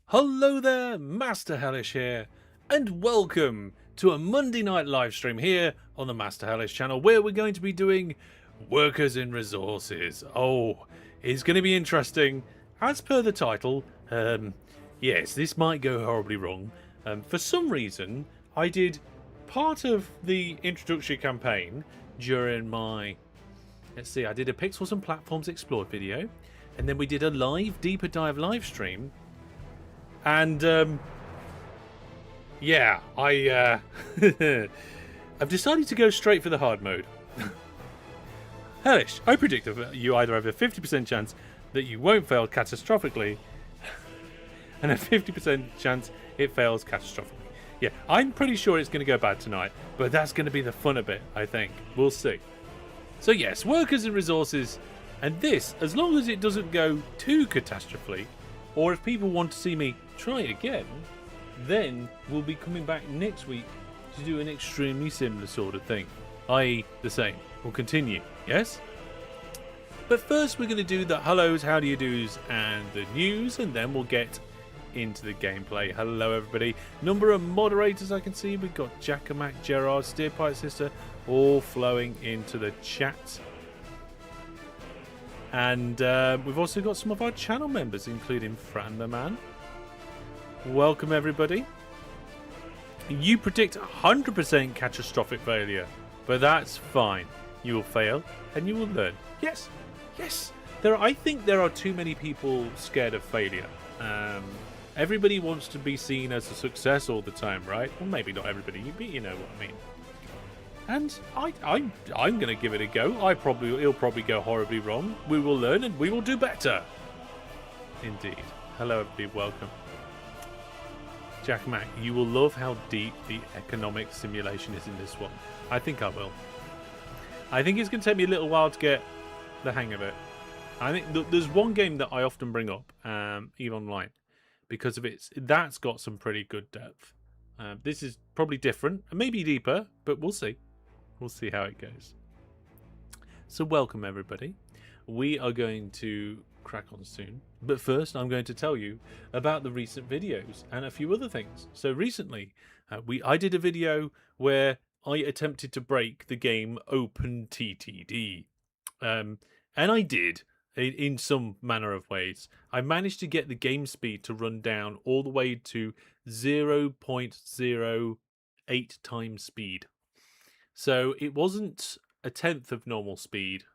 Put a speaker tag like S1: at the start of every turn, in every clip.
S1: Hello there, Master Hellish here, and welcome to a Monday night live stream here on the Master Hellish channel where we're going to be doing Workers in Resources. Oh, it's going to be interesting. As per the title, yes, this might go horribly wrong. For some reason, I did part of the introductory campaign during my, I did a Pixels and Platforms Explored video, and then we did a live deeper dive live stream. And yeah, I've decided to go straight for the hard mode. Hellish, I predict that you either have a 50% chance that you won't fail catastrophically, and a 50% chance it fails catastrophically. Yeah, I'm pretty sure it's going to go bad tonight, but that's going to be the fun of it, I think. We'll see. So yes, Workers and Resources, and this, as long as it doesn't go too catastrophically, or if people want to see me try again, then we'll be coming back next week to do an extremely similar sort of thing, i.e. the same. We'll continue, yes? But first we're going to do the hellos, how do you do's, and the news, and then we'll get into the gameplay. Hello everybody. Number of moderators I can see. We've got Jackamak, Gerard, Steerpipe Sister, all flowing into the chat. And we've also got some of our channel members, including Fran the Man. Welcome, everybody. You predict 100% catastrophic failure, but that's fine. You will fail, and you will learn. Yes, yes. I think there are too many people scared of failure. Everybody wants to be seen as a success all the time, right? Well, maybe not everybody, but you know what I mean. And I'm going to give it a go. It'll probably go horribly wrong. We will learn and we will do better. Indeed. Hello, everybody. Welcome. Jack Mac, you will love how deep the economic simulation is in this one. I think I will. I think it's going to take me a little while to get the hang of it. I think there's one game that I often bring up, EVE Online, because of that's got some pretty good depth. This is probably different, maybe deeper, but we'll see. We'll see how it goes. So welcome everybody. We are going to crack on soon. But first I'm going to tell you about the recent videos and a few other things. So recently I did a video where I attempted to break the game Open TTD. And I did in some manner of ways. I managed to get the game speed to run down all the way to 0.08 times speed. So it wasn't a 10th of normal speed.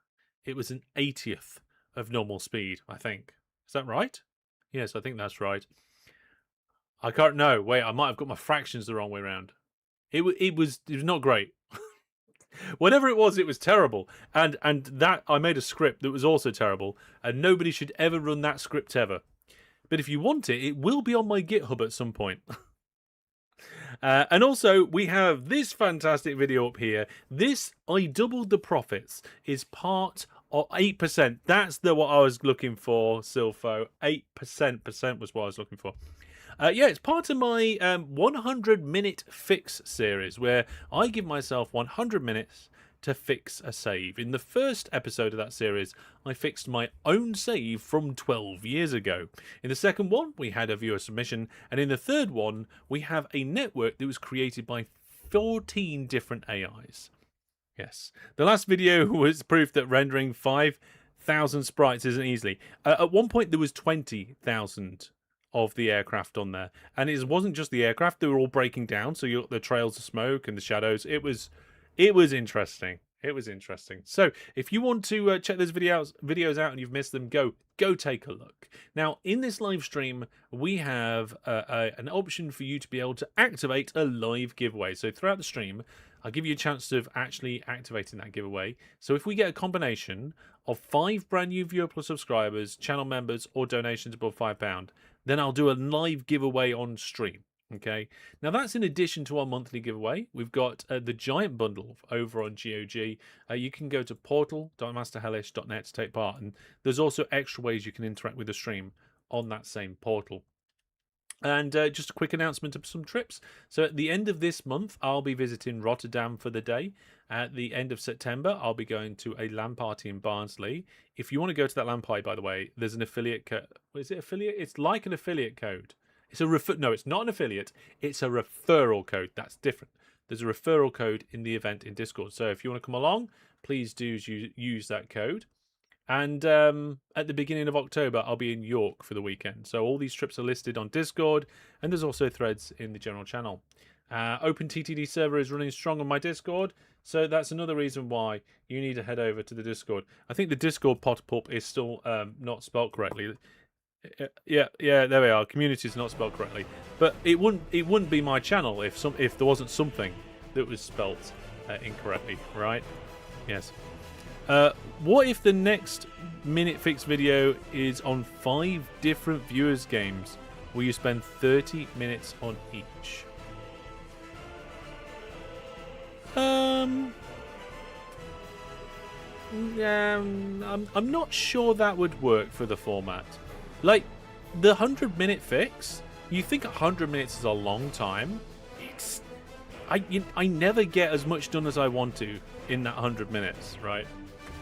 S1: It was an 80th of normal speed, I think. Is that right? Yes, I think that's right. I can't know. Wait, I might have got my fractions the wrong way around. It was not great. Whatever it was terrible. And that I made a script that was also terrible, and nobody should ever run that script ever. But if you want it, it will be on my GitHub at some point. And also, we have this fantastic video up here. This, I doubled the profits, is part of 8%. That's what I was looking for, Silfo. 8% was what I was looking for. Yeah, it's part of my 100-minute fix series, where I give myself 100 minutes to fix a save. In the first episode of that series, I fixed my own save from 12 years ago. In the second one, we had a viewer submission, and in the third one, we have a network that was created by 14 different AIs. Yes, the last video was proof that rendering 5,000 sprites isn't easy. At one point, there was 20,000 of the aircraft on there, and it wasn't just the aircraft; they were all breaking down. So you got the trails of smoke and the shadows. It was interesting. It was interesting. So if you want to check those videos out and you've missed them, go take a look. Now, in this live stream, we have an option for you to be able to activate a live giveaway. So throughout the stream, I'll give you a chance of actually activating that giveaway. So if we get a combination of 5 brand new viewer plus subscribers, channel members, or donations above £5, then I'll do a live giveaway on stream. Okay, now that's in addition to our monthly giveaway. We've got the giant bundle over on GOG. You can go to portal.masterhellish.net to take part, and there's also extra ways you can interact with the stream on that same portal. And just a quick announcement of some trips. So at the end of this month, I'll be visiting Rotterdam for the day. At the end of September, I'll be going to a LAN party in Barnsley. If you want to go to that LAN party, by the way, there's an affiliate code. Is it affiliate? It's like an affiliate code. It's a no, it's not an affiliate. It's a referral code. That's different. There's a referral code in the event in Discord. So if you want to come along, please do use that code. And at the beginning of October, I'll be in York for the weekend. So all these trips are listed on Discord, and there's also threads in the general channel. Open TTD server is running strong on my Discord, so that's another reason why you need to head over to the Discord. I think the Discord pop-up is still not spelled correctly. Yeah, there we are. Community is not spelled correctly, but it wouldn't be my channel if there wasn't something that was spelt incorrectly, right? Yes. What if the next Minute Fix video is on 5 different viewers' games? Will you spend 30 minutes on each? I'm not sure that would work for the format. Like, the 100-minute fix, you think 100 minutes is a long time? I never get as much done as I want to in that 100 minutes, right?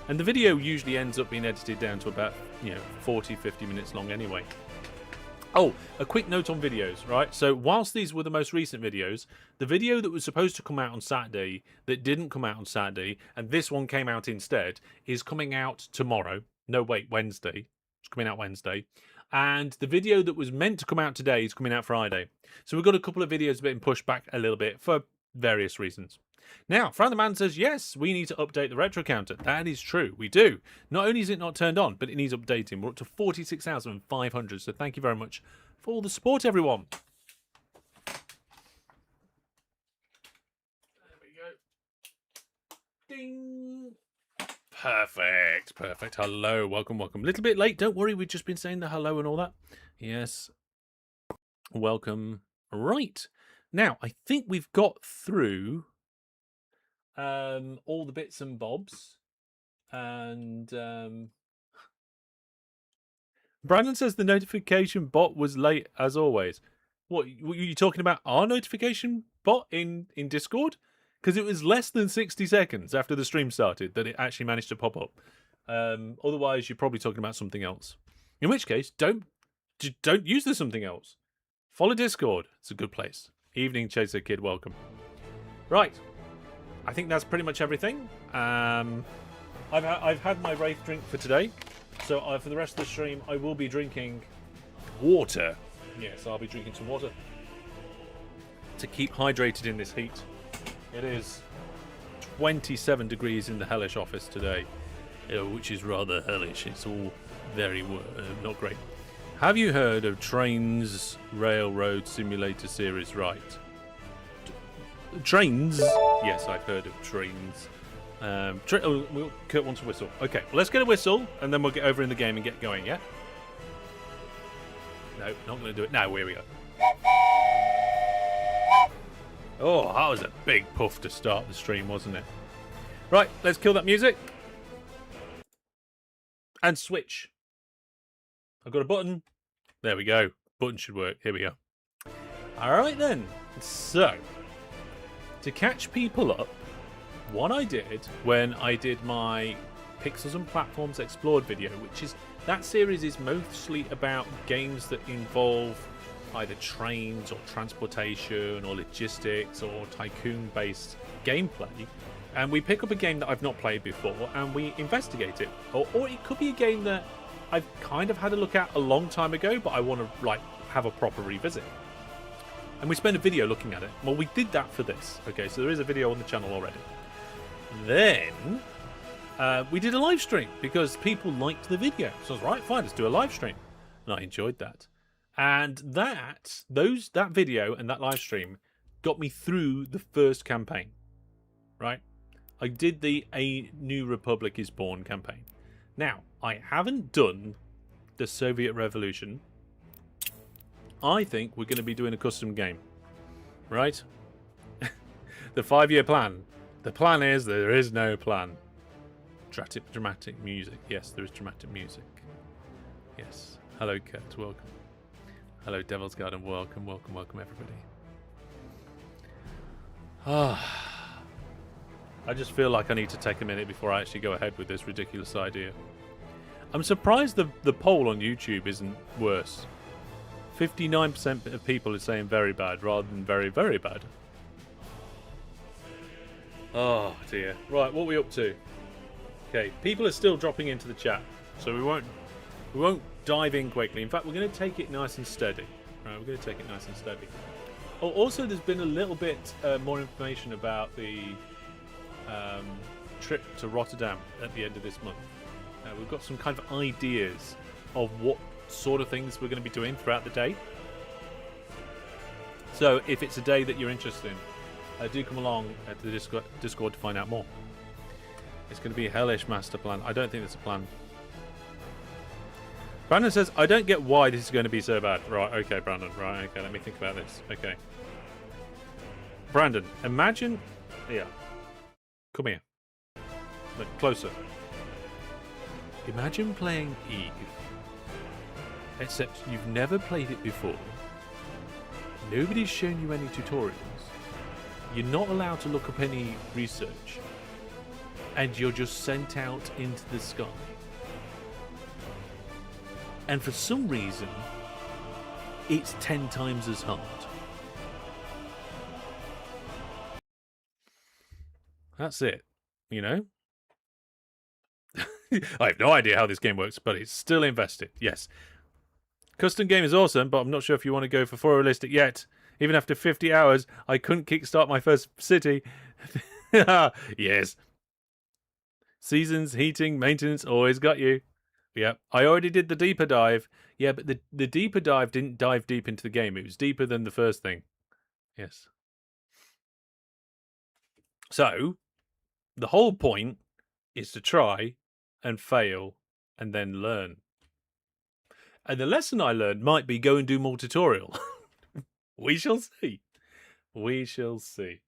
S1: And the video usually ends up being edited down to about, 40, 50 minutes long anyway. Oh, a quick note on videos, right? So whilst these were the most recent videos, the video that was supposed to come out on Saturday that didn't come out on Saturday, and this one came out instead, is coming out tomorrow. No, wait, Wednesday. It's coming out Wednesday. And the video that was meant to come out today is coming out Friday. So we've got a couple of videos being pushed back a little bit for various reasons. Now, Fran the Man says, yes, we need to update the retro counter. That is true. We do. Not only is it not turned on, but it needs updating. We're up to 46,500. So thank you very much for all the support, everyone. There we go. Ding. Perfect. Perfect. Hello. Welcome, welcome. A little bit late. Don't worry. We've just been saying the hello and all that. Yes. Welcome. Right. Now, I think we've got through all the bits and bobs. And Brandon says the notification bot was late as always. What, were you talking about our notification bot in Discord? Because it was less than 60 seconds after the stream started that it actually managed to pop up. Otherwise, you're probably talking about something else. In which case, don't use the something else. Follow Discord. It's a good place. Evening Chaser Kid, welcome. Right. I think that's pretty much everything. I've had my Wraith drink for today. So for the rest of the stream, I will be drinking water. Yes, I'll be drinking some water to keep hydrated in this heat. It is 27 degrees in the Hellish office today, which is rather hellish. It's all very not great. Have you heard of Trains Railroad Simulator Series, right? Trains? Yes, I've heard of Trains. Kurt wants a whistle. Okay, well, let's get a whistle, and then we'll get over in the game and get going, yeah? No, not going to do it now. Here we go. Oh, that was a big puff to start the stream, wasn't it? Right, let's kill that music. And switch. I've got a button. There we go. Button should work. Here we go. Alright then. So, to catch people up, what I did when I did my Pixels and Platforms Explored video, which is, that series is mostly about games that involve either trains or transportation or logistics or tycoon-based gameplay. And we pick up a game that I've not played before and we investigate it. Or it could be a game that I've kind of had a look at a long time ago, but I want to have a proper revisit. And we spent a video looking at it. Well, we did that for this. Okay, so there is a video on the channel already. Then we did a live stream because people liked the video. So I was right, fine, let's do a live stream. And I enjoyed that. And that video and that live stream got me through the first campaign. Right? I did the A New Republic is Born campaign. Now, I haven't done the Soviet Revolution. I think we're going to be doing a custom game. Right? The 5-year plan. The plan is there is no plan. Dramatic music. Yes, there is dramatic music. Yes. Hello, Kurt. Welcome. Hello, Devil's Garden. Welcome, welcome, welcome, everybody. I just feel like I need to take a minute before I actually go ahead with this ridiculous idea. I'm surprised the poll on YouTube isn't worse. 59% of people are saying very bad rather than very, very bad. Oh dear. Right, what are we up to? Okay, people are still dropping into the chat, so we won't dive in quickly. In fact, we're going to take it nice and steady. Right, we're going to take it nice and steady. Oh, also, there's been a little bit more information about the trip to Rotterdam at the end of this month. We've got some kind of ideas of what sort of things we're going to be doing throughout the day. So if it's a day that you're interested in, do come along to the Discord to find out more. It's going to be a Hellish master plan. I don't think there's a plan. Brandon says, I don't get why this is going to be so bad. Right, okay, Brandon. Right, okay, let me think about this. Okay. Brandon, imagine... Yeah. Come here. Look, closer. Imagine playing Eve. Except you've never played it before. Nobody's shown you any tutorials. You're not allowed to look up any research. And you're just sent out into the sky. And for some reason, it's 10 times as hard. That's it, you know? I have no idea how this game works, but it's still invested, yes. Custom game is awesome, but I'm not sure if you want to go for full realistic yet. Even after 50 hours, I couldn't kickstart my first city. Yes. Seasons, heating, maintenance, always got you. Yeah, I already did the deeper dive. Yeah, but the deeper dive didn't dive deep into the game. It was deeper than the first thing. Yes. So, the whole point is to try and fail and then learn. And the lesson I learned might be go and do more tutorial. We shall see. We shall see.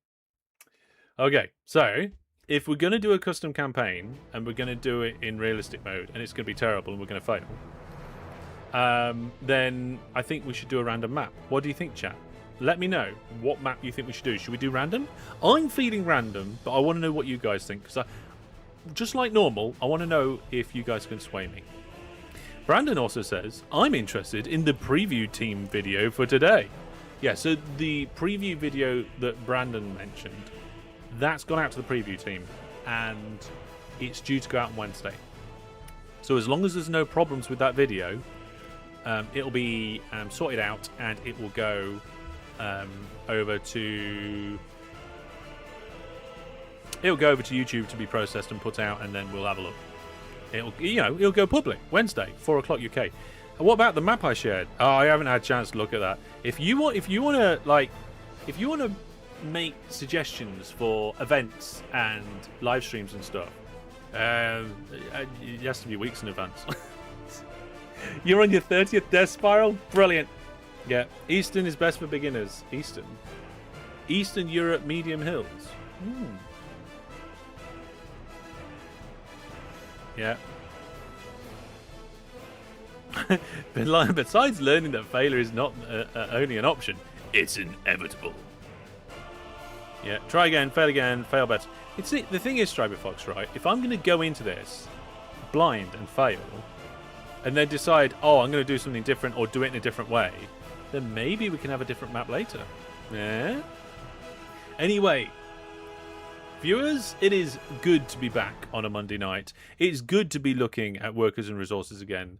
S1: Okay, so if we're going to do a custom campaign and we're going to do it in realistic mode and it's going to be terrible and we're going to fail, then I think we should do a random map. What do you think, chat? Let me know what map you think we should do. Should we do random? I'm feeling random, but I want to know what you guys think. Because just like normal, I want to know if you guys can sway me. Brandon also says, I'm interested in the preview team video for today. Yeah, so the preview video that Brandon mentioned, that's gone out to the preview team, and it's due to go out on Wednesday. So as long as there's no problems with that video, it'll be sorted out, and it will go over to YouTube to be processed and put out, and then we'll have a look. It'll go public Wednesday, 4 o'clock UK. And what about the map I shared? Oh, I haven't had a chance to look at that. If you want to make suggestions for events and live streams and stuff, it has to be weeks in advance. You're on your 30th death spiral? Brilliant. Yeah, Eastern is best for beginners. Eastern Europe medium hills. Yeah. Besides learning that failure is not only an option, it's inevitable. Yeah, try again, fail better. The thing is, Striber Fox, right? If I'm going to go into this blind and fail, and then decide, oh, I'm going to do something different or do it in a different way, then maybe we can have a different map later. Yeah? Anyway, viewers, it is good to be back on a Monday night. It's good to be looking at workers and resources again.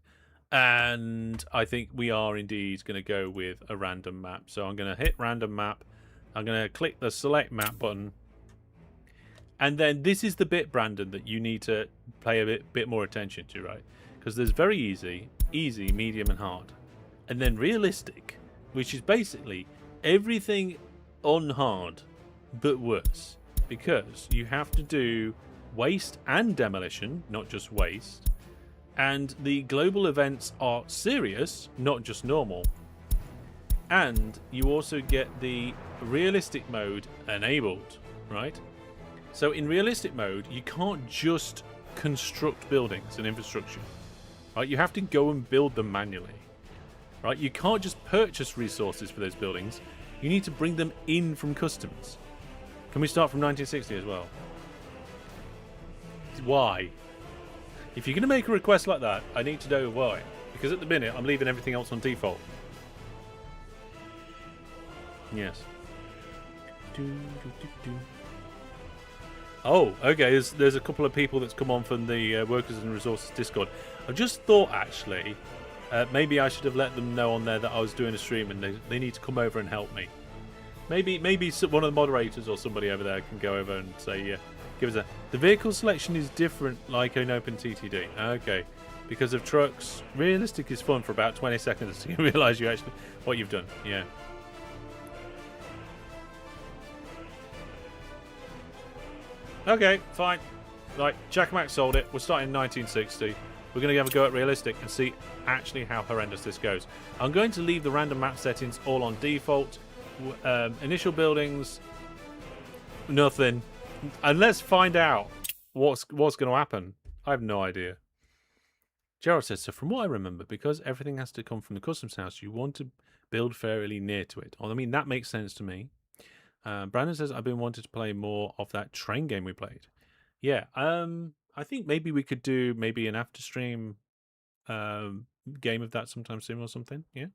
S1: And I think we are indeed going to go with a random map. So I'm going to hit random map. I'm going to click the select map button. And then this is the bit, Brandon, that you need to pay a bit more attention to, right? Because there's very easy, medium, and hard. And then realistic, which is basically everything on hard, but worse. Because you have to do waste and demolition, not just waste. And the global events are serious, not just normal. And you also get the realistic mode enabled, right? So in realistic mode, you can't just construct buildings and infrastructure, right? You have to go and build them manually, right? You can't just purchase resources for those buildings. You need to bring them in from customs. Can we start from 1960 as well? Why? If you're going to make a request like that, I need to know why. Because at the minute, I'm leaving everything else on default. Yes. Oh, okay. There's a couple of people that's come on from the Workers and Resources Discord. I just thought, actually, maybe I should have let them know on there that I was doing a stream and they need to come over and help me. Maybe one of the moderators or somebody over there can go over and say, give us the vehicle selection is different, like in Open TTD. Okay. Because of trucks, realistic is fun for about 20 seconds to realise what you've done. Yeah. Okay, fine. Right, Jack Max sold it. We're starting in 1960. We're going to have a go at realistic and see actually how horrendous this goes. I'm going to leave the random map settings all on default. Initial buildings, nothing. And let's find out what's going to happen. I have no idea. Gerald says, so from what I remember, because everything has to come from the customs house, you want to build fairly near to it. I mean, that makes sense to me. Brandon says, I've been wanting to play more of that train game we played. Yeah, I think maybe we could do maybe an after stream game of that sometime soon or something. Yeah.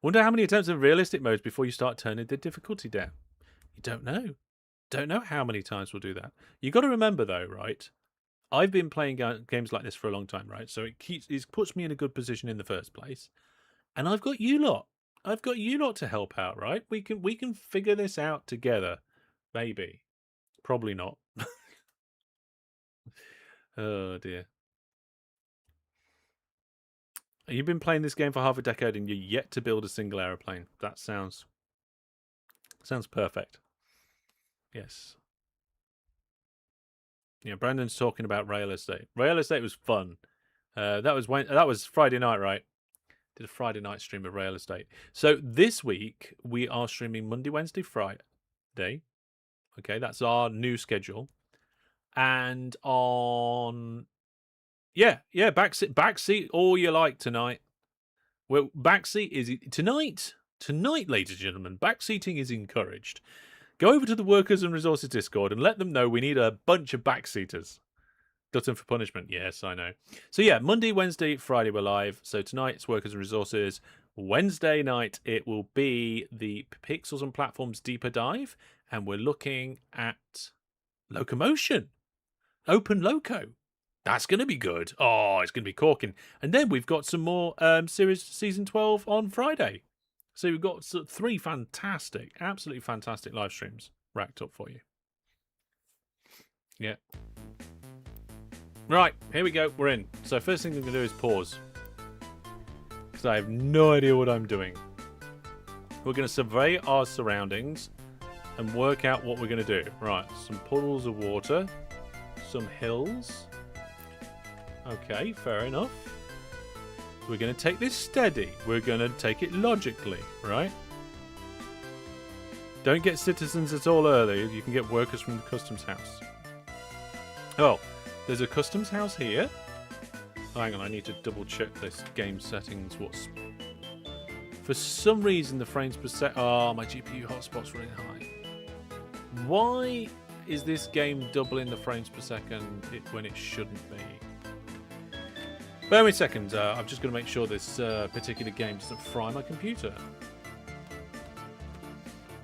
S1: Wonder how many attempts of realistic modes before you start turning the difficulty down. You don't know. Don't know how many times we'll do that. You got to remember though, right? I've been playing games like this for a long time, right? So it puts me in a good position in the first place, and I've got you lot. I've got you lot to help out, right? We can figure this out together, maybe. Probably not. Oh dear. You've been playing this game for half a decade and you're yet to build a single aeroplane. That sounds perfect. Yes. Yeah, Brandon's talking about Rail Estate. Rail Estate was fun. That was Friday night, right? Did a Friday night stream of Rail Estate. So this week we are streaming Monday, Wednesday, Friday. Okay, that's our new schedule. And on backseat all you like tonight. Well, backseat is tonight, ladies and gentlemen. Backseating is encouraged. Go over to the Workers and Resources Discord and let them know we need a bunch of backseaters. Glutton for punishment. Yes, I know. So yeah, Monday, Wednesday, Friday we're live. So tonight it's Workers and Resources. Wednesday night it will be the Pixels and Platforms Deeper Dive, and we're looking at Locomotion. Open Loco. That's going to be good. Oh, it's going to be corking. And then we've got some more series season 12 on Friday. So we've got 3 fantastic, absolutely fantastic live streams racked up for you. Yeah. Right, here we go. We're in. So first thing I'm going to do is pause, because I have no idea what I'm doing. We're going to survey our surroundings and work out what we're going to do. Right, some puddles of water, some hills. Okay, fair enough. We're going to take this steady. We're going to take it logically, right? Don't get citizens at all early. You can get workers from the customs house. Oh, there's a customs house here. Oh, hang on, I need to double check this game settings. For some reason the frames per second. Oh, my GPU hotspot's really high. Why is this game doubling the frames per second when it shouldn't be? Bear me a second. I'm just going to make sure this particular game doesn't fry my computer.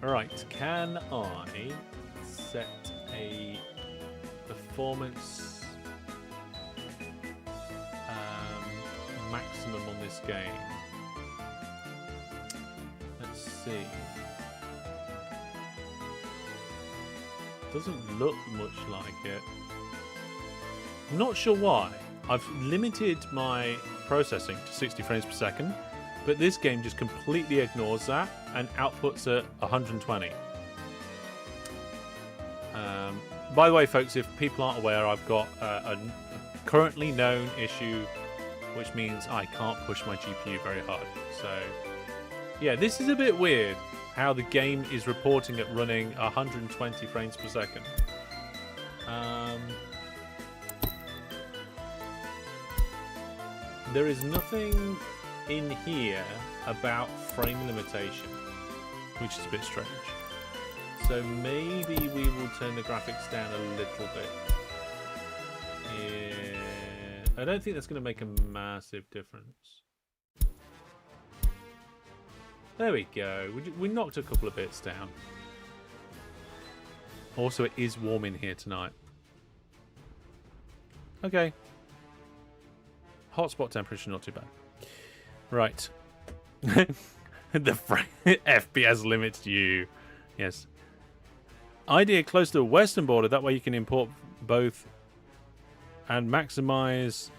S1: Alright, can I set a performance maximum on this game? Let's see. Doesn't look much like it. I'm not sure why. I've limited my processing to 60 frames per second, but this game just completely ignores that and outputs at 120. By the way, folks, if people aren't aware, I've got a currently known issue, which means I can't push my GPU very hard. So, yeah, this is a bit weird how the game is reporting at running 120 frames per second. There is nothing in here about frame limitation, which is a bit strange. So maybe we will turn the graphics down a little bit. Yeah, I don't think that's going to make a massive difference. There we go. We knocked a couple of bits down. Also, it is warm in here tonight. Okay. Hotspot temperature, not too bad. Right. The FPS limits you. Yes. Idea close to the western border. That way you can import both and maximize...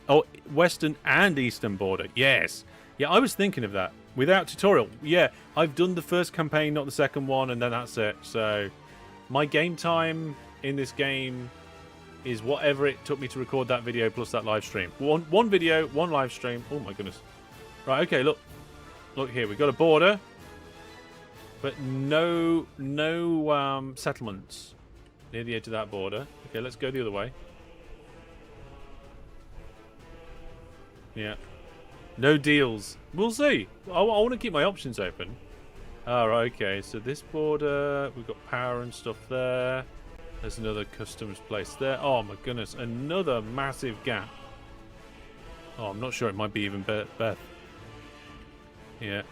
S1: Oh, western and eastern border. Yes. Yeah, I was thinking of that. Without tutorial. Yeah, I've done the first campaign, not the second one, and then that's it. So, my game time in this game is whatever it took me to record that video plus that live stream. One video, one live stream. Oh my goodness. Right, okay, look. Look here, we've got a border. But no settlements near the edge of that border. Okay, let's go the other way. Yeah. No deals. We'll see. I want to keep my options open. Alright, okay. So this border, we've got power and stuff there. There's another customs place there. Oh my goodness, another massive gap. Oh, I'm not sure. It might be even Beth. Yeah.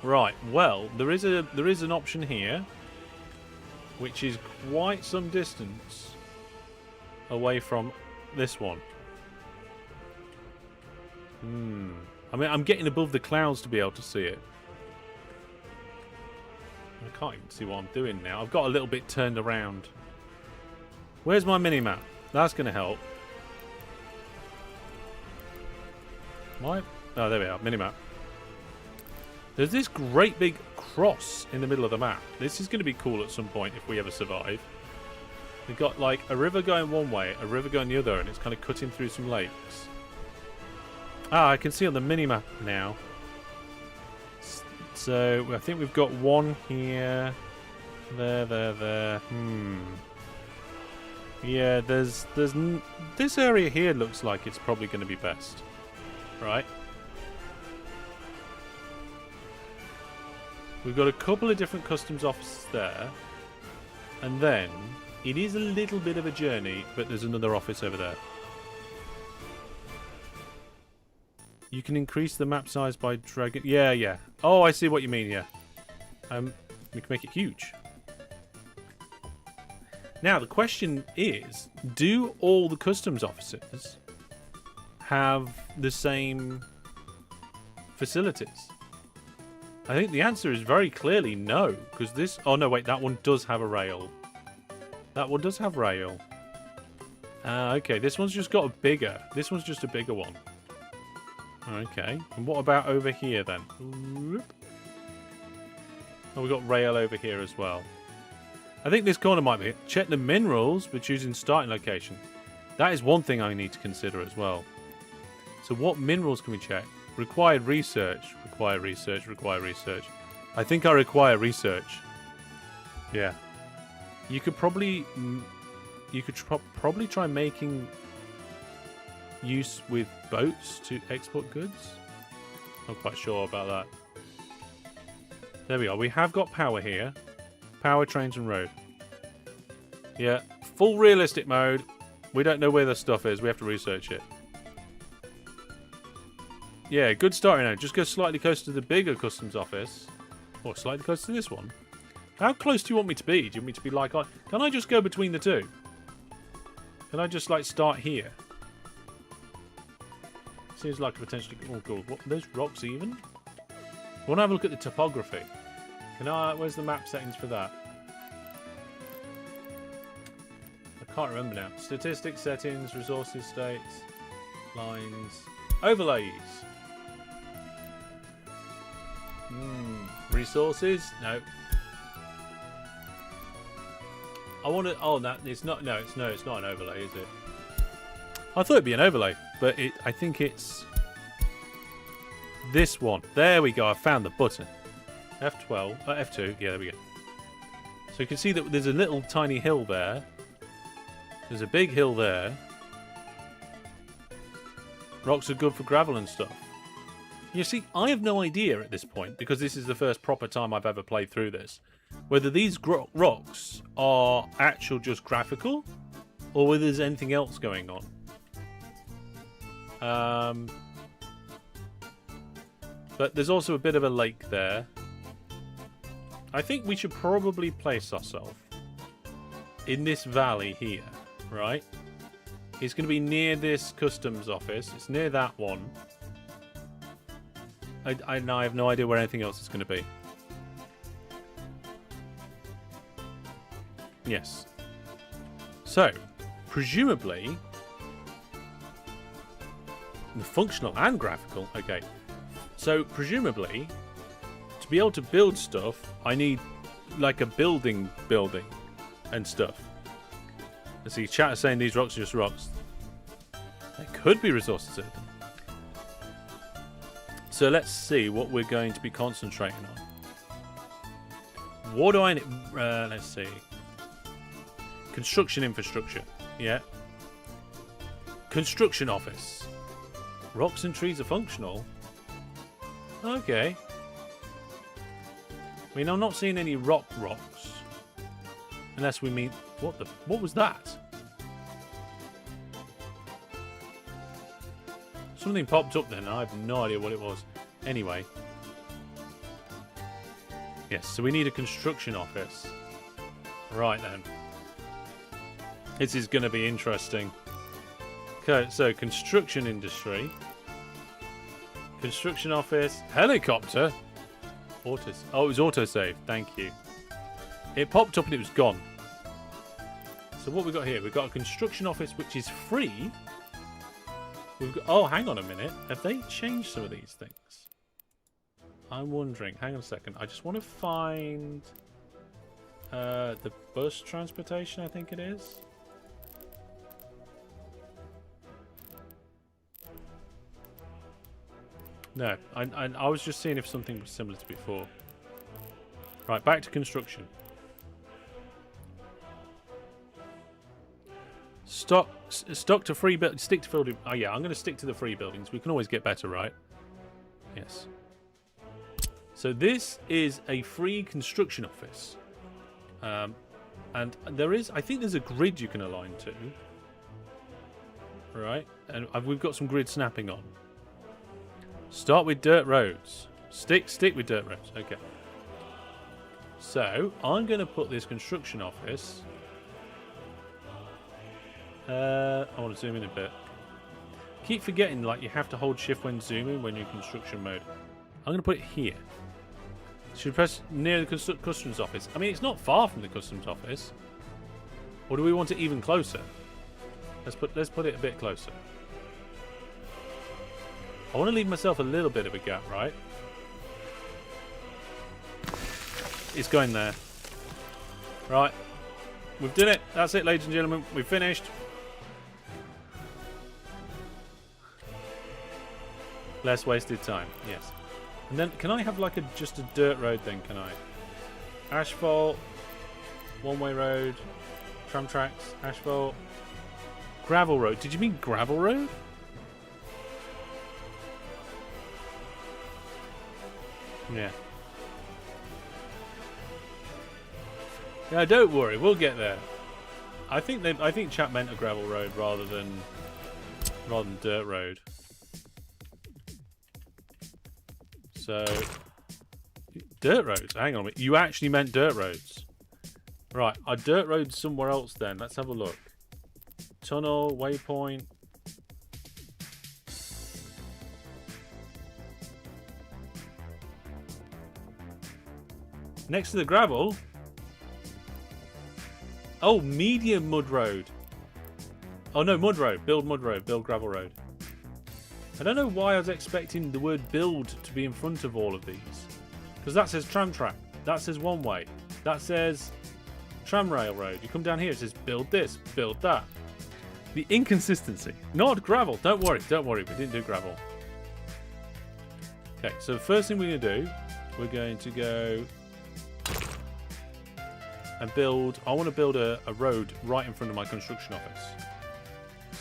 S1: Right. Well, there is an option here, which is quite some distance away from this one. I mean, I'm getting above the clouds to be able to see it. I can't even see what I'm doing now. I've got a little bit turned around. Where's my mini-map? That's going to help. Oh, there we are. Mini-map. There's this great big cross in the middle of the map. This is going to be cool at some point if we ever survive. We've got like a river going one way, a river going the other, and it's kind of cutting through some lakes. Ah, I can see on the mini-map now. So, I think we've got one here. There. Yeah, there's this area here looks like it's probably going to be best. Right? We've got a couple of different customs offices there. And then, it is a little bit of a journey, but there's another office over there. You can increase the map size by dragging... Yeah. Oh, I see what you mean, yeah. We can make it huge. Now, the question is, do all the customs officers have the same facilities? I think the answer is very clearly no, because this... Oh, no, wait, that one does have a rail. That one does have rail. Okay, this one's just got a bigger... This one's just a bigger one. Okay, and what about over here then? Oh, we've got rail over here as well. I think this corner might be it. Check the minerals for choosing starting location. That is one thing I need to consider as well. So what minerals can we check? Required research. Require research. I think I require research. Yeah. You could probably... probably try making... use with boats to export goods? Not quite sure about that. There we are. We have got power here. Power, trains and road. Yeah. Full realistic mode. We don't know where the stuff is. We have to research it. Yeah, good starting out. Just go slightly closer to the bigger customs office. Or slightly closer to this one. How close do you want me to be? Do you want me to be like... Can I just go between the two? Can I just like start here? Seems like a potentially... Oh, God. What, those rocks even? I want to have a look at the topography. Can I... Where's the map settings for that? I can't remember now. Statistics, settings, resources, states, lines, overlays. Resources? No. I want to... Oh, that it's not... No, it's not an overlay, is it? I thought it'd be an overlay, but I think it's this one. There we go. I found the button. F12, F2. Yeah, there we go. So you can see that there's a little tiny hill there. There's a big hill there. Rocks are good for gravel and stuff. You see, I have no idea at this point, because this is the first proper time I've ever played through this, whether these rocks are actual just graphical, or whether there's anything else going on. But But there's also a bit of a lake there. I think we should probably place ourselves in this valley here, right? It's going to be near this customs office. It's near that one. I have no idea where anything else is going to be. Yes. So, presumably, the functional and graphical. Okay. So, presumably, to be able to build stuff, I need like a building and stuff. Let's see, chat is saying these rocks are just rocks. There could be resources in them. So let's see what we're going to be concentrating on. What do I need? Let's see. Construction infrastructure. Yeah. Construction office. Rocks and trees are functional. Okay. I mean, I'm not seeing any rocks. Unless we mean... What was that? Something popped up then. I have no idea what it was. Anyway. Yes, so we need a construction office. Right then. This is going to be interesting. Okay, so construction industry. Construction office. Helicopter. Oh, it was autosave. Thank you. It popped up and it was gone. So what we got here? We've got a construction office which is free. We've got, oh, hang on a minute. Have they changed some of these things? I'm wondering. Hang on a second. I just want to find the bus transportation, I think it is. No, I was just seeing if something was similar to before. Right, back to construction. Stock to free build. Stick to building. Oh yeah, I'm going to stick to the free buildings. We can always get better, right? Yes. So this is a free construction office, and there is. I think there's a grid you can align to. Right, and we've got some grid snapping on. Start with dirt roads. Stick with dirt roads. Okay. So I'm going to put this construction office. I want to zoom in a bit. Keep forgetting, like, you have to hold shift when zooming when you're in construction mode. I'm going to put it here. Should we press near the customs office? I mean, it's not far from the customs office. Or do we want it even closer? Let's put it a bit closer. I want to leave myself a little bit of a gap, right? It's going there. Right. We've done it. That's it, ladies and gentlemen. We've finished. Less wasted time. Yes. And then, can I have like just a dirt road then, can I? Asphalt. One-way road. Tram tracks. Asphalt. Gravel road. Did you mean gravel road? Yeah. Yeah, don't worry, we'll get there. I think chat meant a gravel road rather than dirt road. So dirt roads. Hang on a minute. You actually meant dirt roads. Right, are dirt roads somewhere else then? Let's have a look. Tunnel, waypoint. Next to the gravel. Oh, medium mud road. Oh no, mud road. Build mud road. Build gravel road. I don't know why I was expecting the word build to be in front of all of these. Because that says tram track. That says one way. That says tram rail road. You come down here, it says build this, build that. The inconsistency. Not gravel. Don't worry. Don't worry. We didn't do gravel. Okay, so the first thing we're going to do, we're going to go and build. I want to build a road right in front of my construction office.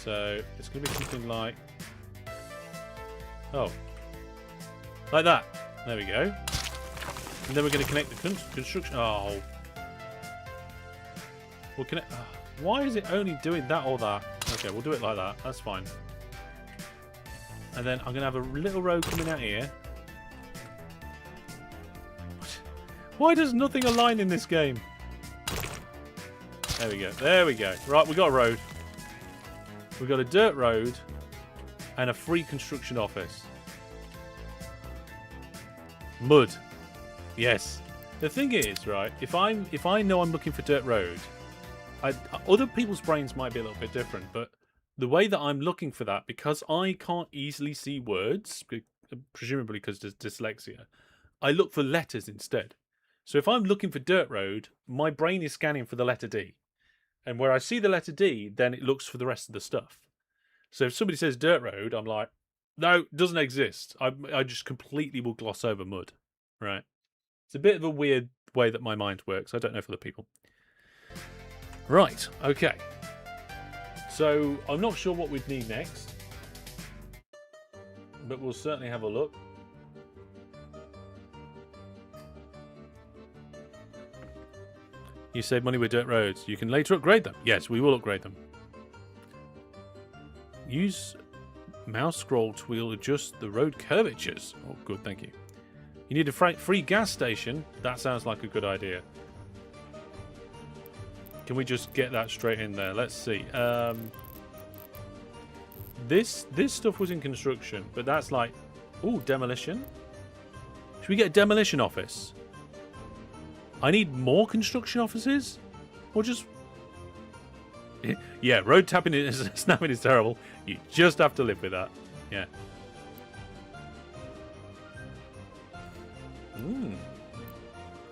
S1: So it's going to be something like, oh, like that. There we go. And then we're going to connect the construction. Oh, we'll connect. Why is it only doing that or that? Okay, we'll do it like that. That's fine. And then I'm going to have a little road coming out here. Why does nothing align in this game? There we go. There we go. Right, we got a road. We got a dirt road and a free construction office. Mud. Yes. The thing is, right, if I know I'm looking for dirt road, other people's brains might be a little bit different, but the way that I'm looking for that, because I can't easily see words, presumably because there's dyslexia, I look for letters instead. So if I'm looking for dirt road, my brain is scanning for the letter D. And where I see the letter D, then it looks for the rest of the stuff. So if somebody says dirt road, I'm like, no, it doesn't exist. I just completely will gloss over mud. Right? It's a bit of a weird way that my mind works. I don't know for other people. Right, okay. So I'm not sure what we'd need next, but we'll certainly have a look. You save money with dirt roads. You can later upgrade them. Yes, we will upgrade them. Use mouse scroll to wheel adjust the road curvatures. Oh, good, thank you. You need a free gas station. That sounds like a good idea. Can we just get that straight in there? Let's see. This stuff was in construction, but that's like... Ooh, demolition. Should we get a demolition office? I need more construction offices? Or just... Yeah, road tapping is snapping is terrible. You just have to live with that. Yeah.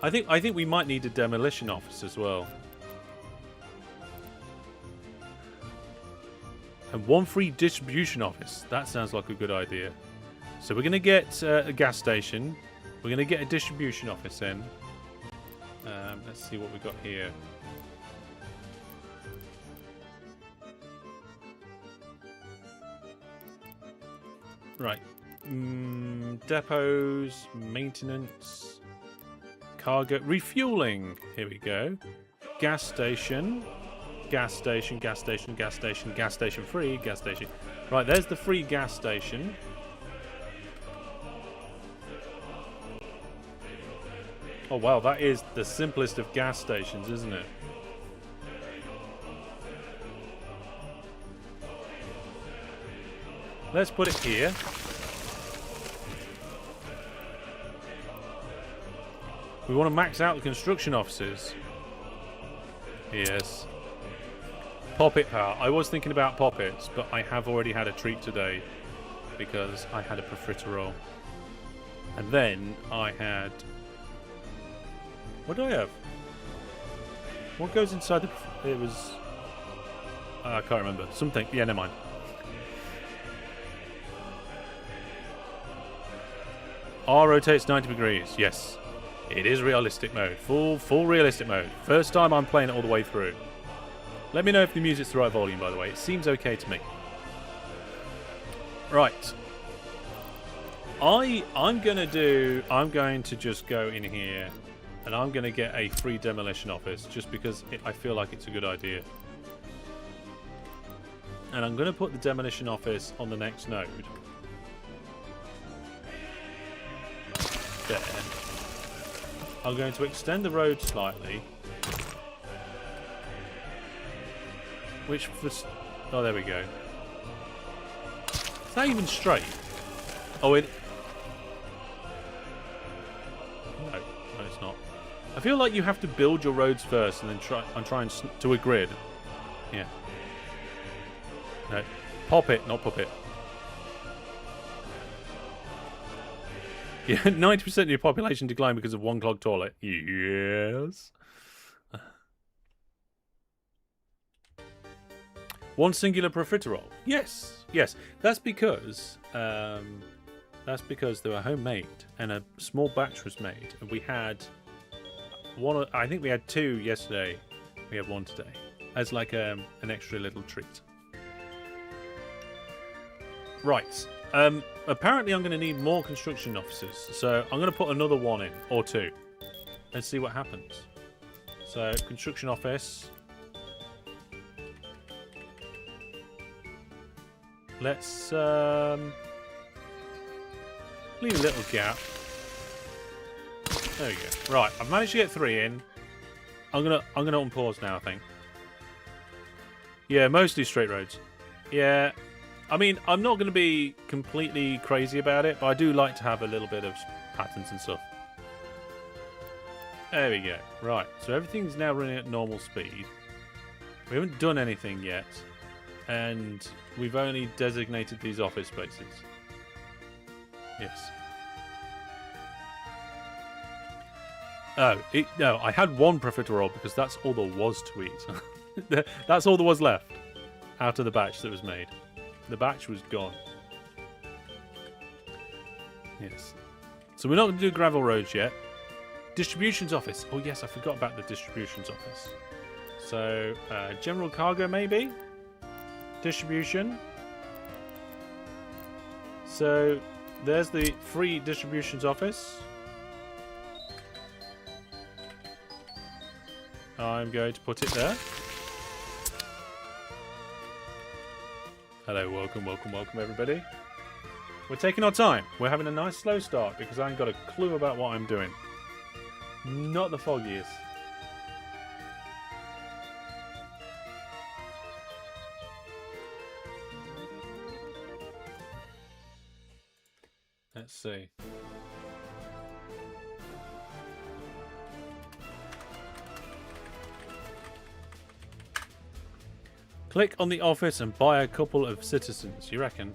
S1: I think we might need a demolition office as well. And one free distribution office. That sounds like a good idea. So we're going to get a gas station. We're going to get a distribution office in. Let's see what we've got here. Right. Depots, maintenance, cargo, refueling. Here we go. Gas station. Gas station, gas station, gas station, gas station free, gas station. Right, there's the free gas station. Oh wow, that is the simplest of gas stations, isn't it? Let's put it here. We want to max out the construction offices. Yes. Poppet power. I was thinking about poppets, but I have already had a treat today because I had a profiterole. And then I had... What do I have? What goes inside the... It was... I can't remember. Something. Yeah, never mind. R rotates 90 degrees. Yes. It is realistic mode. Full realistic mode. First time I'm playing it all the way through. Let me know if the music's the right volume, by the way. It seems okay to me. Right. I'm going to just go in here and I'm going to get a free demolition office just because I feel like it's a good idea. And I'm going to put the demolition office on the next node. There. I'm going to extend the road slightly. Which for... Oh, there we go. Is that even straight? Oh, it... No, it's not. I feel like you have to build your roads first and then try and to a grid. Yeah. No. Pop it, not puppet. Yeah, 90% of your population declined because of one clogged toilet. Yes. One singular profiterole. Yes, yes. That's because they were homemade and a small batch was made, and we had one. I think we had two yesterday. We have one today as like an extra little treat. Right. Apparently I'm going to need more construction officers, so I'm going to put another one in, or two. Let's see what happens. So, construction office. Let's leave a little gap. There we go. Right, I've managed to get 3 in. I'm gonna unpause now, I think. Yeah, mostly straight roads. Yeah, I mean, I'm not gonna be completely crazy about it, but I do like to have a little bit of patterns and stuff. There we go. Right, so everything's now running at normal speed. We haven't done anything yet, and we've only designated these office spaces. Yes. Oh, no, I had one profiterole because that's all there was to eat. That's all there was left out of the batch that was made. The batch was gone. Yes. So we're not going to do gravel roads yet. Distributions office. Oh, yes, I forgot about the distributions office. So, general cargo, maybe? Distribution. So, there's the free distributions office. I'm going to put it there. Hello, welcome, welcome, welcome, everybody. We're taking our time. We're having a nice slow start because I ain't got a clue about what I'm doing. Not the foggiest. Let's see. Click on the office and buy a couple of citizens, you reckon?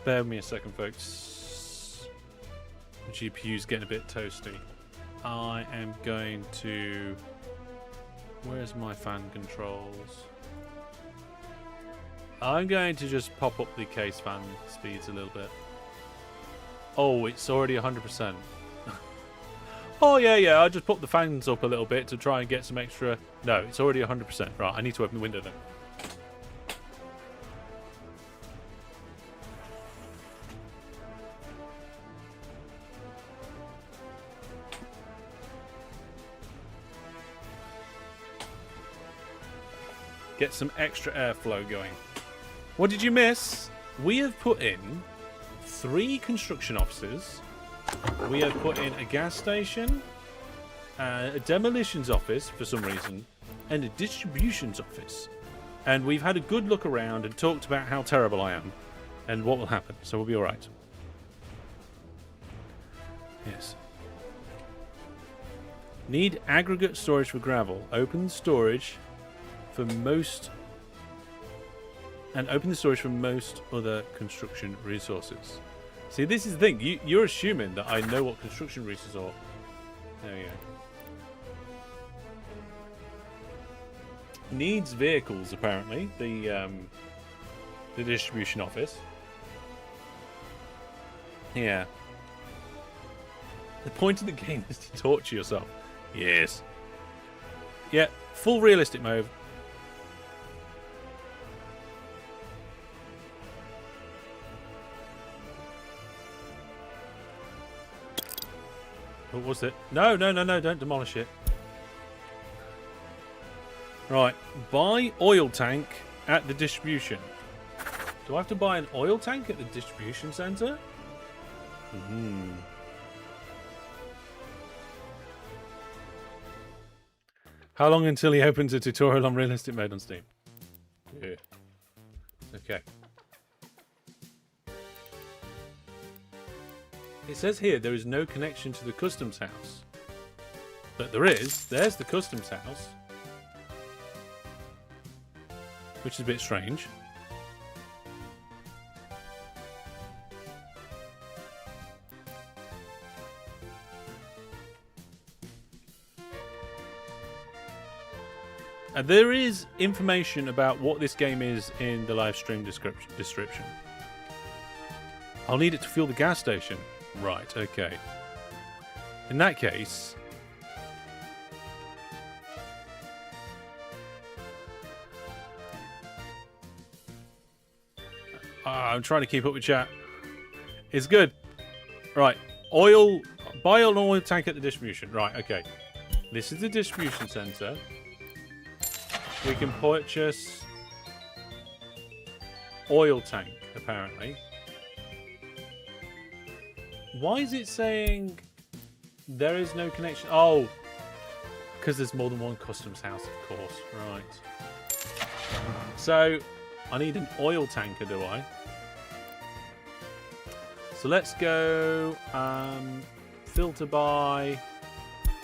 S1: Bear with me a second, folks. The GPU's getting a bit toasty. I am going to... Where's my fan controls? I'm going to just pop up the case fan speeds a little bit. Oh, it's already 100%. Oh, yeah, I just put the fans up a little bit to try and get some extra... No, it's already 100%. Right, I need to open the window then. Get some extra airflow going. What did you miss? We have put in 3 construction offices. We have put in a gas station, a demolitions office for some reason, and a distributions office. And we've had a good look around and talked about how terrible I am and what will happen. So we'll be all right. Yes. Need aggregate storage for gravel. Open storage for most... And open the storage for most other construction resources. See, this is the thing. You're assuming that I know what construction resources are. There we go. Needs vehicles, apparently. The distribution office. Yeah. The point of the game is to torture yourself. Yes. Yeah, full realistic mode. What was it? No, don't demolish it. Right, buy oil tank at the distribution. Do I have to buy an oil tank at the distribution centre? How long until he opens a tutorial on realistic mode on Steam? Yeah. Okay. It says here there is no connection to the customs house. But there is. There's the customs house. Which is a bit strange. There is information about what this game is in the live stream description. I'll need it to fuel the gas station. Right, okay. In that case... I'm trying to keep up with chat. It's good. Right, oil... Buy an oil tank at the distribution. Right, okay. This is the distribution centre. We can purchase oil tank, apparently. Why is it saying there is no connection? Oh, because there's more than one customs house, of course. Right. So, I need an oil tanker, do I? So let's go filter by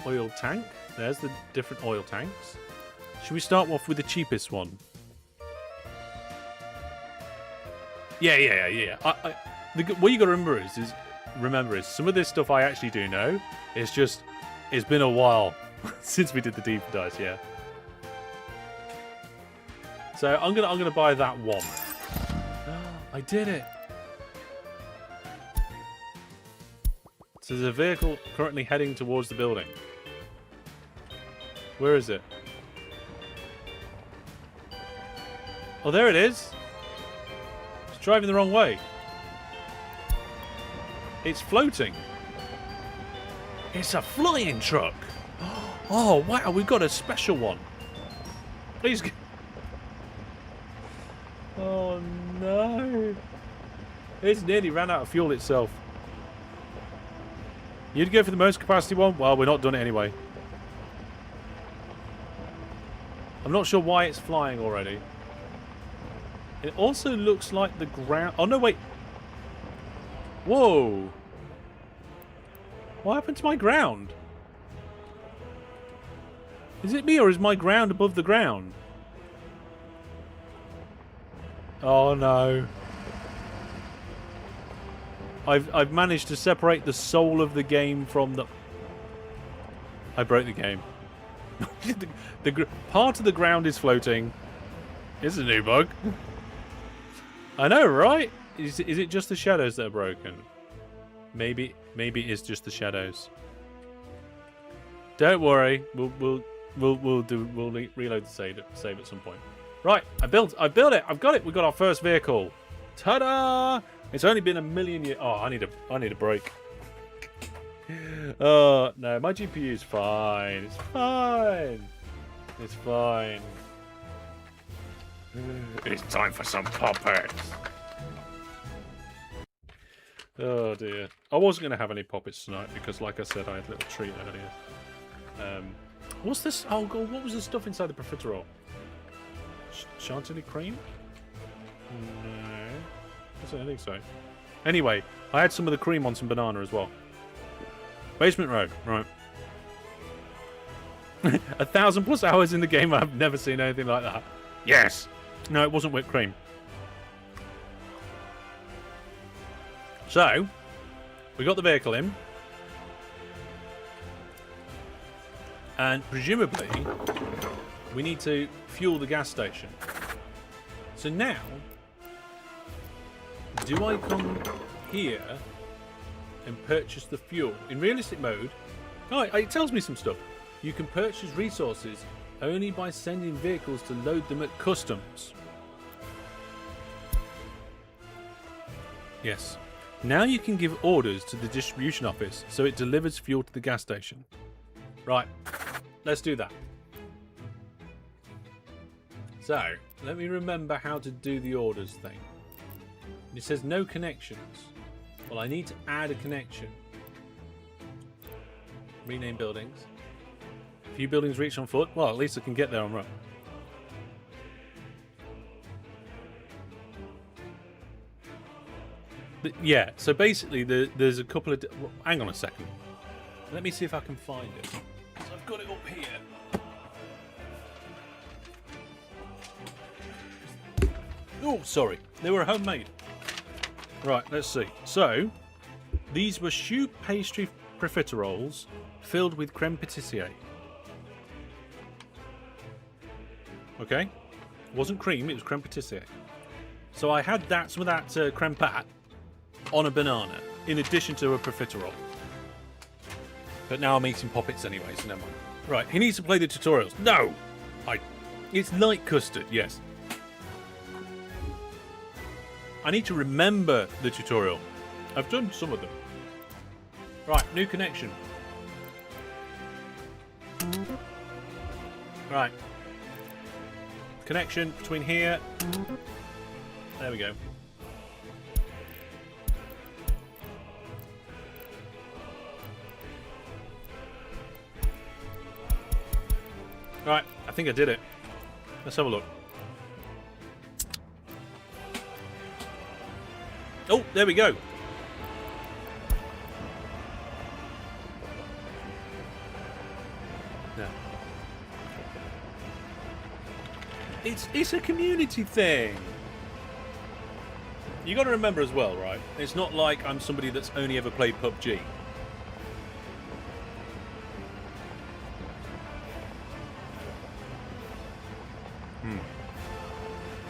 S1: oil tank. There's the different oil tanks. Should we start off with the cheapest one? Yeah. What you got to remember is some of this stuff I actually do know. It's just it's been a while since we did the deep dives. Yeah. So I'm gonna buy that one. I did it. So there's a vehicle currently heading towards the building. Where is it? Oh, there it is. It's driving the wrong way. It's floating. It's a flying truck. Oh, wow, we've got a special one. Please. Oh, no. It's nearly ran out of fuel itself. You'd go for the most capacity one? Well, we're not doing it anyway. I'm not sure why it's flying already. It also looks like the ground... Oh, no, wait. Whoa. What happened to my ground? Is it me or is my ground above the ground? Oh, no. I've managed to separate the soul of the game from the... I broke the game. Part of the ground is floating. It's a new bug. I know, right? Is it just the shadows that are broken? Maybe it is just the shadows. Don't worry, we'll reload the save at some point. Right, I built it. I've got it. We got our first vehicle. Ta-da! It's only been a million years. Oh, I need a break. Oh no, my GPU is fine. It's fine. It's fine. It's time for some puppets. Oh dear. I wasn't going to have any puppets tonight because, like I said, I had a little treat earlier. What's this? Oh god, what was the stuff inside the profiterole? Chantilly cream? No. I don't think so. Anyway, I had some of the cream on some banana as well. Basement Road, right. 1,000+ hours in the game, I've never seen anything like that. Yes! No, it wasn't whipped cream. So, we got the vehicle in. And presumably, we need to fuel the gas station. So now, do I come here and purchase the fuel? In realistic mode, oh, it tells me some stuff. You can purchase resources only by sending vehicles to load them at customs. Yes. Now you can give orders to the distribution office so it delivers fuel to the gas station. Right. Let's do that. So, let me remember how to do the orders thing. It says no connections. Well, I need to add a connection. Rename buildings. Few buildings reach on foot. Well, at least I can get there on foot. Yeah, so basically there's a couple of... Hang on a second. Let me see if I can find it. So I've got it up here. Oh, sorry. They were homemade. Right, let's see. So, these were choux pastry profiteroles filled with creme pâtissier. Okay? It wasn't cream, it was creme pâtissier. So I had that, some of that creme pat on a banana, in addition to a profiterole. But now I'm eating poppets anyway, so never mind. Right, he needs to play the tutorials. No! It's light custard, yes. I need to remember the tutorial. I've done some of them. Right, new connection. Right. Connection between here there we go. Right, I think I did it. Let's have a look. Oh, there we go. Yeah. It's a community thing. You got to remember as well, right? It's not like I'm somebody that's only ever played PUBG.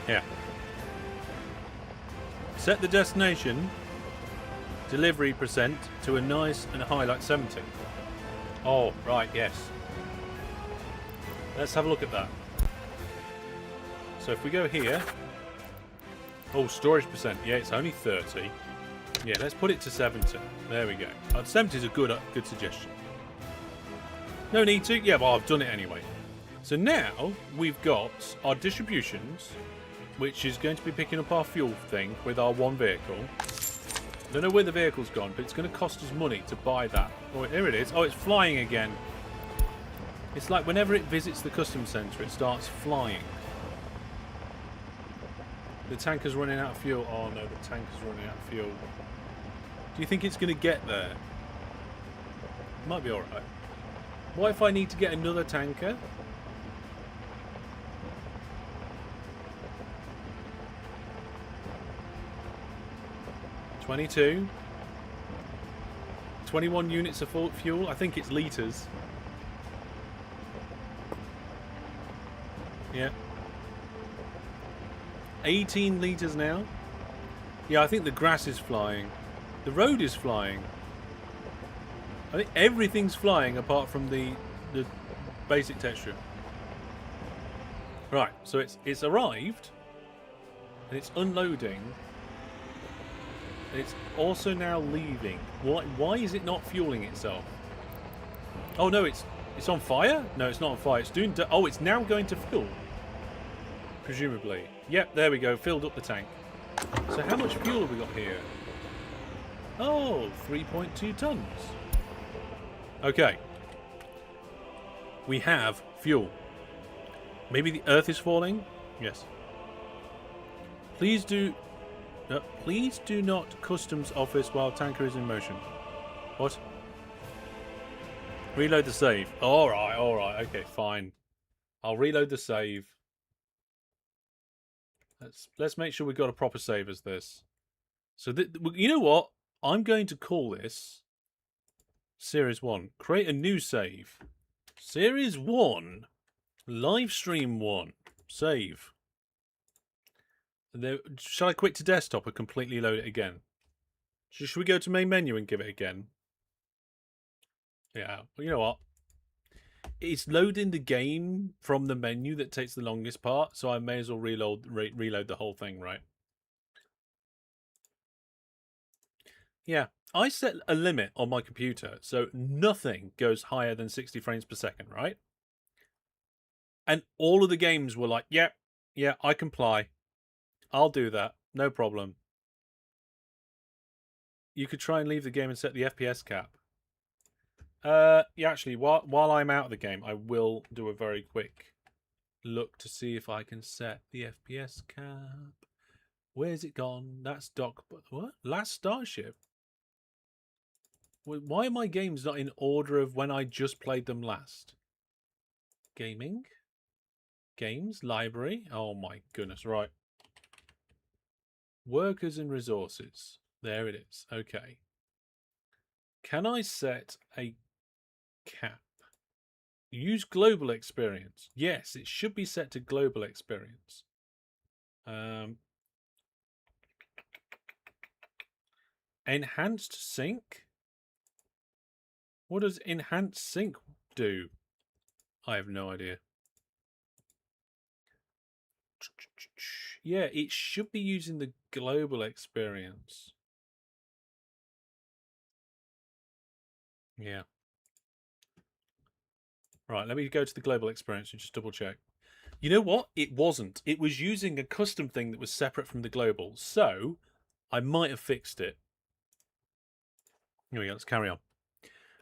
S1: Yeah. Set the destination delivery percent to a nice and high, like 70. Oh, right, yes. Let's have a look at that. So if we go here, oh, storage percent. Yeah, it's only 30. Yeah, let's put it to 70. There we go. 70 is a good suggestion. No need to. Yeah, well, I've done it anyway. So now we've got our distributions, which is going to be picking up our fuel thing with our one vehicle. I don't know where the vehicle's gone, but it's going to cost us money to buy that. Oh, here it is. Oh, it's flying again. It's like whenever it visits the customs centre, it starts flying. The tanker's running out of fuel. Oh no, the tanker's running out of fuel. Do you think it's going to get there? Might be alright. What if I need to get another tanker? $22. 21 units of fuel. I think it's litres. Yeah. 18 litres now. Yeah, I think the grass is flying. The road is flying. I think everything's flying apart from the basic texture. Right, so it's arrived. And it's unloading. And it's also now leaving. Why is it not fueling itself? Oh no, it's on fire? No, it's not on fire. It's doing... Oh, it's now going to fuel. Presumably. Yep, there we go. Filled up the tank. So how much fuel have we got here? Oh, 3.2 tons. Okay. We have fuel. Maybe the earth is falling? Yes. Please do not customs office while tanker is in motion. What? Reload the save. Alright, okay, fine. I'll reload the save. Let's make sure we've got a proper save as this. So, you know what? I'm going to call this Series 1. Create a new save. Series 1. Livestream 1. Save. Shall I quit to desktop or completely load it again? Should we go to main menu and give it again? Yeah. Well, you know what? It's loading the game from the menu that takes the longest part, so I may as well reload the whole thing, right? Yeah, I set a limit on my computer, so nothing goes higher than 60 frames per second, right? And all of the games were like, yeah, I comply. I'll do that. No problem. You could try and leave the game and set the FPS cap. Yeah, actually, while I'm out of the game, I will do a very quick look to see if I can set the FPS cap. Where's it gone? That's dock. What? Last Starship? Why are my games not in order of when I just played them last? Gaming? Games? Library? Oh my goodness, right. Workers and resources. There it is. Okay. Can I set a cap? Use global experience. Yes, it should be set to global experience. Enhanced sync? What does enhanced sync do? I have no idea. Yeah, it should be using the global experience. Yeah. Right, let me go to the global experience and just double check. You know what? It wasn't. It was using a custom thing that was separate from the global. So I might have fixed it. Here we go. Let's carry on.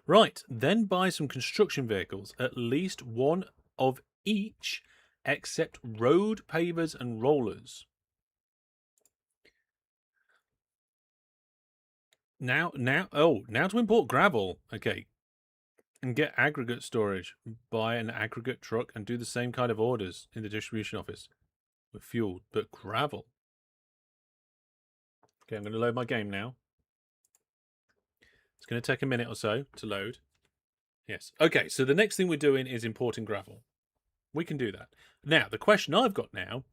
S1: Right. Then buy some construction vehicles. At least one of each, except road pavers and rollers. Now to import gravel. Okay. And get aggregate storage. Buy an aggregate truck and do the same kind of orders in the distribution office. With fuel, but gravel. Okay, I'm going to load my game now. It's going to take a minute or so to load. Yes. Okay, so the next thing we're doing is importing gravel. We can do that. Now, the question I've got now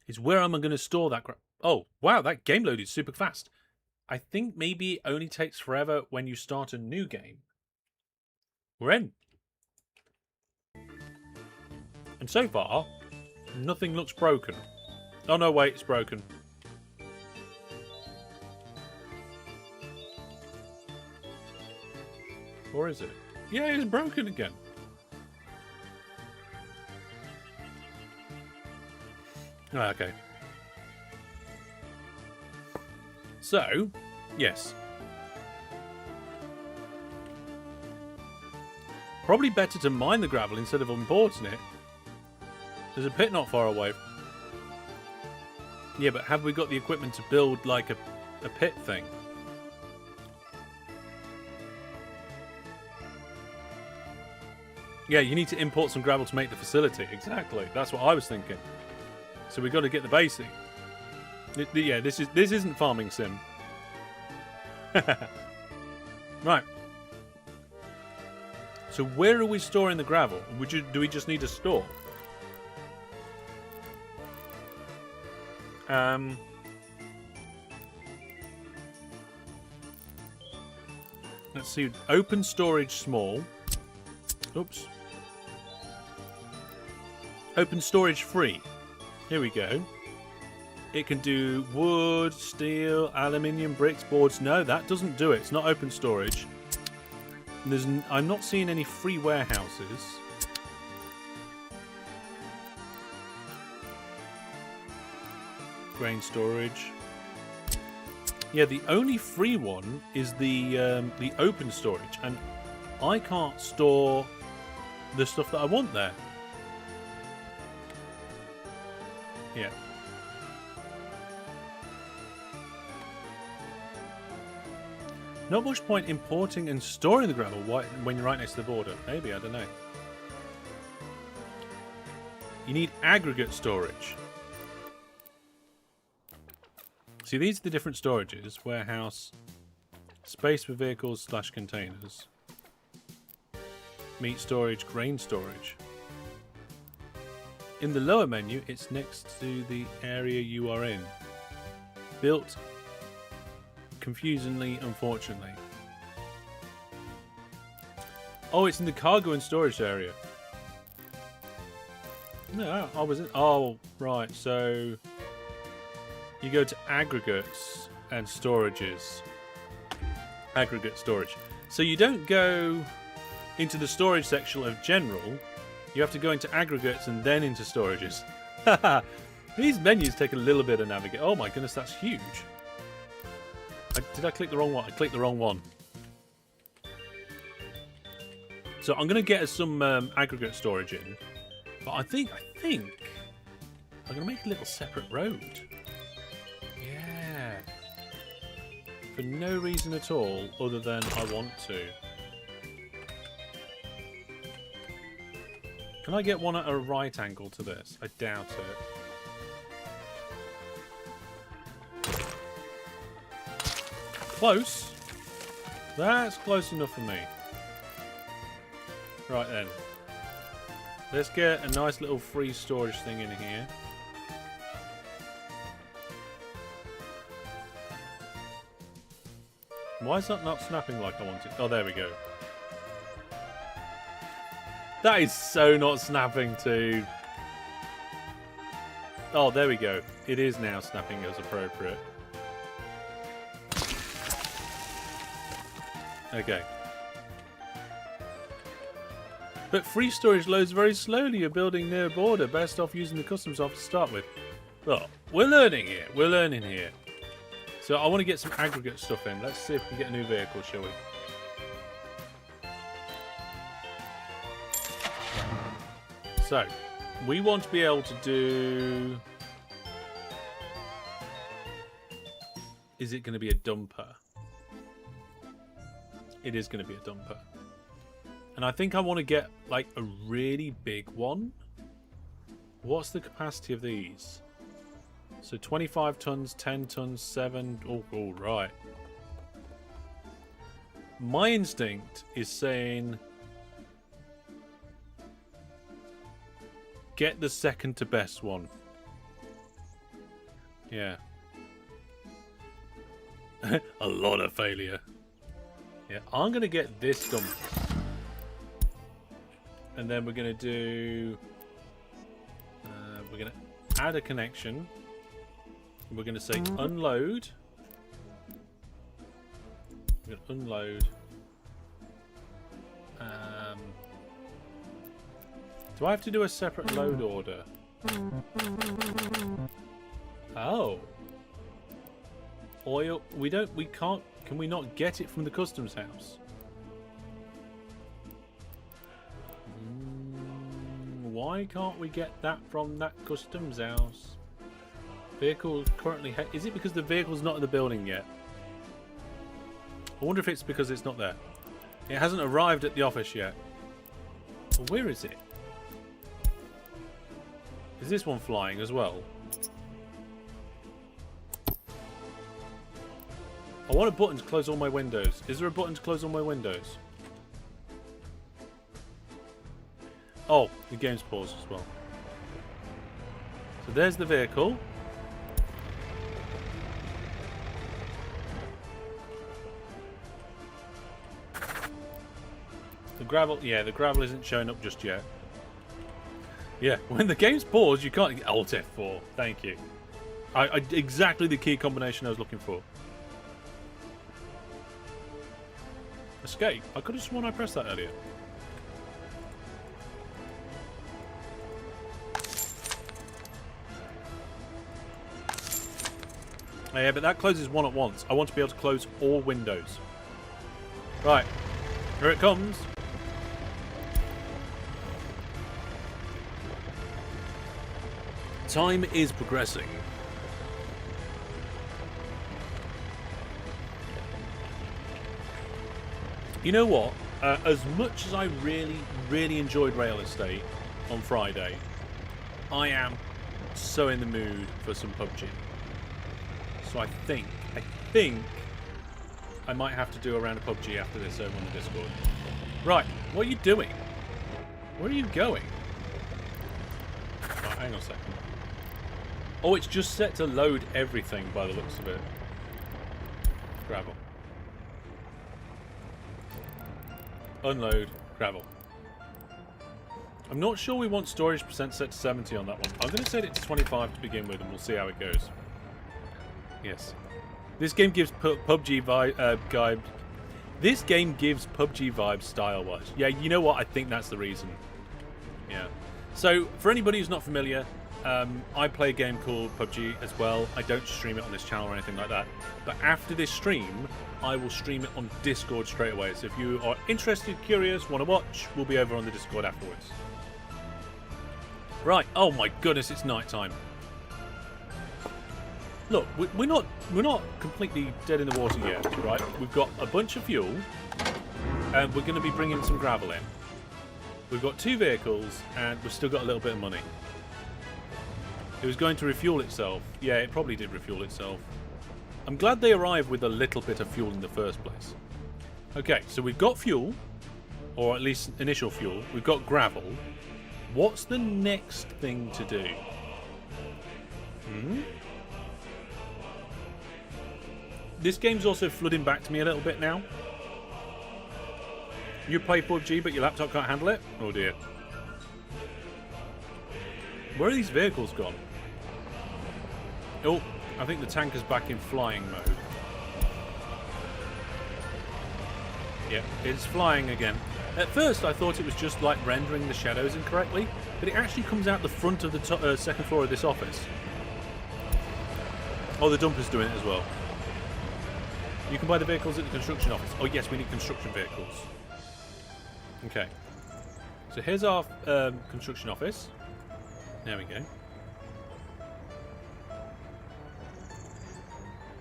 S1: is where am I going to store that gravel? Oh, wow, that game loaded super fast. I think maybe it only takes forever when you start a new game. We're in. And so far, nothing looks broken. Oh, no, wait, it's broken. Or is it? Yeah, it's broken again. Oh, okay. So, yes. Probably better to mine the gravel instead of importing it. There's a pit not far away. Yeah, but have we got the equipment to build like a pit thing? Yeah, you need to import some gravel to make the facility. Exactly. That's what I was thinking. So we've got to get the basic. Yeah, this isn't farming sim. Right. So where are we storing the gravel? Do we just need a store? Let's see. Open storage small. Oops. Open storage free. Here we go. It can do wood, steel, aluminium, bricks, boards. No, that doesn't do it. It's not open storage. I'm not seeing any free warehouses. Grain storage. Yeah, the only free one is the open storage, and I can't store the stuff that I want there. Yeah. Not much point importing and storing the gravel when you're right next to the border. Maybe, I don't know. You need aggregate storage. See, these are the different storages. Warehouse, space for vehicles / containers, meat storage, grain storage. In the lower menu, it's next to the area you are in. Built confusingly, unfortunately. Oh, it's in the cargo and storage area. No, I wasn't. Oh, right. So you go to aggregates and storages. Aggregate storage. So you don't go into the storage section of general. You have to go into aggregates and then into storages. These menus take a little bit of navigate. Oh my goodness, that's huge. Did I click the wrong one? I clicked the wrong one. So I'm going to get us some aggregate storage in. But I think I'm going to make a little separate road. Yeah. For no reason at all other than I want to. Can I get one at a right angle to this? I doubt it. Close. That's close enough for me. Right then. Let's get a nice little free storage thing in here. Why is that not snapping like I want it? Oh, there we go. That is so not snapping to... Oh, there we go. It is now snapping as appropriate. Okay. But free storage loads very slowly. You're building near a border. Best off using the customs off to start with. Well, we're learning here. We're learning here. So I want to get some aggregate stuff in. Let's see if we can get a new vehicle, shall we? So, we want to be able to do... Is it going to be a dumper? It is going to be a dumper. And I think I want to get, like, a really big one. What's the capacity of these? So 25 tons, 10 tons, 7... Oh, all right. My instinct is saying... Get the second to best one. Yeah. A lot of failure. Yeah, I'm going to get this done. And then we're going to do... we're going to add a connection. We're going to say unload. We're going to unload. Do I have to do a separate load order? Oh. Oil. We can't. Can we not get it from the customs house? Why can't we get that from that customs house? Vehicle currently... Is it because the vehicle's not in the building yet? I wonder if it's because it's not there. It hasn't arrived at the office yet. Well, where is it? Is this one flying as well? I want a button to close all my windows. Is there a button to close all my windows? Oh, the game's paused as well. So there's the vehicle. The gravel, yeah, the gravel isn't showing up just yet. Yeah, when the game's paused, you can't... Alt F4, thank you. Exactly the key combination I was looking for. Escape. I could have sworn I pressed that earlier. Yeah, but that closes one at once. I want to be able to close all windows. Right. Here it comes. Time is progressing. You know what? As much as I really enjoyed Rail Estate on Friday, I am so in the mood for some PUBG. So I think I might have to do a round of PUBG after this over on the Discord. Right, what are you doing? Where are you going? Oh, hang on a second. Oh, it's just set to load everything by the looks of it. Gravel. Unload. Gravel. I'm not sure we want storage percent set to 70 on that one. I'm going to set it to 25 to begin with and we'll see how it goes. Yes. This game gives PUBG vibes. This game gives PUBG vibes style-wise. Yeah, you know what? I think that's the reason. Yeah. So, for anybody who's not familiar, I play a game called PUBG as well. I don't stream it on this channel or anything like that. But after this stream, I will stream it on Discord straight away. So if you are interested, curious, want to watch, we'll be over on the Discord afterwards. Right. Oh my goodness, it's night time. Look, we're not completely dead in the water yet, right? We've got a bunch of fuel, and we're going to be bringing some gravel in. We've got 2 vehicles, and we've still got a little bit of money. It was going to refuel itself. Yeah, it probably did refuel itself. I'm glad they arrived with a little bit of fuel in the first place. Okay, so we've got fuel, or at least initial fuel. We've got gravel. What's the next thing to do? This game's also flooding back to me a little bit now. You play PUBG, but your laptop can't handle it? Oh dear. Where are these vehicles gone? Oh, I think the tanker's back in flying mode. Yeah, it's flying again. At first, I thought it was just like rendering the shadows incorrectly, but it actually comes out the front of the second floor of this office. Oh, the dumper's doing it as well. You can buy the vehicles at the construction office. Oh, yes, we need construction vehicles. Okay. So here's our construction office. There we go.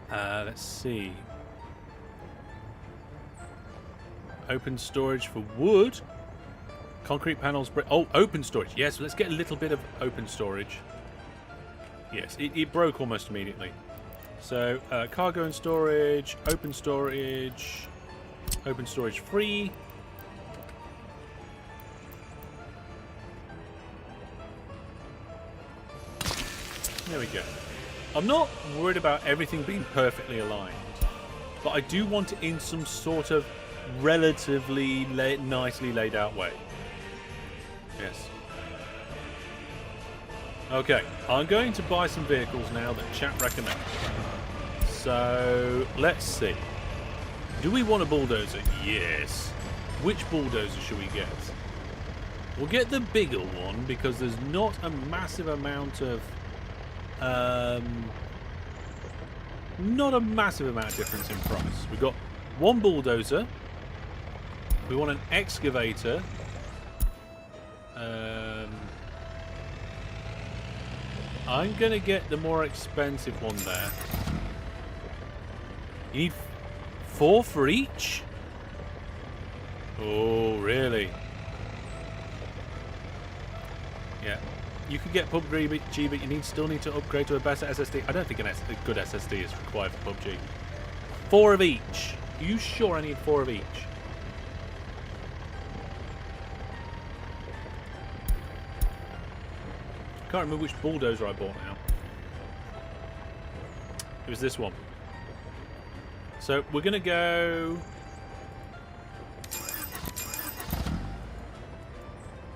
S1: Let's see. Open storage for wood. Concrete panels. Oh, open storage. Yes, let's get a little bit of open storage. Yes, it broke almost immediately. So, cargo and storage, open storage free. There we go. I'm not worried about everything being perfectly aligned, but I do want it in some sort of relatively nicely laid out way. Yes. Okay, I'm going to buy some vehicles now that chat recommends. So, let's see. Do we want a bulldozer? Yes. Which bulldozer should we get? We'll get the bigger one because there's not a massive amount of difference in price. We've got one bulldozer. We want an excavator. I'm going to get the more expensive one there. You need 4 for each? Oh, really? Yeah. You could get PUBG, but you still need to upgrade to a better SSD. I don't think a good SSD is required for PUBG. 4 of each. Are you sure I need 4 of each? I can't remember which bulldozer I bought now. It was this one. So we're going to go...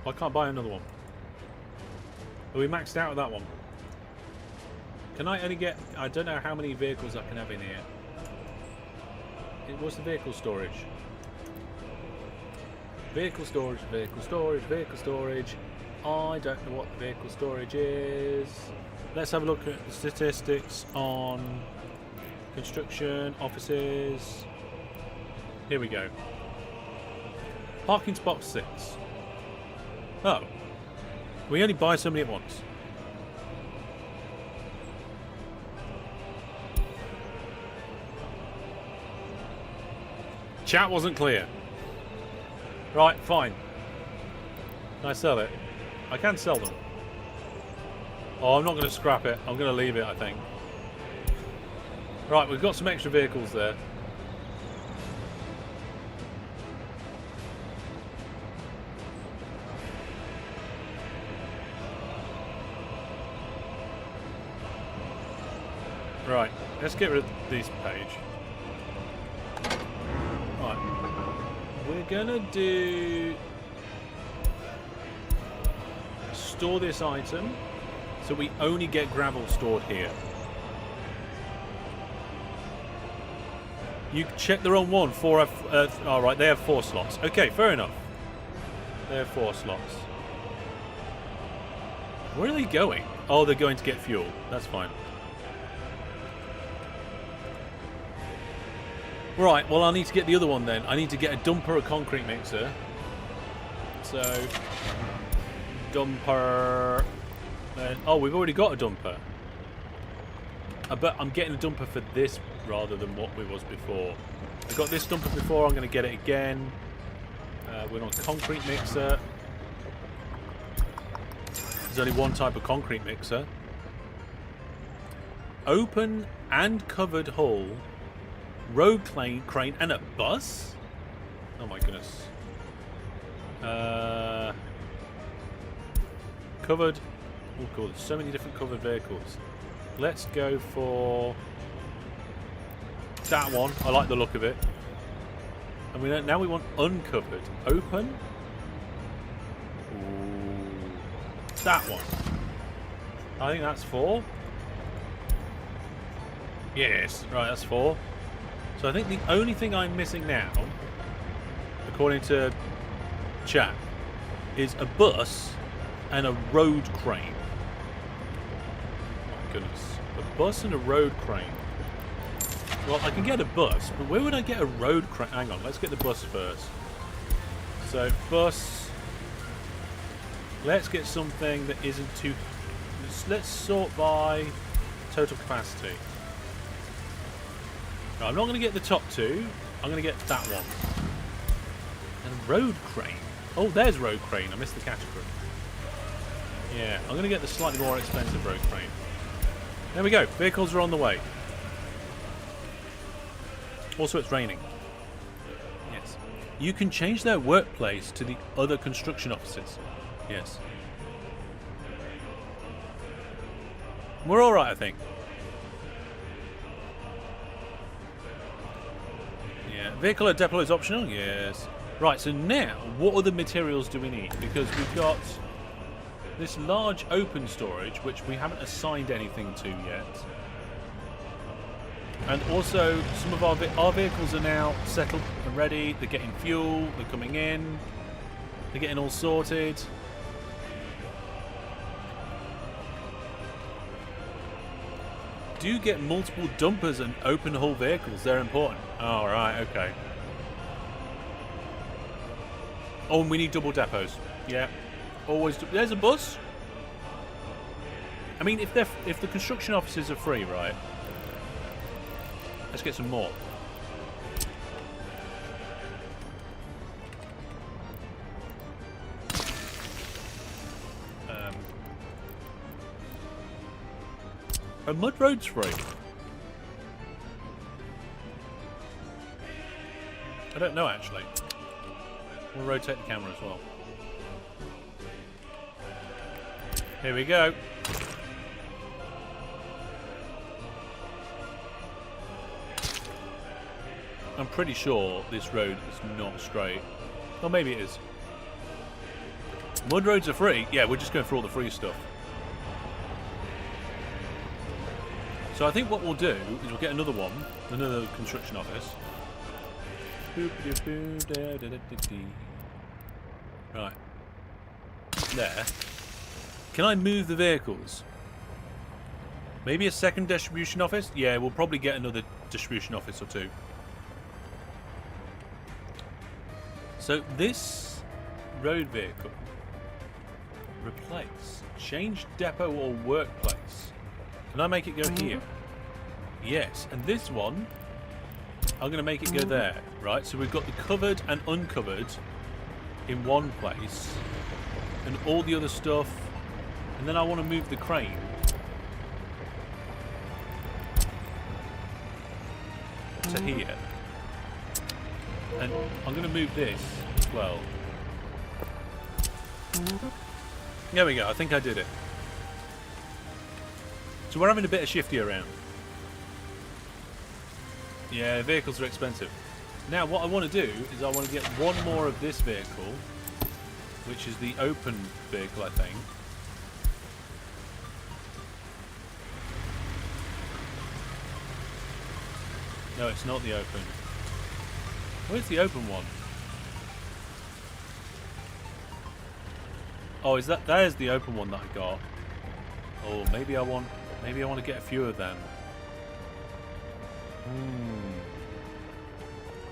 S1: I can't buy another one. Are we maxed out with that one? Can I only get... I don't know how many vehicles I can have in here. What's the vehicle storage? Vehicle storage, vehicle storage, vehicle storage. I don't know what the vehicle storage is. Let's have a look at the statistics on construction, offices. Here we go. Parking spot 6. Oh. We only buy so many at once. Chat wasn't clear. Right, fine. Can I sell it? I can sell them. Oh, I'm not going to scrap it. I'm going to leave it, I think. Right, we've got some extra vehicles there. Right, let's get rid of this page. Right, we're gonna do store this item, so we only get gravel stored here. You checked the wrong one. All right, they have 4 slots. Okay, fair enough. They have 4 slots. Where are they going? Oh, they're going to get fuel. That's fine. Right, well, I need to get the other one then. I need to get a dumper, a concrete mixer. So, dumper. Oh, we've already got a dumper. But I'm getting a dumper for this rather than what we was before. I got this dumper before, I'm going to get it again. We're on concrete mixer. There's only one type of concrete mixer. Open and covered hull. Road crane and a bus? Oh my goodness. Covered. Oh cool, there's so many different covered vehicles. Let's go for that one. I like the look of it. And now we want uncovered. Open. Ooh. That one. I think that's 4. Yes, right, that's 4. So I think the only thing I'm missing now, according to chat, is a bus and a road crane. Oh my goodness. A bus and a road crane. Well, I can get a bus, but where would I get a road crane? Hang on, let's get the bus first. So, bus. Let's get something that isn't too... Let's sort by total capacity. No, I'm not going to get the top two. I'm going to get that one. And road crane. Oh, there's road crane. I missed the category. Yeah, I'm going to get the slightly more expensive road crane. There we go. Vehicles are on the way. Also, it's raining. Yes. You can change their workplace to the other construction offices. Yes. We're all right, I think. Yeah. Vehicle at depot is optional. Yes. Right. So now, what other materials do we need? Because we've got this large open storage, which we haven't assigned anything to yet. And also, some of our vehicles are now settled and ready. They're getting fuel. They're coming in. They're getting all sorted. Do get multiple dumpers and open hull vehicles. They're important. Oh, right, okay. Oh, and we need double depots. Yeah. Always. There's a bus. I mean, if the construction offices are free, right? Let's get some more. Are mud roads free? I don't know, actually. We'll rotate the camera as well. Here we go. I'm pretty sure this road is not straight. Or maybe it is. Mud roads are free? Yeah, we're just going for all the free stuff. So I think what we'll do is we'll get another one, another construction office. Right. There. Can I move the vehicles? Maybe a second distribution office? Yeah, we'll probably get another distribution office or two. So this road vehicle, replace, change depot or workplace. Can I make it go here? Yes, and this one, I'm going to make it go there, right? So we've got the covered and uncovered in one place, and all the other stuff, and then I want to move the crane. To here. And I'm going to move this as well. There we go, I think I did it. So we're having a bit of shifty around. Yeah, vehicles are expensive. Now what I want to do is I want to get one more of this vehicle, which is the open vehicle, I think. No, it's not the open. Where's the open one? Oh, is that... There's the open one that I got. Oh, maybe I want to get a few of them.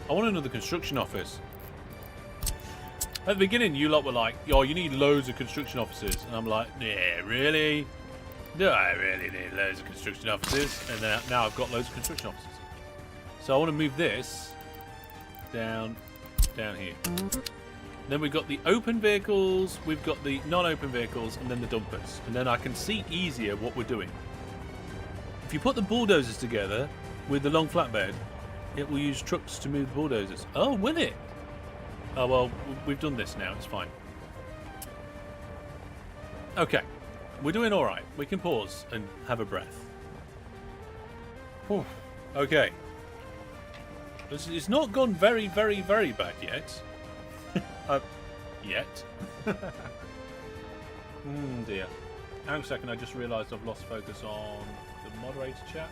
S1: I want another construction office. At the beginning, you lot were like, "Oh, you need loads of construction offices," and I'm like, "Yeah, really? Do I really need loads of construction offices?" And then now I've got loads of construction offices. So I want to move this down here. Then we've got the open vehicles, we've got the non-open vehicles, and then the dumpers. And then I can see easier what we're doing. If you put the bulldozers together with the long flatbed, it will use trucks to move the bulldozers. Oh, will it? Oh, well, we've done this now. It's fine. Okay. We're doing all right. We can pause and have a breath. Whew. Okay. It's not gone very, very, very bad yet. Yet. Dear. Hang on a second, I just realised I've lost focus on the moderator chat.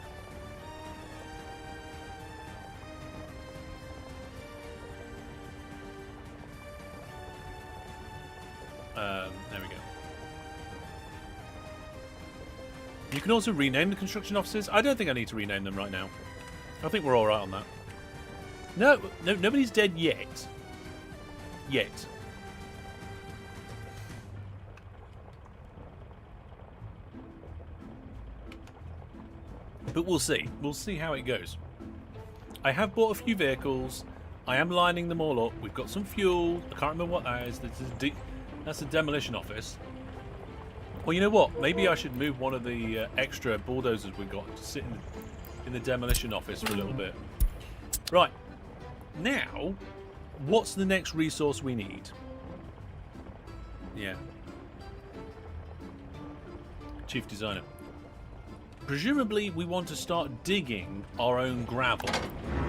S1: There we go. You can also rename the construction offices. I don't think I need to rename them right now. I think we're all right on that. No, nobody's dead yet. Yet. But we'll see. We'll see how it goes. I have bought a few vehicles. I am lining them all up. We've got some fuel. I can't remember what that is. That's a demolition office. Well, you know what? Maybe I should move one of the extra bulldozers we got to sit in the demolition office for a little bit. Right. Now, what's the next resource we need? Yeah. Chief designer. Presumably, we want to start digging our own gravel,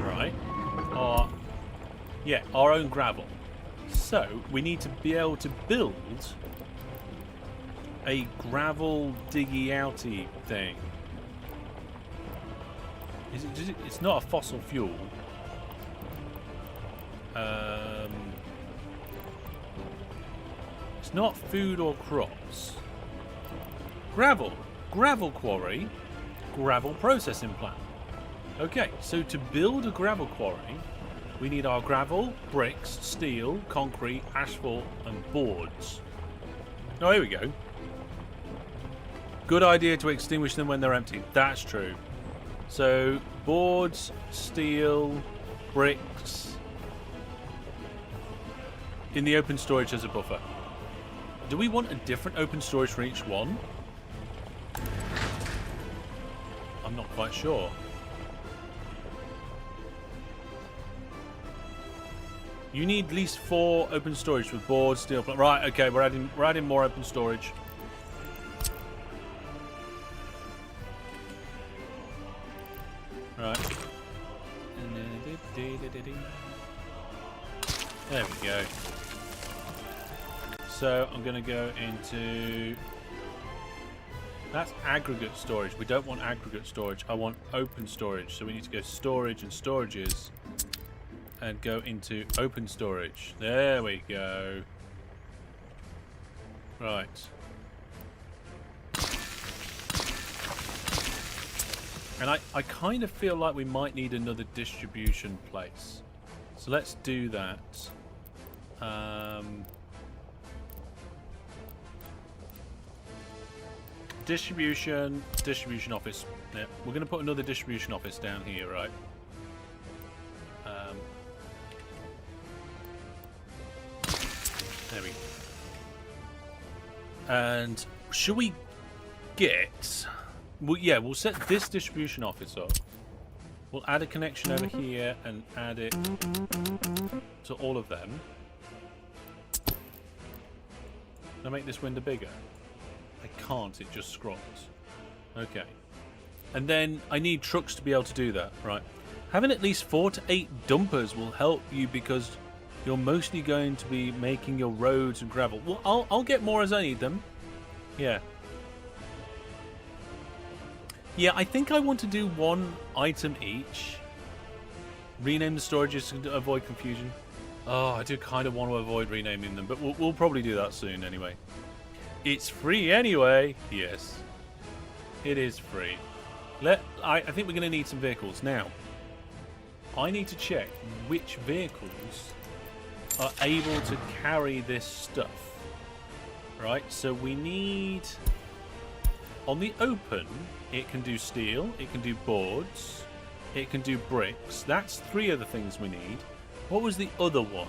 S1: right? Yeah, our own gravel. So, we need to be able to build a gravel diggy-outy thing. It's not a fossil fuel. It's not food or crops. Gravel quarry, gravel processing plant. Okay, so to build a gravel quarry, we need our gravel, bricks, steel, concrete, asphalt, and boards. Oh, here we go. Good idea to extinguish them when they're empty. That's true. So, boards, steel, bricks. In the open storage as a buffer. Do we want a different open storage for each one? I'm not quite sure. You need at least 4 open storage with boards, steel. Right, okay, we're adding more open storage. Right. There we go. So I'm going to go into... That's aggregate storage. We don't want aggregate storage. I want open storage. So we need to go storage and storages and go into open storage. There we go. Right. And I kind of feel like we might need another distribution place. So let's do that. Distribution office. Yeah, we're going to put another distribution office down here, right? There we go. And should we get... Well, yeah, we'll set this distribution office up. We'll add a connection over here and add it to all of them. Can I make this window bigger? I can't, it just scrolls. Okay. And then I need trucks to be able to do that, right? Having at least 4 to 8 dumpers will help you because you're mostly going to be making your roads and gravel. Well, I'll get more as I need them. Yeah. Yeah, I think I want to do 1 item each. Rename the storages to avoid confusion. Oh, I do kind of want to avoid renaming them, but we'll probably do that soon anyway. It's free anyway. Yes, it is free. I think we're going to need some vehicles. Now, I need to check which vehicles are able to carry this stuff. Right, so we need... On the open, it can do steel, it can do boards, it can do bricks. That's 3 of the things we need. What was the other one?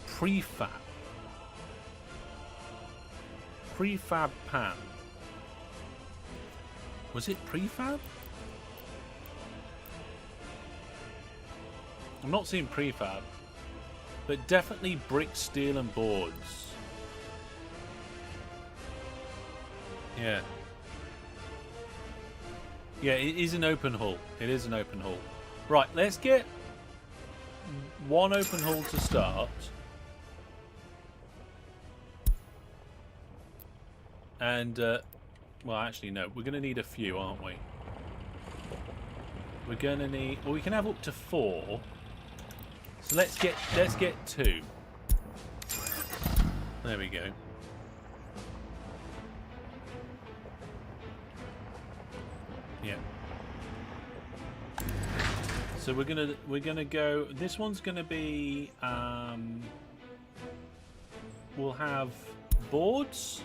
S1: Prefab. Prefab pan. Was it prefab? I'm not seeing prefab, but definitely brick, steel, and boards. Yeah. Yeah, it is an open hull. It is an open hull. Right, let's get 1 open hull to start. And, well, actually, no. We're going to need a few, aren't we? We're going to need... Well, we can have up to 4. So let's get 2. There we go. Yeah. So we're gonna go. This one's gonna be. We'll have boards.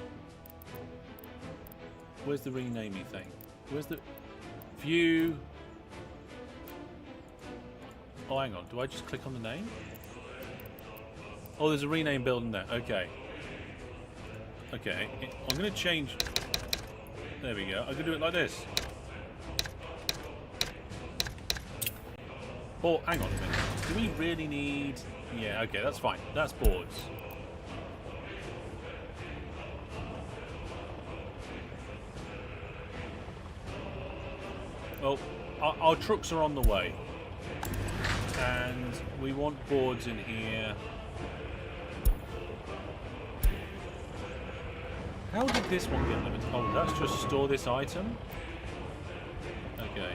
S1: Where's the renaming thing? Where's the view? Oh, hang on. Do I just click on the name? Oh, there's a rename building there. Okay. Okay. I'm going to change. There we go. I'm going to do it like this. Oh, hang on a minute. Do we really need... Yeah, okay. That's fine. That's boards. Well, our trucks are on the way. And we want boards in here. How did this one get limited? Oh, that's just store this item? Okay.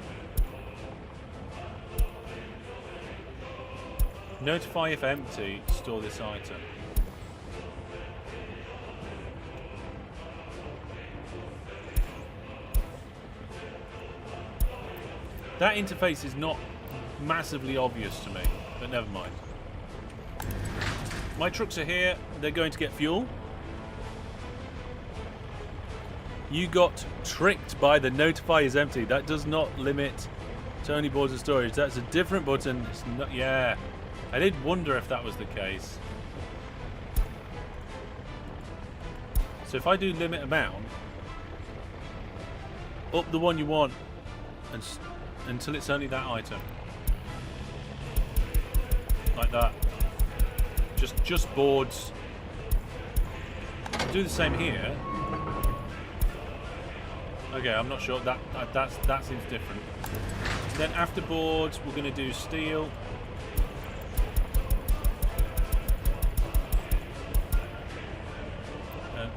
S1: Notify if empty, store this item. That interface is not massively obvious to me, but never mind. My trucks are here. They're going to get fuel. You got tricked by the notify is empty. That does not limit to only boards and storage. That's a different button. It's not, yeah. I did wonder if that was the case. So if I do limit amount, up the one you want and until it's only that item. Like that. Just boards. I'll do the same here. Okay, I'm not sure. That seems different. Then after boards, we're going to do steel.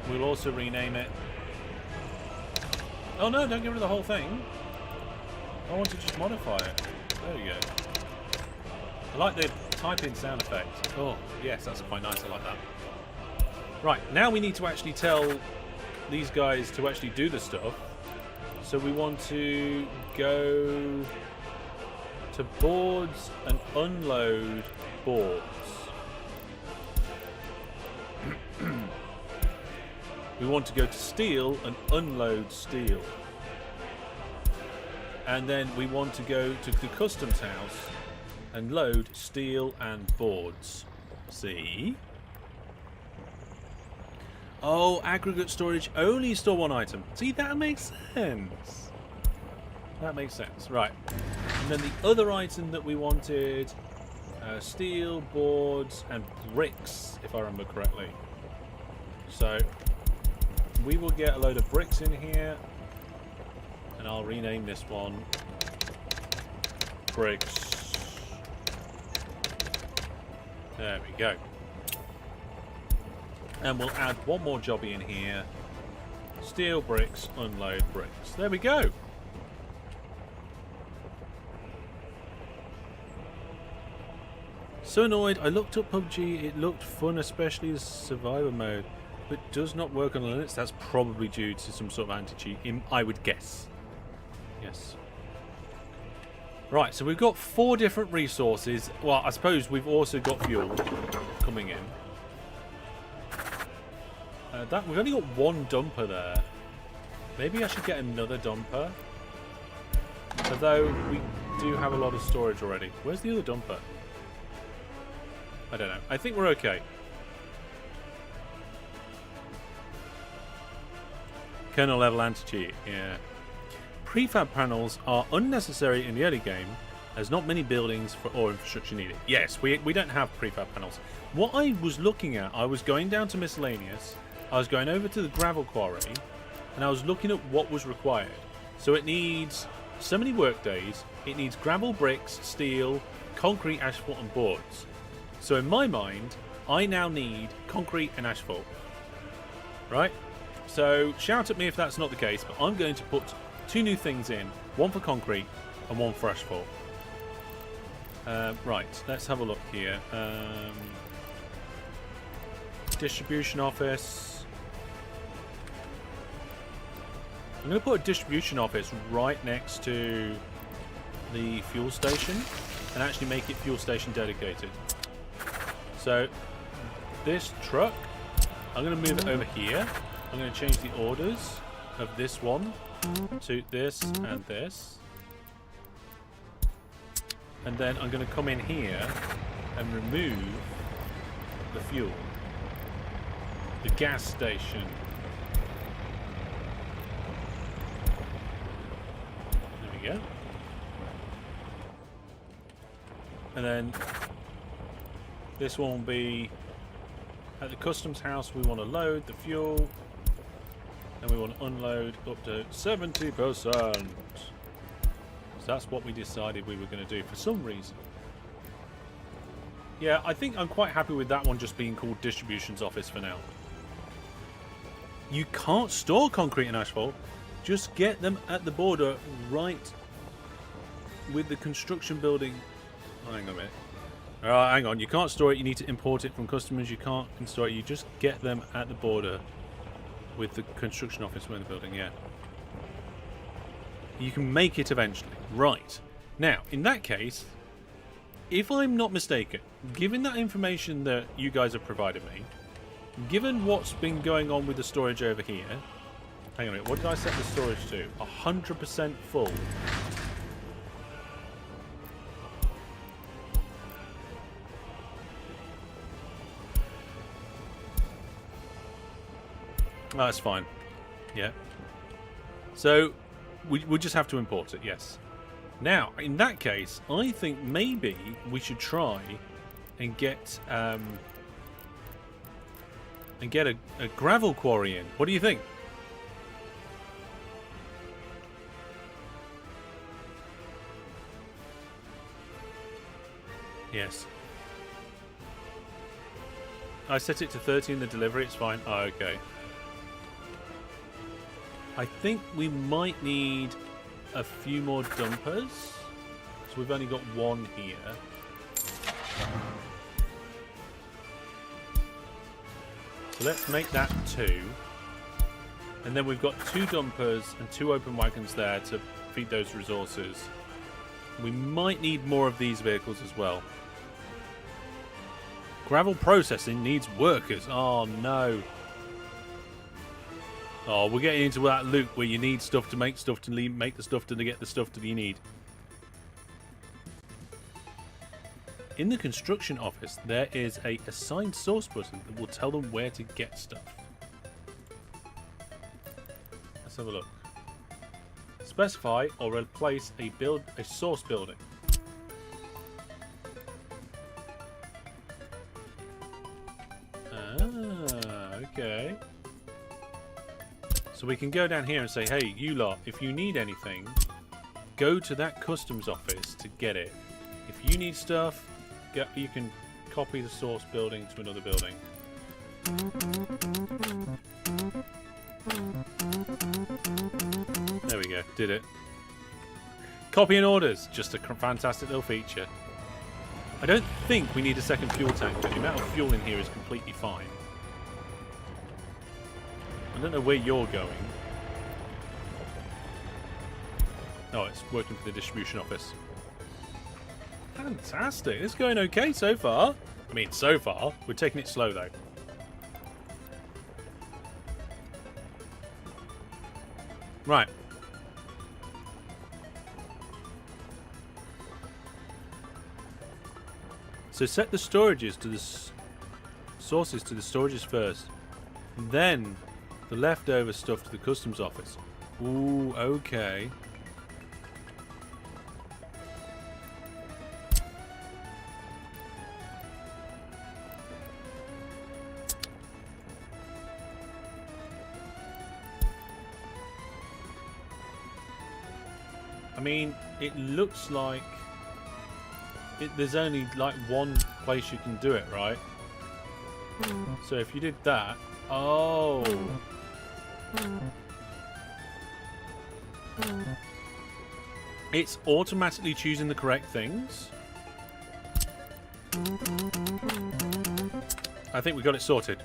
S1: We'll also rename it. Oh no, don't get rid of the whole thing. I want to just modify it. There we go. I like the type-in sound effect. Oh, yes, that's quite nice. I like that. Right, now we need to actually tell these guys to actually do the stuff. So we want to go to boards and unload boards. We want to go to steel and unload steel. And then we want to go to the customs house and load steel and boards. See? Oh, aggregate storage only store one item. See, that makes sense. That makes sense. Right. And then the other item that we wanted, steel, boards, and bricks, if I remember correctly. So we will get a load of bricks in here. And I'll rename this one bricks. There we go. And we'll add one more jobby in here. Steel bricks, unload bricks. There we go. So annoyed. I looked up PUBG. It looked fun, especially as survivor mode, but does not work on Linux. That's probably due to some sort of anti-cheat, I would guess. Yes. Right, so we've got 4 different resources. Well, I suppose we've also got fuel coming in. We've only got 1 dumper there. Maybe I should get another dumper. Although we do have a lot of storage already. Where's the other dumper? I don't know. I think we're okay. Kernel level anti-cheat, yeah. Prefab panels are unnecessary in the early game, as not many buildings or infrastructure needed. Yes, we don't have prefab panels. What I was looking at, I was going down to miscellaneous, I was going over to the gravel quarry, and I was looking at what was required. So it needs so many work days, it needs gravel, bricks, steel, concrete, asphalt, and boards. So in my mind, I now need concrete and asphalt. Right? So shout at me if that's not the case, but I'm going to put 2 new things in. One for concrete and one for asphalt. Right, let's have a look here. distribution office. I'm going to put a distribution office right next to the fuel station and actually make it fuel station dedicated. So this truck, I'm going to move it over here. I'm going to change the orders of this one to this and this. And then I'm going to come in here and remove the fuel. The gas station. There we go. And then this one will be at the customs house. We want to load the fuel. And we want to unload up to 70%. So that's what we decided we were going to do for some reason. Yeah, I think I'm quite happy with that one just being called Distributions Office for now. You can't store concrete and asphalt. Just get them at the border right with the construction building. Oh, hang on a minute. Hang on. You can't store it. You need to import it from customers. You can't store it. You just get them at the border with the construction office in the building. Yeah. You can make it eventually. Right. Now, in that case, if I'm not mistaken, given that information that you guys have provided me, given what's been going on with the storage over here... Hang on a minute, what did I set the storage to? 100% full. Oh, that's fine. Yeah. So, we just have to import it, yes. Now, in that case, I think maybe we should try and get a gravel quarry in. What do you think? Yes. I set it to 30 in the delivery, it's fine. Oh, okay. I think we might need a few more dumpers. So we've only got one here. So let's make that 2. And then we've got 2 dumpers and 2 open wagons there to feed those resources. We might need more of these vehicles as well. Gravel processing needs workers. Oh no. Oh, we're getting into that loop where you need stuff to make stuff to make the stuff to get the stuff that you need. In the construction office, there is a assigned source button that will tell them where to get stuff. Let's have a look. Specify or replace a source building. Ah, okay. So we can go down here and say, hey, you lot, if you need anything, go to that customs office to get it. If you need stuff, you can copy the source building to another building. There we go, did it. Copying orders, just a fantastic little feature. I don't think we need a second fuel tank, but the amount of fuel in here is completely fine. I don't know where you're going. Oh, it's working for the distribution office. Fantastic. It's going okay so far. I mean, so far. We're taking it slow, though. Right. So set the storages to the sources to the storages first. Then the leftover stuff to the customs office. Ooh, okay. I mean, it looks like there's only like one place you can do it, right? So if you did that... Oh! It's automatically choosing the correct things. I think we got it sorted.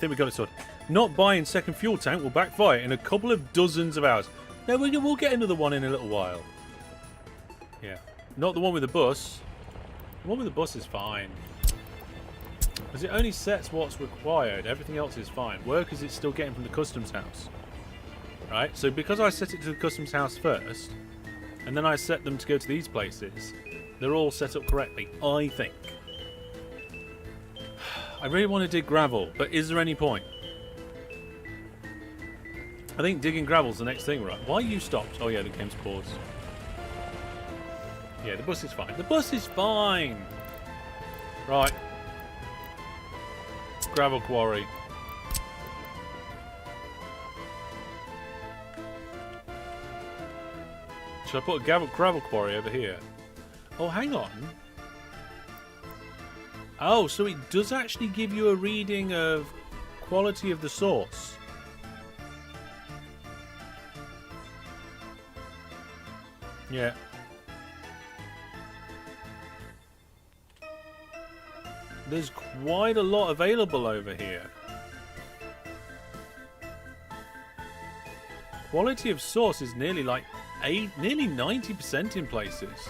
S1: think we got it sorted. Not buying second fuel tank will backfire in a couple of dozens of hours. No, we'll get another one in a little while. Yeah. Not the one with the bus. The one with the bus is fine. Because it only sets what's required. Everything else is fine. Workers it's still getting from the customs house. Right? So because I set it to the customs house first, and then I set them to go to these places, they're all set up correctly, I think. I really want to dig gravel, but is there any point? I think digging gravel's the next thing, right? Why you stopped? Oh yeah, the game's paused. Yeah, the bus is fine. The bus is fine! Right. Gravel quarry. Should I put a gravel quarry over here? Oh, hang on. Oh, so it does actually give you a reading of quality of the source. Yeah. There's quite a lot available over here. Quality of source is nearly like nearly 90% in places.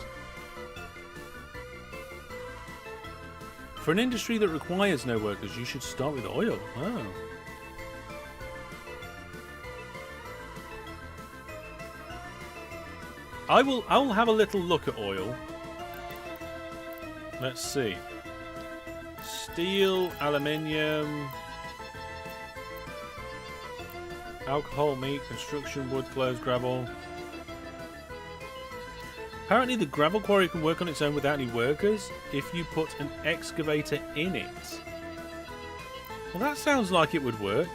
S1: For an industry that requires no workers, you should start with oil. Oh. I'll have a little look at oil. Let's see. Steel, aluminium, alcohol, meat, construction, wood, clothes, gravel. Apparently the gravel quarry can work on its own without any workers if you put an excavator in it. Well, that sounds like it would work.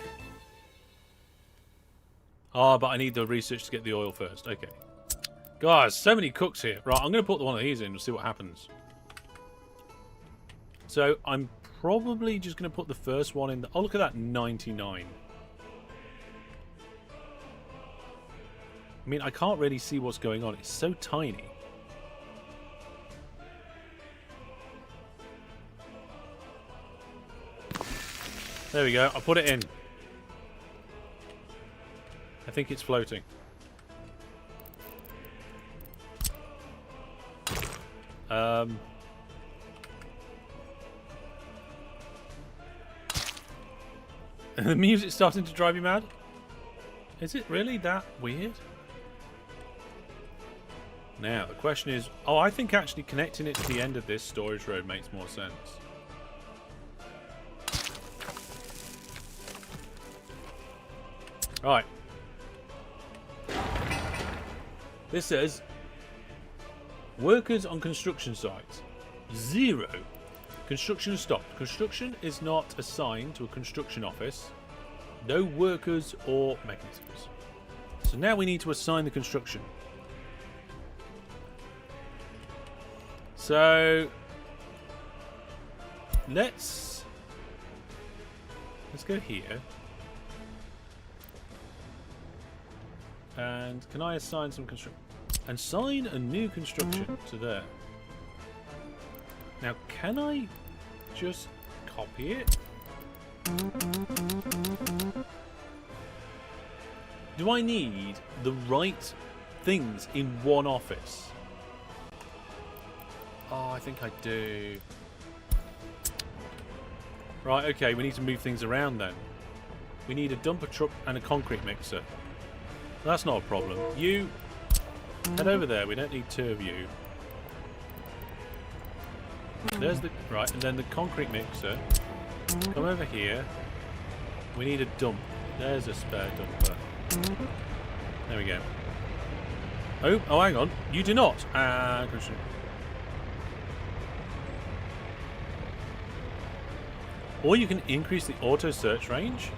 S1: Ah, but I need the research to get the oil first. Okay. Guys, so many cooks here. Right, I'm going to put one of these in and see what happens. So, I'm probably just going to put the first one in. Oh, look at that, 99. I mean, I can't really see what's going on. It's so tiny. There we go. I put it in. I think it's floating. The music's starting to drive you mad? Is it really that weird? Now, the question is... Oh, I think actually connecting it to the end of this storage road makes more sense. Right. This says... Workers on construction sites. 0. Construction is stopped. Construction is not assigned to a construction office. No workers or mechanisms. So now we need to assign the construction. So let's go here. And can I assign some construction? Assign a new construction to there. Now, can I just copy it? Do I need the right things in one office? Oh, I think I do. Right, okay, we need to move things around then. We need a dumper truck and a concrete mixer. That's not a problem. You, head over there. We don't need 2 of you. There's the... Right, and then the concrete mixer. Come over here. We need a dump. There's a spare dumper. There we go. Oh, hang on. You do not. Or you can increase the auto search range.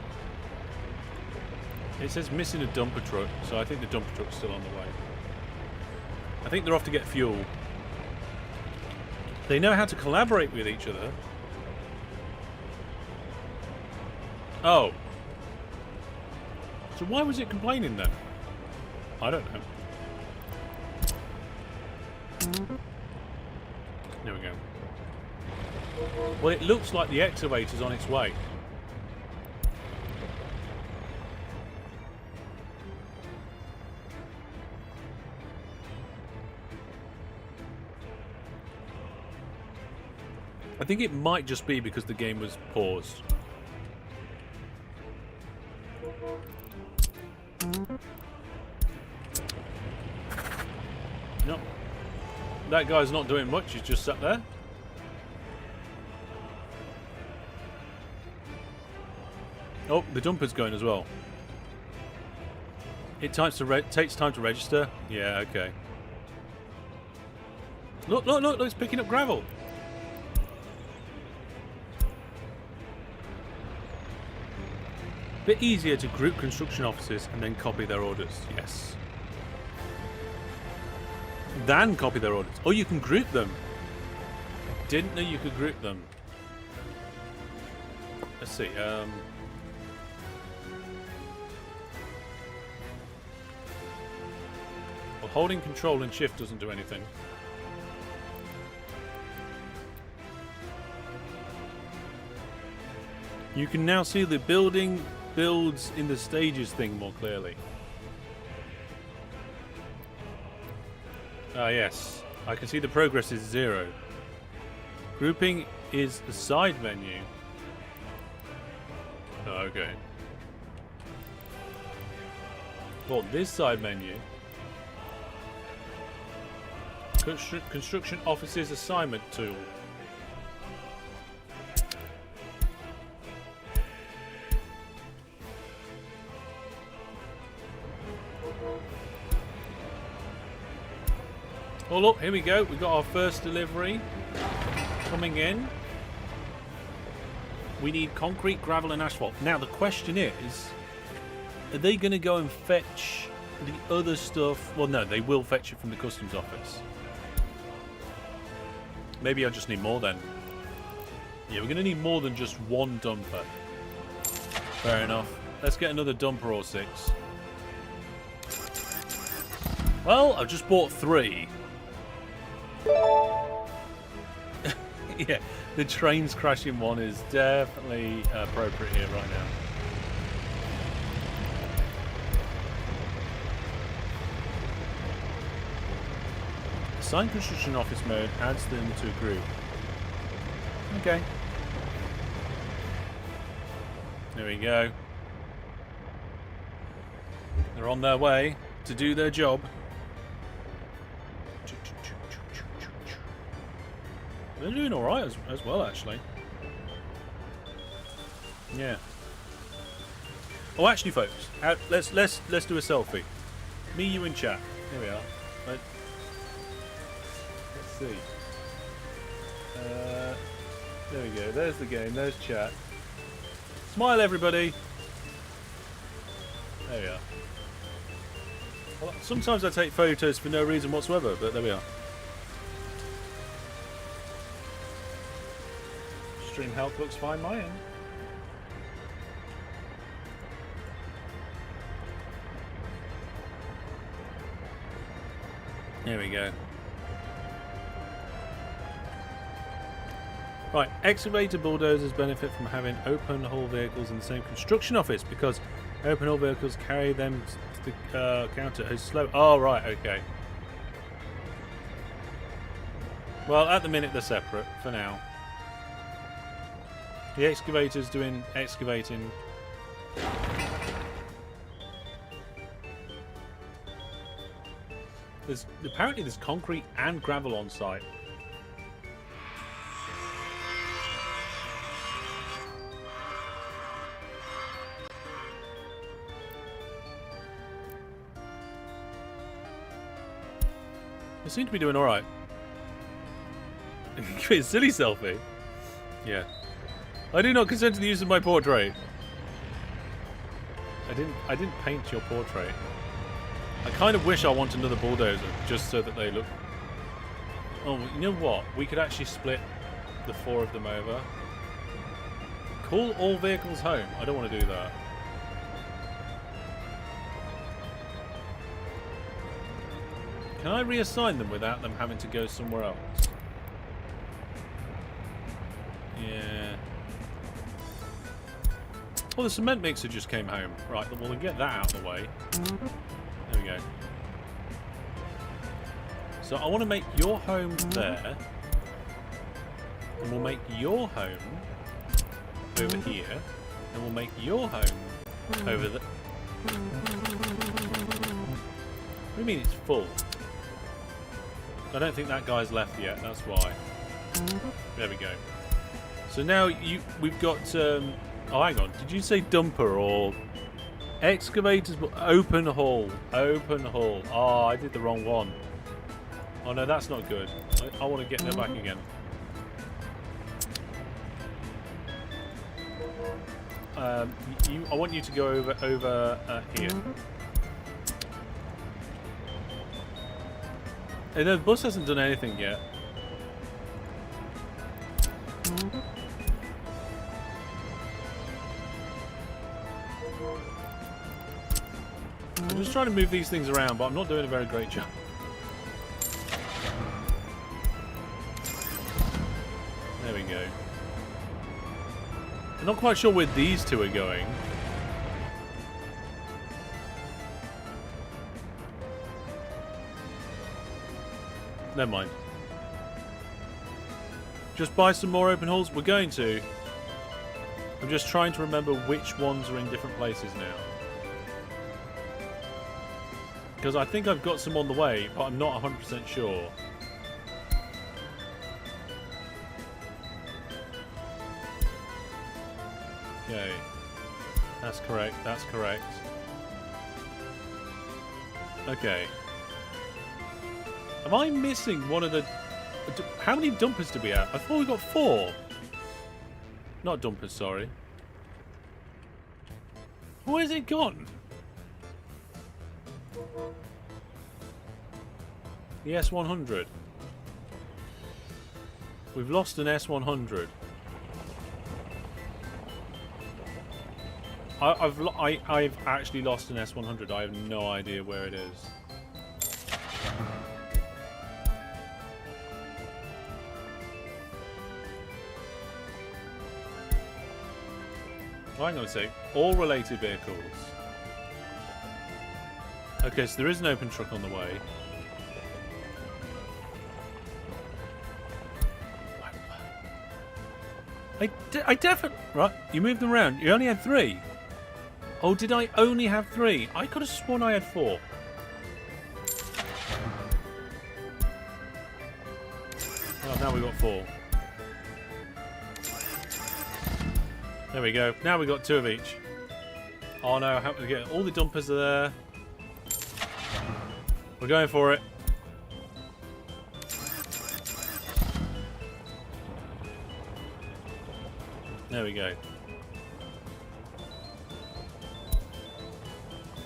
S1: It says missing a dumper truck, so I think the dumper truck's still on the way. I think they're off to get fuel. They know how to collaborate with each other. Oh. So why was it complaining then? I don't know. There we go. Well, it looks like the excavator's on its way. I think it might just be because the game was paused. No. That guy's not doing much, he's just sat there. Oh, the dumper's going as well. It takes time to register. Yeah, okay. Look, look, look, it's picking up gravel. Bit easier to group construction offices and then copy their orders. Yes. Then copy their orders. Oh, you can group them. Didn't know you could group them. Let's see. Well, holding control and shift doesn't do anything. You can now see the building builds in the stages thing more clearly. Ah, yes. I can see the progress is 0. Grouping is the side menu. Oh, okay. Well, this side menu. Construction Offices Assignment Tool. Oh look, here we go. We got our first delivery coming in. We need concrete, gravel and asphalt. Now the question is, are they going to go and fetch the other stuff? Well, no, they will fetch it from the customs office. Maybe I just need more then. Yeah, we're going to need more than just one dumper. Fair enough. Let's get another dumper or 6. Well, I've just bought 3. Yeah, the trains crashing one is definitely appropriate here right now. Assign construction office mode adds them to a group. Okay. There we go. They're on their way to do their job. They're doing all right as well, actually. Yeah. Oh, actually, folks, let's do a selfie. Me, you, and chat. Here we are. Let's see. There we go. There's the game. There's chat. Smile, everybody. There we are. Well, sometimes I take photos for no reason whatsoever, but there we are. Stream health looks fine, my end. There we go. Right, excavator bulldozers benefit from having open haul vehicles in the same construction office because open haul vehicles carry them to the counter as slow. Oh, right, okay. Well, at the minute they're separate for now. The excavator's doing excavating. Apparently there's concrete and gravel on site. They seem to be doing alright. Silly selfie. Yeah. I do not consent to the use of my portrait. I didn't paint your portrait. I kind of wish I want another bulldozer just so that they look. Oh, you know what? We could actually split the 4 of them over. Call all vehicles home. I don't want to do that. Can I reassign them without them having to go somewhere else? Yeah. Well, the cement mixer just came home. Right, well, we'll get that out of the way. There we go. So I want to make your home there. And we'll make your home over here. And we'll make your home over there. What do you mean it's full? I don't think that guy's left yet, that's why. There we go. So now we've got... oh, hang on. Did you say dumper or... Excavators... Open haul. Open haul. Oh, I did the wrong one. Oh, no, that's not good. I want to get them back again. I want you to go over here. And the bus hasn't done anything yet. I'm just trying to move these things around, but I'm not doing a very great job. There we go. I'm not quite sure where these two are going. Never mind. Just buy some more open hauls? We're going to. I'm just trying to remember which ones are in different places now. Because I think I've got some on the way, but I'm not 100% sure. Okay. That's correct, that's correct. Okay. Am I missing one of the... How many dumpers do we have? I thought we got 4. Not dumpers, sorry. Where's it gone? The S100. We've lost an S100. I've actually lost an S100. I have no idea where it is. I'm going to say all related vehicles. Okay, so there is an open truck on the way. I definitely... Right, you moved them around. You only had 3. Oh, did I only have 3? I could have sworn I had 4. Oh, now we've got 4. There we go. Now we've got 2 of each. Oh no, how to get all the dumpers are there. We're going for it. There we go.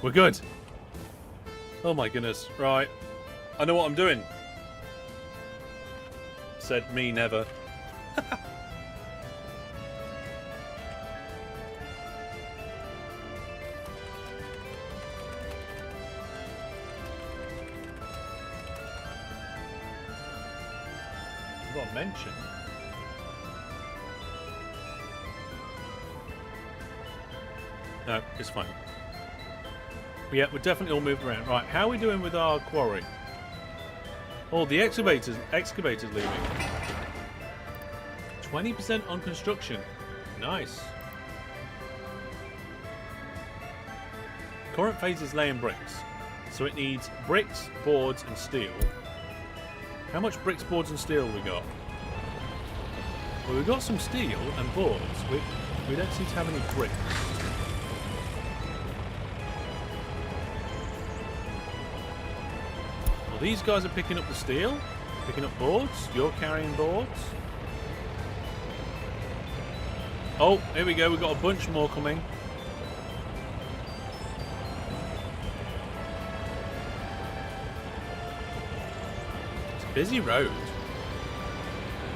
S1: We're good. Oh my goodness. Right. I know what I'm doing. Said me never. Got mention. No, it's fine. Yeah, we're definitely all moved around. Right, how are we doing with our quarry? Oh, the excavator's leaving. 20% on construction. Nice. Current phase is laying bricks. So it needs bricks, boards and steel. How much bricks, boards and steel we got? Well, we've got some steel and boards. We don't seem to have any bricks. Well, these guys are picking up the steel, picking up boards. You're carrying boards. Oh, here we go. We've got a bunch more coming. Busy road.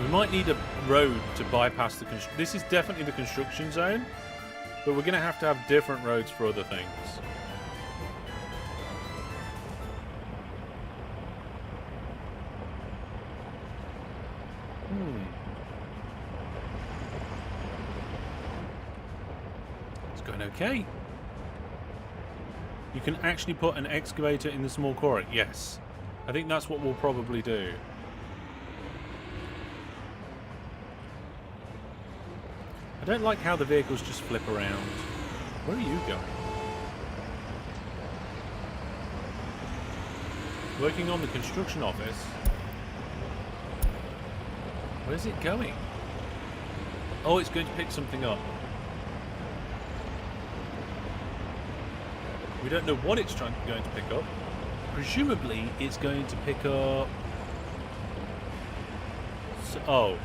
S1: We might need a road to bypass the this is definitely the construction zone, but we're going to have different roads for other things. It's going okay. You can actually put an excavator in the small quarry. Yes. I think that's what we'll probably do. don't like how the vehicles just flip around. Where are you going? Working on the construction office. Where's it going? Oh, it's going to pick something up. We don't know what it's going to pick up. Presumably, it's going to pick up... oh.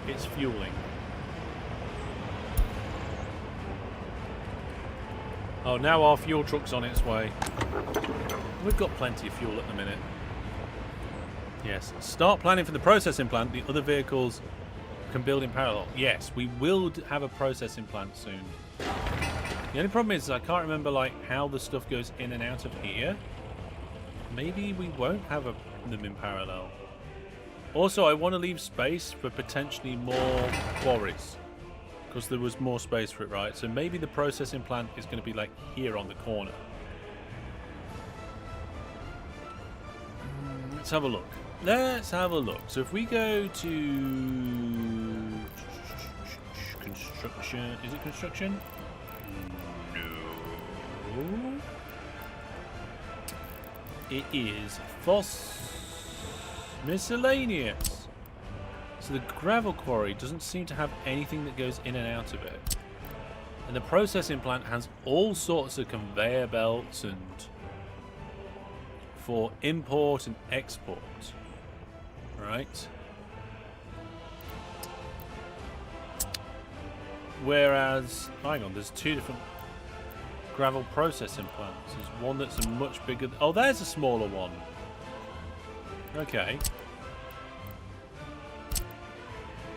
S1: It's fueling. Oh, now our fuel truck's on its way. We've got plenty of fuel at the minute. Yes. Start planning for the processing plant. The other vehicles can build in parallel. Yes, we will have a processing plant soon. The only problem is I can't remember like how the stuff goes in and out of here. Maybe we won't have them in parallel. Also, I want to leave space for potentially more quarries. Because there was more space for it, right? So maybe the processing plant is going to be like here on the corner. Let's have a look. Let's have a look. So if we go to construction, is it construction? No. It is miscellaneous. So the gravel quarry doesn't seem to have anything that goes in and out of it. And the processing plant has all sorts of conveyor belts and for import and export. Right? Whereas, hang on, there's two different gravel processing plants. There's one that's a much bigger... oh, there's a smaller one. Okay.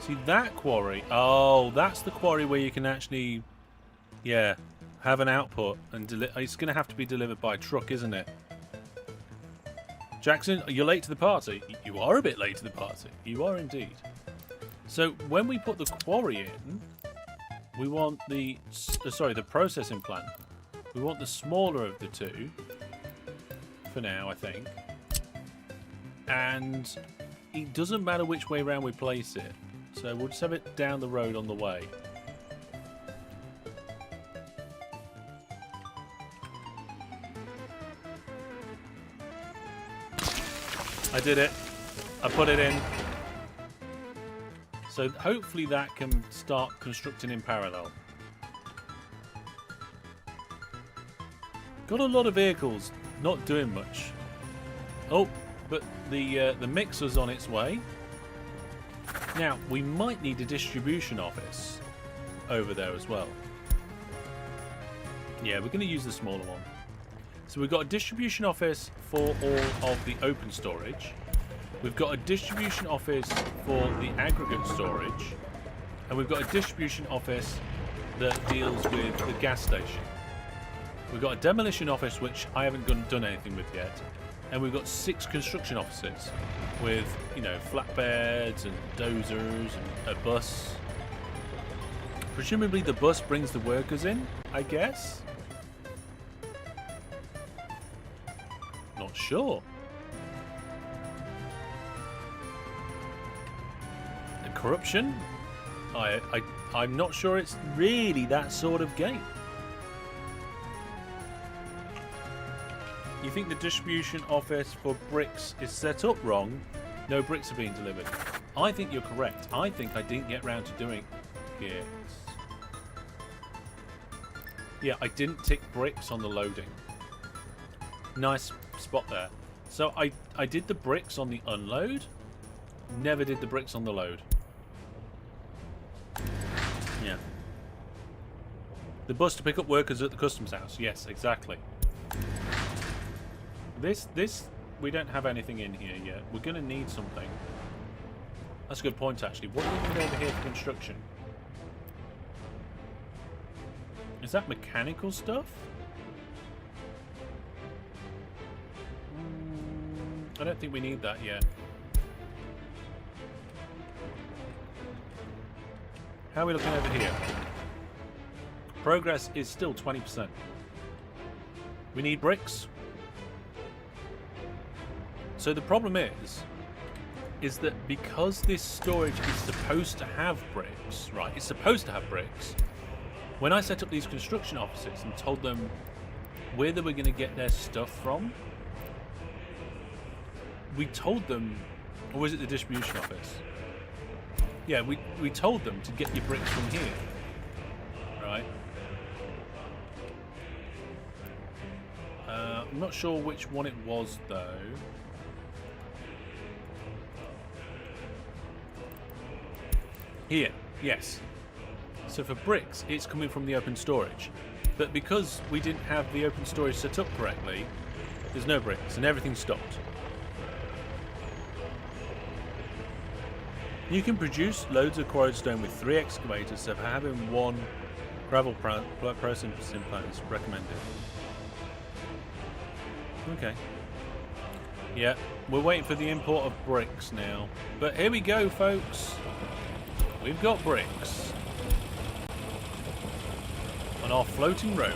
S1: See, that quarry... oh, that's the quarry where you can actually... yeah, have an output and it's going to have to be delivered by truck, isn't it? Jackson, you're late to the party. You are a bit late to the party. You are indeed. So when we put the quarry in, we want the the processing plant. We want the smaller of the two for now, I think. And it doesn't matter which way around we place it. So we'll just have it down the road on the way. I did it. I put it in. So hopefully that can start constructing in parallel. Got a lot of vehicles, not doing much. Oh, but the mixer's on its way. Now, we might need a distribution office over there as well. Yeah, we're going to use the smaller one. So we've got a distribution office for all of the open storage. We've got a distribution office for the aggregate storage. And we've got a distribution office that deals with the gas station. We've got a demolition office, which I haven't done anything with yet. And we've got 6 construction offices with, you know, flatbeds and dozers and a bus. Presumably the bus brings the workers in, I guess. Not sure. The corruption? I'm not sure it's really that sort of game. You think the distribution office for bricks is set up wrong? No bricks are being delivered. I think you're correct. I think I didn't get round to doing it. Yeah, I didn't tick bricks on the loading. Nice spot there. So I did the bricks on the unload, never did the bricks on the load. Yeah. The bus to pick up workers at the customs house. Yes, exactly. This we don't have anything in here yet. We're going to need something. That's a good point, actually. What do we need over here for construction? Is that mechanical stuff? I don't think we need that yet. How are we looking over here? Progress is still 20%. We need bricks. So the problem is, is that because this storage is supposed to have bricks, right? It's supposed to have bricks. When I set up these construction offices and told them where they were going to get their stuff from, we told them, or was it the distribution office? Yeah, we told them to get your bricks from here, right? I'm not sure which one it was though. Here, yes. So for bricks, it's coming from the open storage. But because we didn't have the open storage set up correctly, there's no bricks and everything stopped. You can produce loads of quarried stone with 3 excavators, so for having 1 gravel processing plant is recommended. Okay. Yeah, we're waiting for the import of bricks now. But here we go, folks. We've got bricks on our floating road.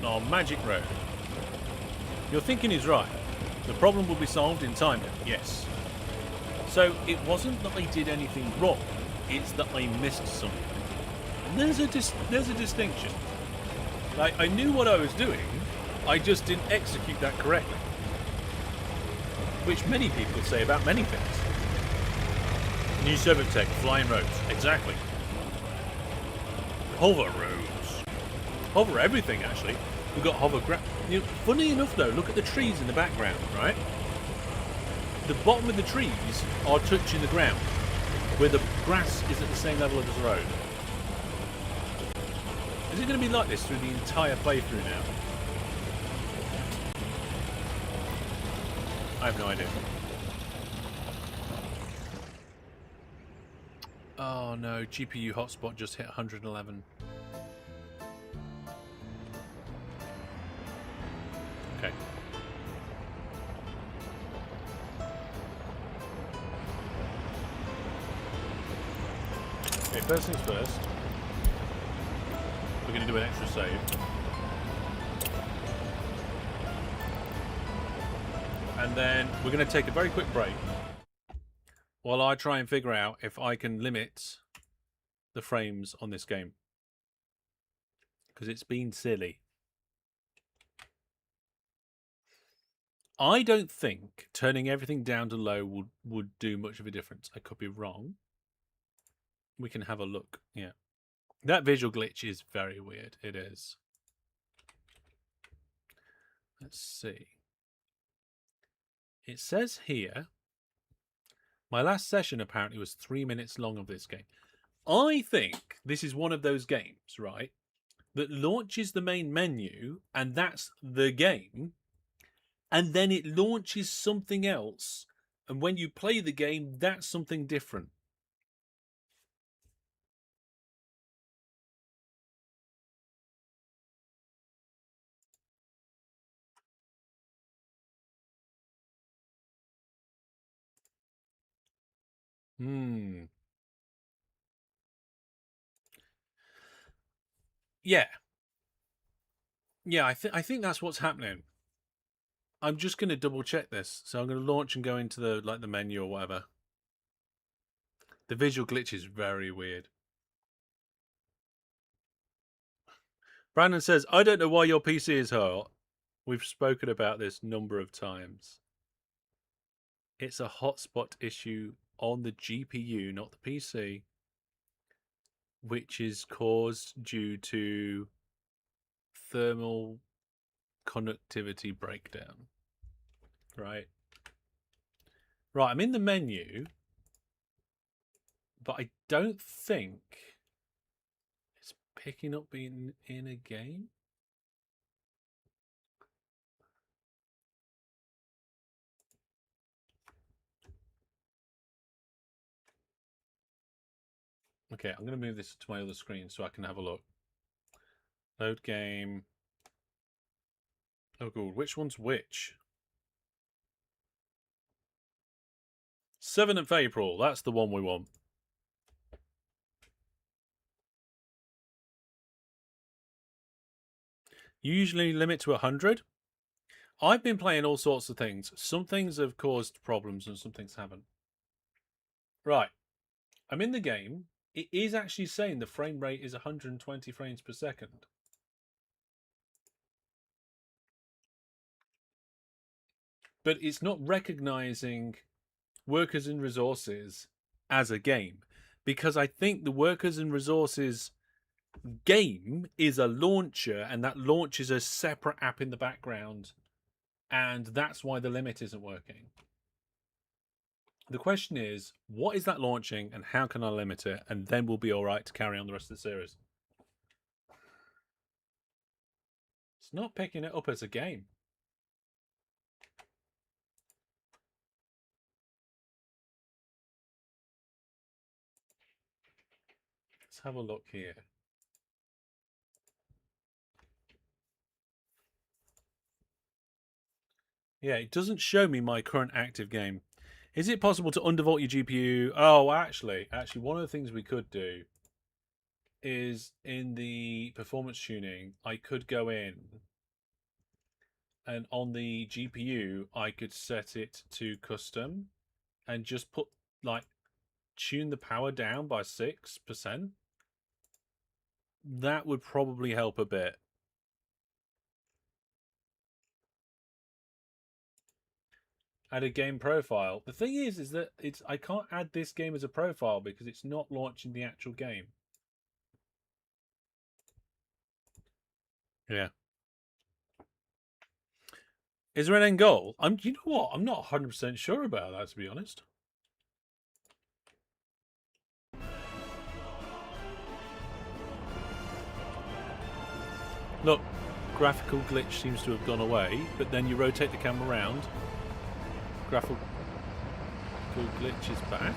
S1: Our magic road. Your thinking is right. The problem will be solved in time. Yes. So it wasn't that I did anything wrong. It's that I missed something. And there's a distinction. Like, I knew what I was doing. I just didn't execute that correctly. Which many people say about many things. New server tech, flying roads. Exactly. Hover roads. Hover everything, actually. We've got hover funny enough, though, look at the trees in the background, right? The bottom of the trees are touching the ground, where the grass is at the same level as the road. Is it going to be like this through the entire playthrough now? I have no idea. Oh no, GPU hotspot just hit 111. Okay. Okay, first things first. We're going to do an extra save. And then we're going to take a very quick break while I try and figure out if I can limit the frames on this game. Because it's been silly. I don't think turning everything down to low would do much of a difference. I could be wrong. We can have a look. Yeah. That visual glitch is very weird. It is. Let's see. It says here, my last session apparently was 3 minutes long of this game. I think this is one of those games, right, that launches the main menu and that's the game, and then it launches something else, and when you play the game, that's something different. Yeah. Yeah, I think that's what's happening. I'm just going to double check this. So I'm going to launch and go into the menu or whatever. The visual glitch is very weird. Brandon says, I don't know why your PC is hot. We've spoken about this number of times. It's a hotspot issue on the GPU, not the PC, which is caused due to thermal conductivity breakdown. Right. Right, I'm in the menu, but I don't think it's picking up being in a game. Okay, I'm going to move this to my other screen so I can have a look. Load game. Oh, good. Which one's which? 7th of April. That's the one we want. Usually limit to 100. I've been playing all sorts of things. Some things have caused problems and some things haven't. Right. I'm in the game. It is actually saying the frame rate is 120 frames per second. But it's not recognizing Workers and Resources as a game, because I think the Workers and Resources game is a launcher, and that launches a separate app in the background, and that's why the limit isn't working. The question is, what is that launching and how can I limit it? And then we'll be all right to carry on the rest of the series. It's not picking it up as a game. Let's have a look here. Yeah, it doesn't show me my current active game. Is it possible to undervolt your GPU? Oh, actually, one of the things we could do is in the performance tuning, I could go in and on the GPU, I could set it to custom and just put, like, tune the power down by 6%. That would probably help a bit. Add a game profile. The thing is that I can't add this game as a profile because it's not launching the actual game. Yeah. Is there an end goal? You know what? I'm not 100% sure about that, to be honest. Look, graphical glitch seems to have gone away, but then you rotate the camera around. Graphical glitch is back.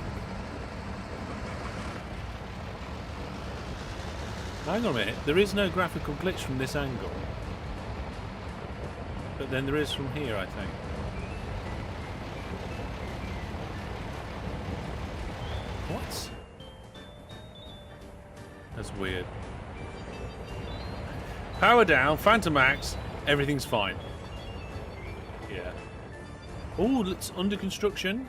S1: Hang on a minute, there is no graphical glitch from this angle. But then there is from here, I think. What? That's weird. Power down, Phantom Max, everything's fine. Yeah. Oh, it's under construction.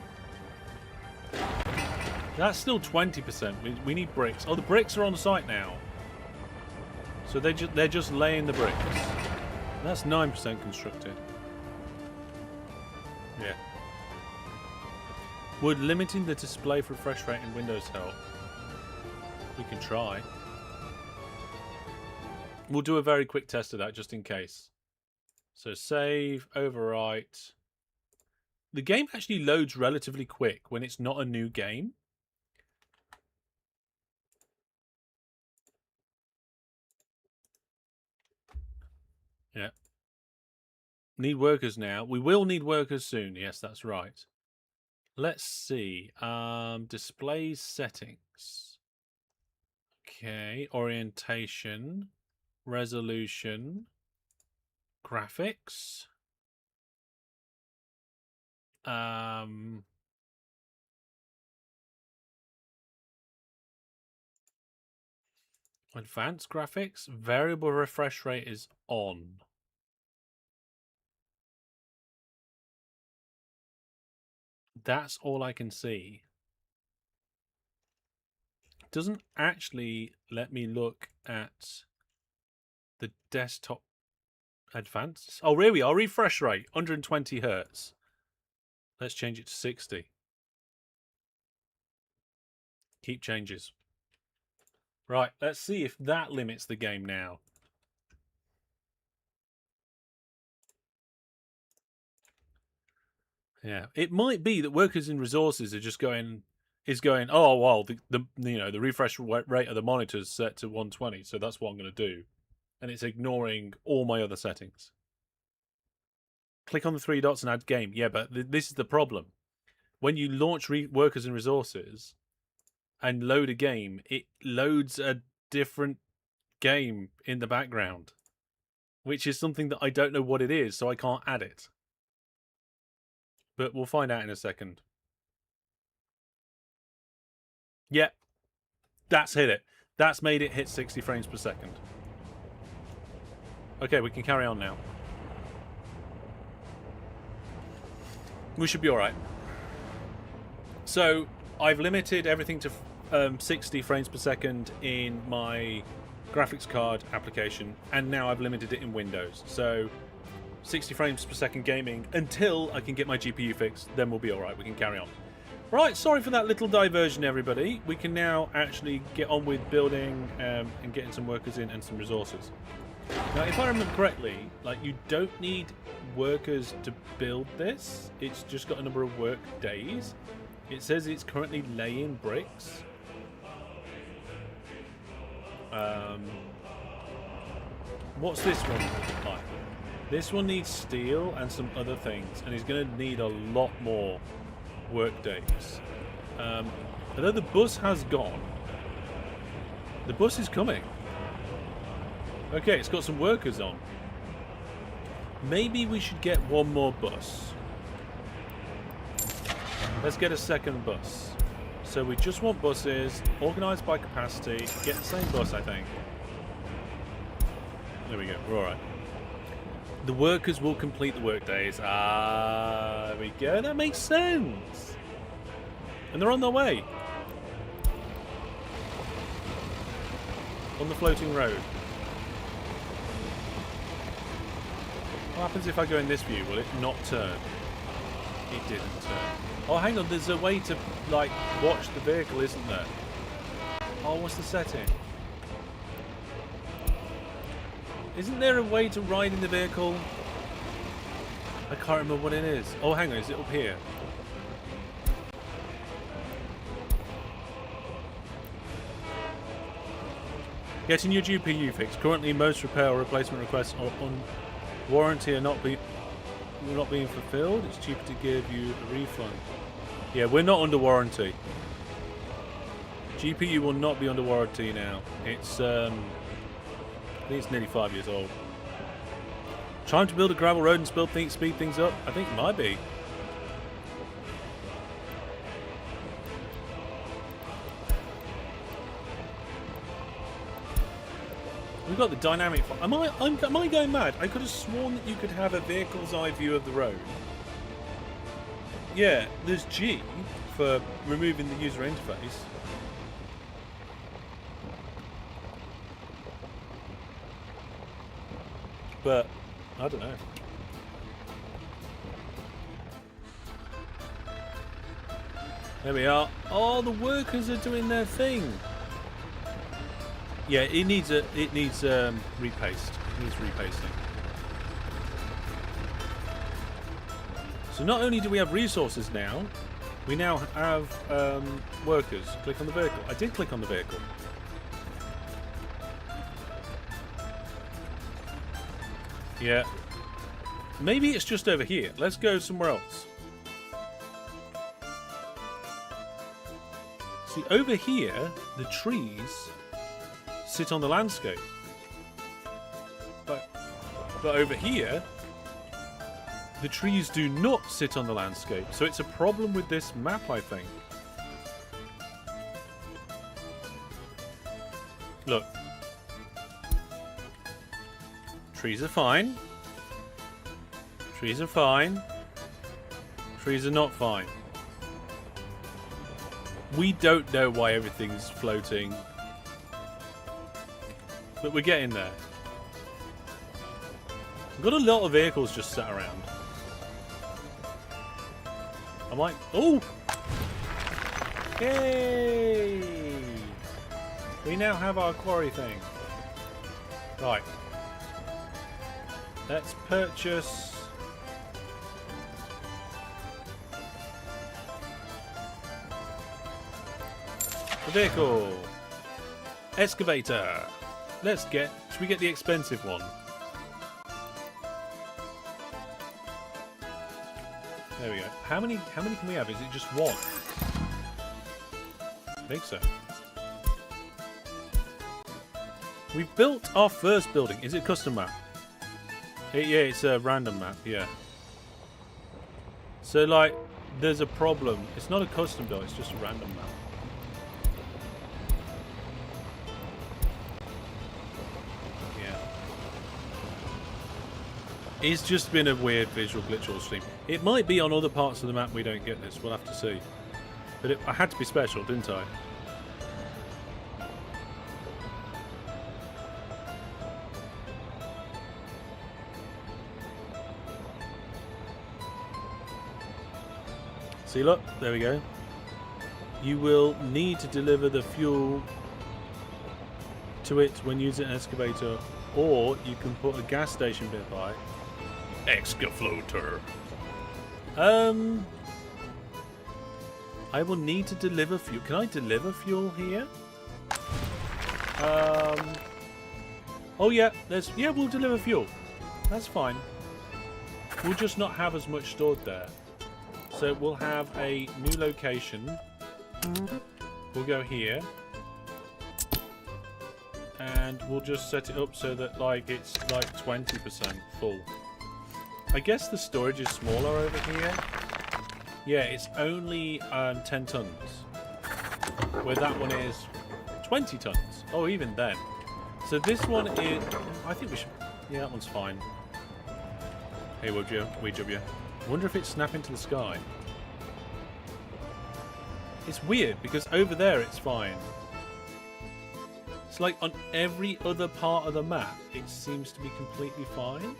S1: That's still 20%. We need bricks. Oh, the bricks are on site now. So they're just laying the bricks. That's 9% constructed. Yeah. Would limiting the display for refresh rate in Windows help? We can try. We'll do a very quick test of that just in case. So save, overwrite. The game actually loads relatively quick when it's not a new game. Yeah. Need workers now. We will need workers soon. Yes, that's right. Let's see. Display settings. Okay. Orientation. Resolution. Graphics. Advanced graphics. Variable refresh rate is on. That's all I can see. It doesn't actually let me look at the desktop advanced. Oh, here we are. Refresh rate, 120 hertz. Let's change it to 60. Keep changes. Right, let's see if that limits the game now. Yeah, it might be that Workers and Resources are just going, oh well, the refresh rate of the monitor is set to 120, so that's what I'm going to do, and it's ignoring all my other settings. Click on the 3 dots and add game. Yeah, but this is the problem. When you launch Workers and Resources and load a game, it loads a different game in the background, which is something that I don't know what it is, so I can't add it. But we'll find out in a second. Yeah, that's hit it. That's made it hit 60 frames per second. Okay, we can carry on now. We should be alright. So, I've limited everything to 60 frames per second in my graphics card application, and now I've limited it in Windows. So, 60 frames per second gaming until I can get my GPU fixed, then we'll be alright, we can carry on. Right, sorry for that little diversion, everybody. We can now actually get on with building and getting some workers in and some resources. Now, if I remember correctly, like, you don't need workers to build this. It's just got a number of work days. It says it's currently laying bricks. What's this one like? This one needs steel and some other things, and he's going to need a lot more work days. Although the bus has gone, the bus is coming. Okay, it's got some workers on. Maybe we should get one more bus. Let's get a second bus. So we just want buses, organised by capacity. Get the same bus, I think. There we go, we're alright. The workers will complete the work days. Ah, there we go. That makes sense. And they're on their way. On the floating road. What happens if I go in this view? Will it not turn? It didn't turn. Oh, hang on. There's a way to, like, watch the vehicle, isn't there? Oh, what's the setting? Isn't there a way to ride in the vehicle? I can't remember what it is. Oh, hang on. Is it up here? Getting your GPU fixed. Currently, most repair or replacement requests are on warranty are not being fulfilled. It's cheaper to give you a refund. Yeah, we're not under warranty. GPU will not be under warranty now. It's I think it's nearly 5 years old. Trying to build a gravel road and speed things up? I think it might be. We've got the dynamic. Am I going mad? I could have sworn that you could have a vehicle's eye view of the road. Yeah, there's G for removing the user interface. But I don't know. There we are. Oh, the workers are doing their thing. Yeah, it needs repaste. It needs repasting. So not only do we have resources now, we now have workers. Click on the vehicle. I did click on the vehicle. Yeah. Maybe it's just over here. Let's go somewhere else. See, over here, the trees sit on the landscape. But over here, the trees do not sit on the landscape. So it's a problem with this map, I think. Look. Trees are fine. Trees are fine. Trees are not fine. We don't know why everything's floating. But we're getting there. We've got a lot of vehicles just sat around. I might... Oh! Yay! We now have our quarry thing. Right. Let's purchase... the vehicle. Excavator. Let's get... should we get the expensive one? There we go. How many can we have? Is it just one? I think so. We've built our first building. Is it custom map? Yeah, it's a random map, yeah. So, like, there's a problem. It's not a custom build, it's just a random map. It's just been a weird visual glitch all stream. It might be on other parts of the map we don't get this. We'll have to see. But I had to be special, didn't I? See, look, there we go. You will need to deliver the fuel to it when using an excavator, or you can put a gas station nearby. Excafloater. I will need to deliver fuel. Can I deliver fuel here? Oh yeah, we'll deliver fuel. That's fine. We'll just not have as much stored there. So we'll have a new location. We'll go here. And we'll just set it up so that like it's like 20% full. I guess the storage is smaller over here. Yeah, it's only 10 tons. Where that one is 20 tons. Oh, even then. So this one is... I think we should... Yeah, that one's fine. Hey, would you? I wonder if it's snapping to the sky. It's weird, because over there it's fine. It's like on every other part of the map, it seems to be completely fine.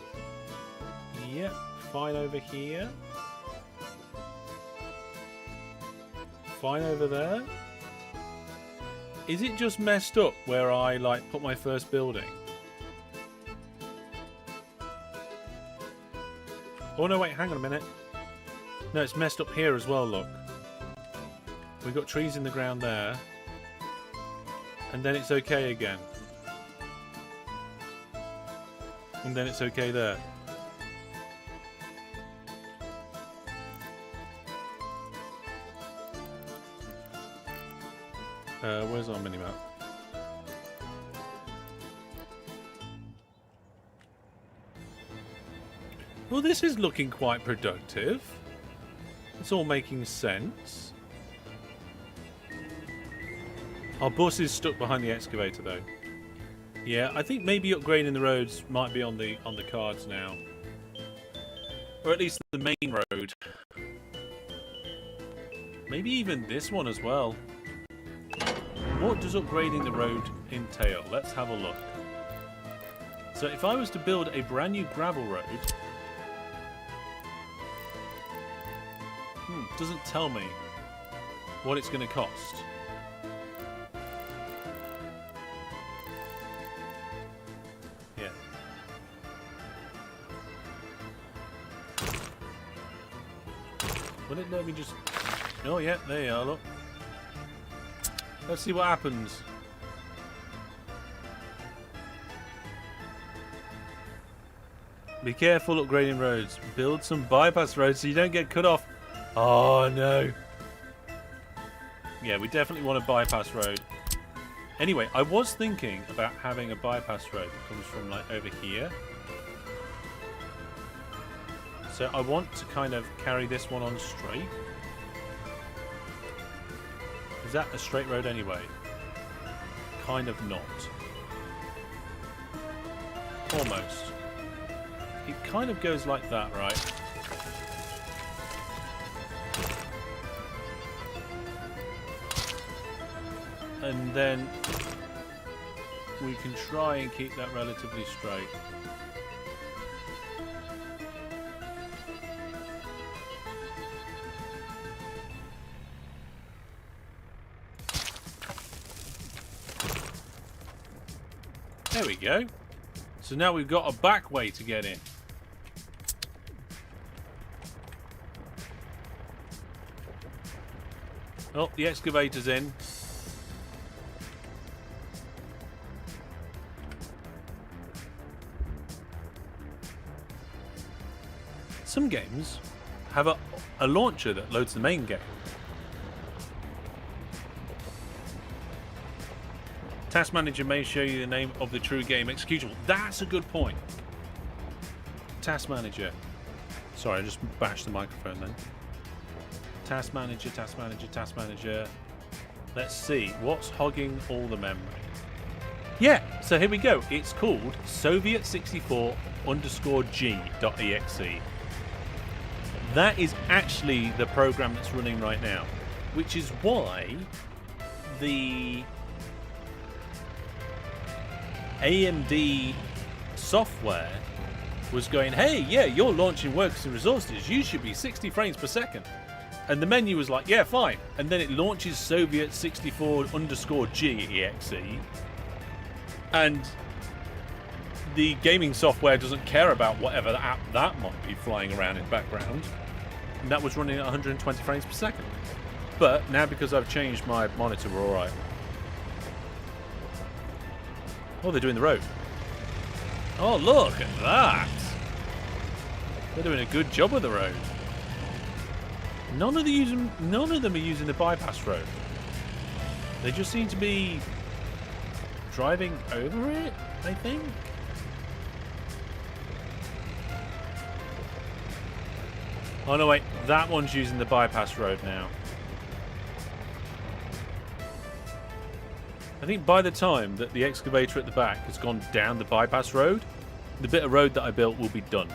S1: Yep, fine over here. Fine over there. Is it just messed up where I like put my first building? Oh no, wait, hang on a minute. No, it's messed up here as well, look. We've got trees in the ground there. And then it's okay again. And then it's okay there. Where's our minimap? Well, this is looking quite productive. It's all making sense. Our bus is stuck behind the excavator, though. Yeah, I think maybe upgrading the roads might be on the cards now, or at least the main road. Maybe even this one as well. What does upgrading the road entail? Let's have a look. So if I was to build a brand new gravel road, doesn't tell me what it's going to cost. Yeah. Will it let me just... Oh yeah, there you are, look. Let's see what happens. Be careful upgrading roads. Build some bypass roads so you don't get cut off. Oh no. Yeah, we definitely want a bypass road. Anyway, I was thinking about having a bypass road that comes from like over here. So I want to kind of carry this one on straight. Is that a straight road anyway? Kind of not. Almost. It kind of goes like that, right? And then we can try and keep that relatively straight. There we go. So now we've got a back way to get in. Oh, the excavator's in. Some games have a launcher that loads the main game. Task Manager may show you the name of the true game executable. That's a good point. Task Manager. Sorry, I just bashed the microphone then. Task Manager, Task Manager, Task Manager. Let's see. What's hogging all the memory? Yeah, so here we go. It's called Soviet64_G.exe. That is actually the program that's running right now, which is why the AMD software was going, hey, yeah, you're launching workers and resources. You should be 60 frames per second. And the menu was like, yeah, fine. And then it launches Soviet64_G.exe. And the gaming software doesn't care about whatever app that might be flying around in the background. And that was running at 120 frames per second. But now because I've changed my monitor, we're alright. Oh, they're doing the road. Oh, look at that. They're doing a good job of the road. None of them are using the bypass road. They just seem to be driving over it, I think. Oh no, wait, that one's using the bypass road now. I think by the time that the excavator at the back has gone down the bypass road, the bit of road that I built will be done.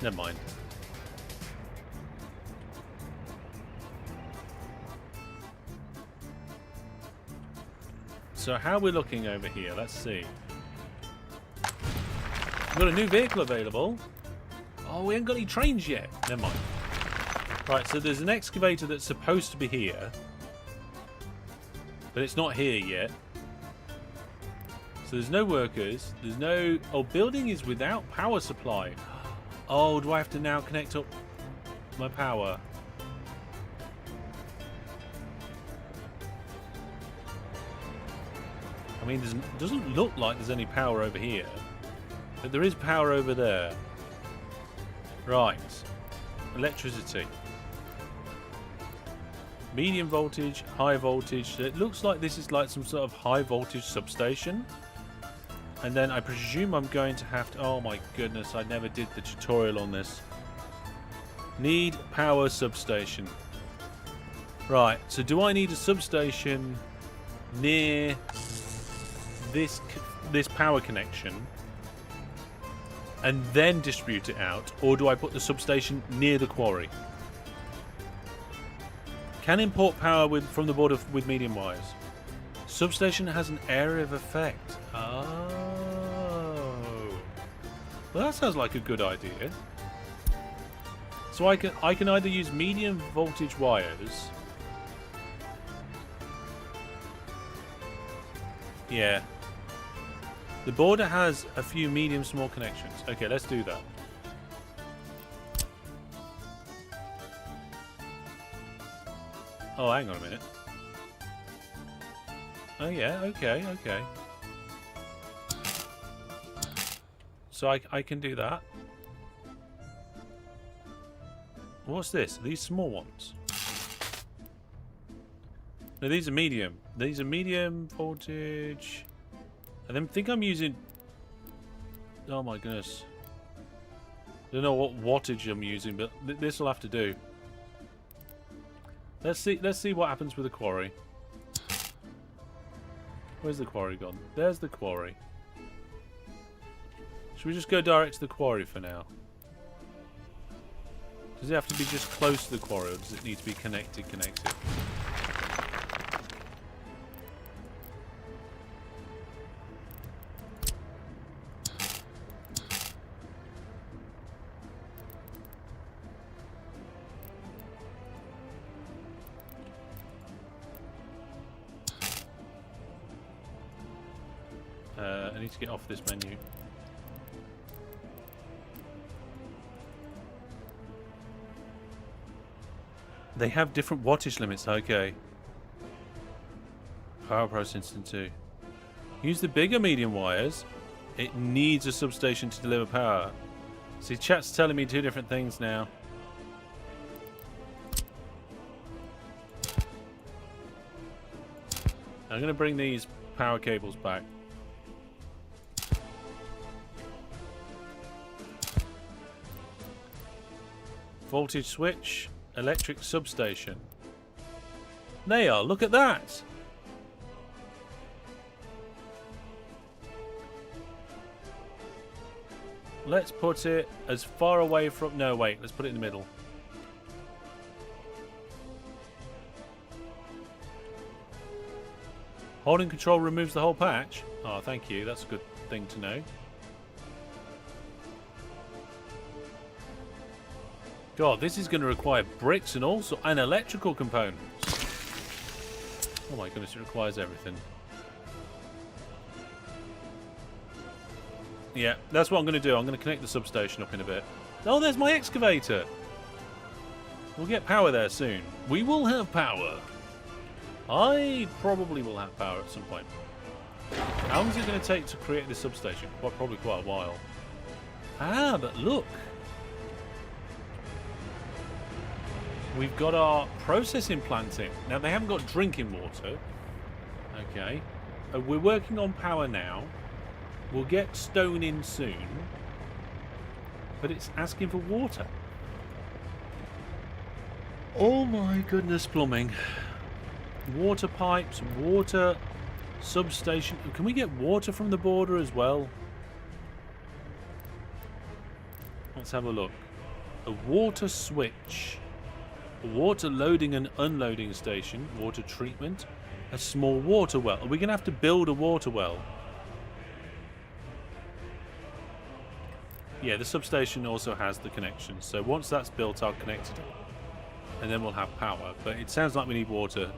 S1: Never mind. So how we're looking over here, let's see. We've got a new vehicle available. Oh, we ain't got any trains yet. Never mind. Right, so there's an excavator that's supposed to be here. But it's not here yet. So there's no workers. There's no... Oh, building is without power supply. Oh, do I have to now connect up my power? I mean, it doesn't look like there's any power over here. But there is power over there. Right. Electricity. Medium voltage, high voltage. It looks like this is like some sort of high voltage substation. And then I presume I'm going to have to... Oh my goodness, I never did the tutorial on this. Need power substation. Right, so do I need a substation near this power connection and then distribute it out? Or do I put the substation near the quarry? Can import power from the board with medium wires. Substation has an area of effect. Oh. Well, that sounds like a good idea. So I can either use medium voltage wires. Yeah. The border has a few medium small connections. Okay, let's do that. Oh, hang on a minute. Oh yeah, okay. So I can do that. What's this? Are these small ones? No, these are medium. These are medium voltage. I think I'm using... Oh my goodness. I don't know what wattage I'm using, but this will have to do. Let's see what happens with the quarry. Where's the quarry gone? There's the quarry. Should we just go direct to the quarry for now? Does it have to be just close to the quarry, or does it need to be connected? I need to get off this menu. They have different wattage limits, okay. Power processing too. Use the bigger medium wires. It needs a substation to deliver power. See, chat's telling me two different things now. I'm going to bring these power cables back. Voltage switch, electric substation. They are. Look at that. Let's put it as far away from... No, wait. Let's put it in the middle. Holding control removes the whole patch. Oh, thank you. That's a good thing to know. God, this is going to require bricks and also and electrical components. Oh my goodness, it requires everything. Yeah, that's what I'm going to do. I'm going to connect the substation up in a bit. Oh, there's my excavator. We'll get power there soon. We will have power. I probably will have power at some point. How long is it going to take to create this substation? Well, probably quite a while. Ah, but look. We've got our processing plant in. Now, they haven't got drinking water. Okay. We're working on power now. We'll get stone in soon. But it's asking for water. Oh my goodness, plumbing. Water pipes, water substation. Can we get water from the border as well? Let's have a look. A water switch. A water loading and unloading station. Water treatment. A small water well. Are we going to have to build a water well? Yeah, the substation also has the connection. So once that's built, I'll connect it up. And then we'll have power. But it sounds like we need water.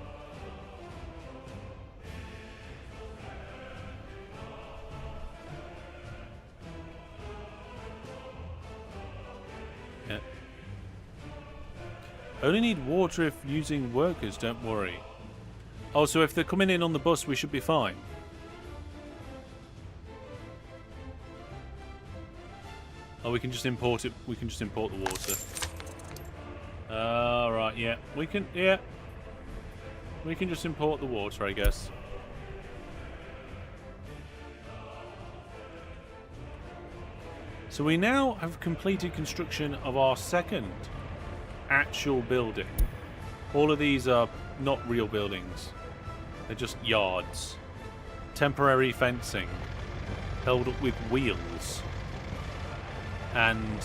S1: Yeah. Only need water if using workers, don't worry. Oh, so if they're coming in on the bus, we should be fine. Oh, we can just import it. We can just import the water. Right, yeah. We can just import the water, I guess. So we now have completed construction of our second actual building. All of these are not real buildings. They're just yards. Temporary fencing. Held up with wheels. And,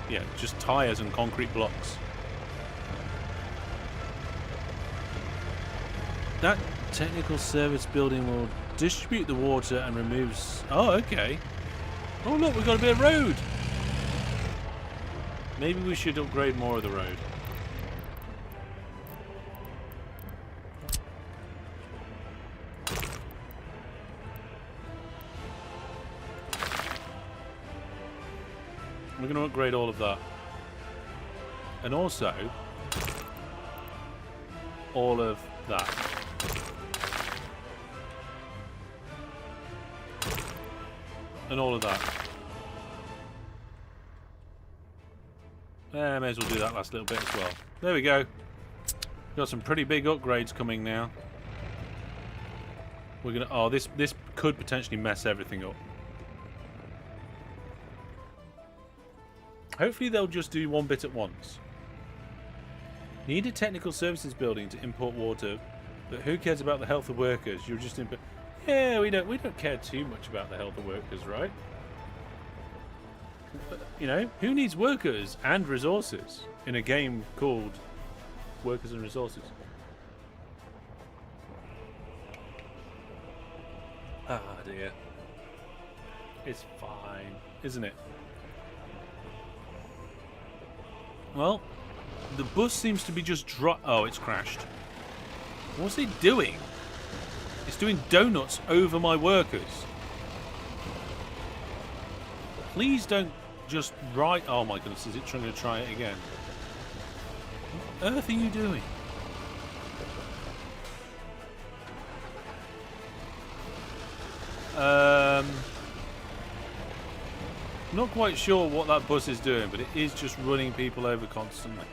S1: yeah, just tyres and concrete blocks. That technical service building will distribute the water and removes... Oh, okay. Oh, look, we've got a bit of road. Maybe we should upgrade more of the road. We're going to upgrade all of that. And also, all of that. And all of that. May as well do that last little bit as well. There we go. Got some pretty big upgrades coming now. We're gonna. Oh, this could potentially mess everything up. Hopefully they'll just do one bit at once. Need a technical services building to import water, but who cares about the health of workers? You're just import. Yeah, we don't care too much about the health of workers, right? But, you know, who needs workers and resources in a game called Workers and Resources? Ah, dear. It's fine, isn't it? Well, the bus seems to be just Oh, it's crashed. What's it doing? It's doing donuts over my workers. Please don't just Oh my goodness, is it trying to try it again? What on earth are you doing? Not quite sure what that bus is doing, but it is just running people over constantly.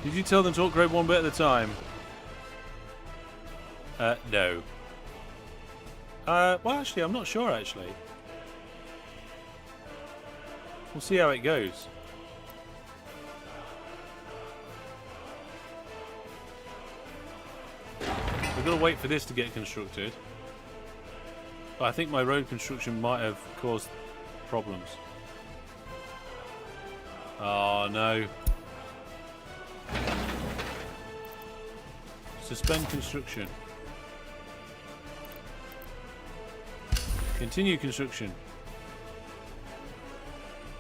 S1: Did you tell them to upgrade one bit at a time? No. Well, actually, I'm not sure, actually. We'll see how it goes. I've got to wait for this to get constructed. But I think my road construction might have caused problems. Oh no. Suspend construction. Continue construction.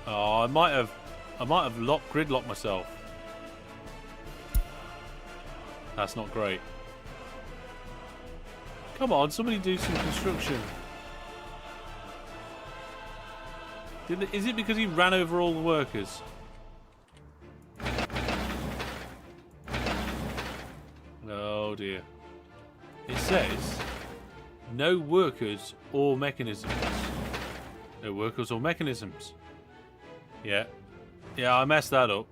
S1: Oh, I might have gridlocked myself. That's not great. Come on, somebody do some construction. Is it because he ran over all the workers? Oh dear. It says no workers or mechanisms. No workers or mechanisms. Yeah. Yeah, I messed that up.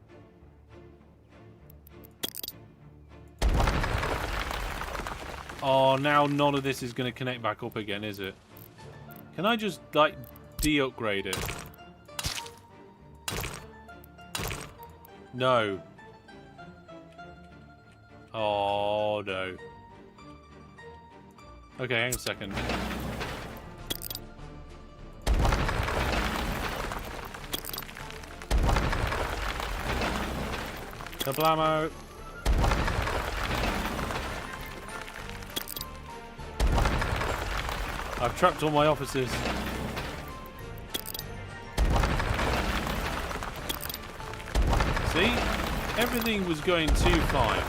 S1: Oh, now none of this is going to connect back up again, is it? Can I just, like, de-upgrade it? No. Oh, no. Okay, hang on a second. Kablamo! I've trapped all my officers. See? Everything was going too fine.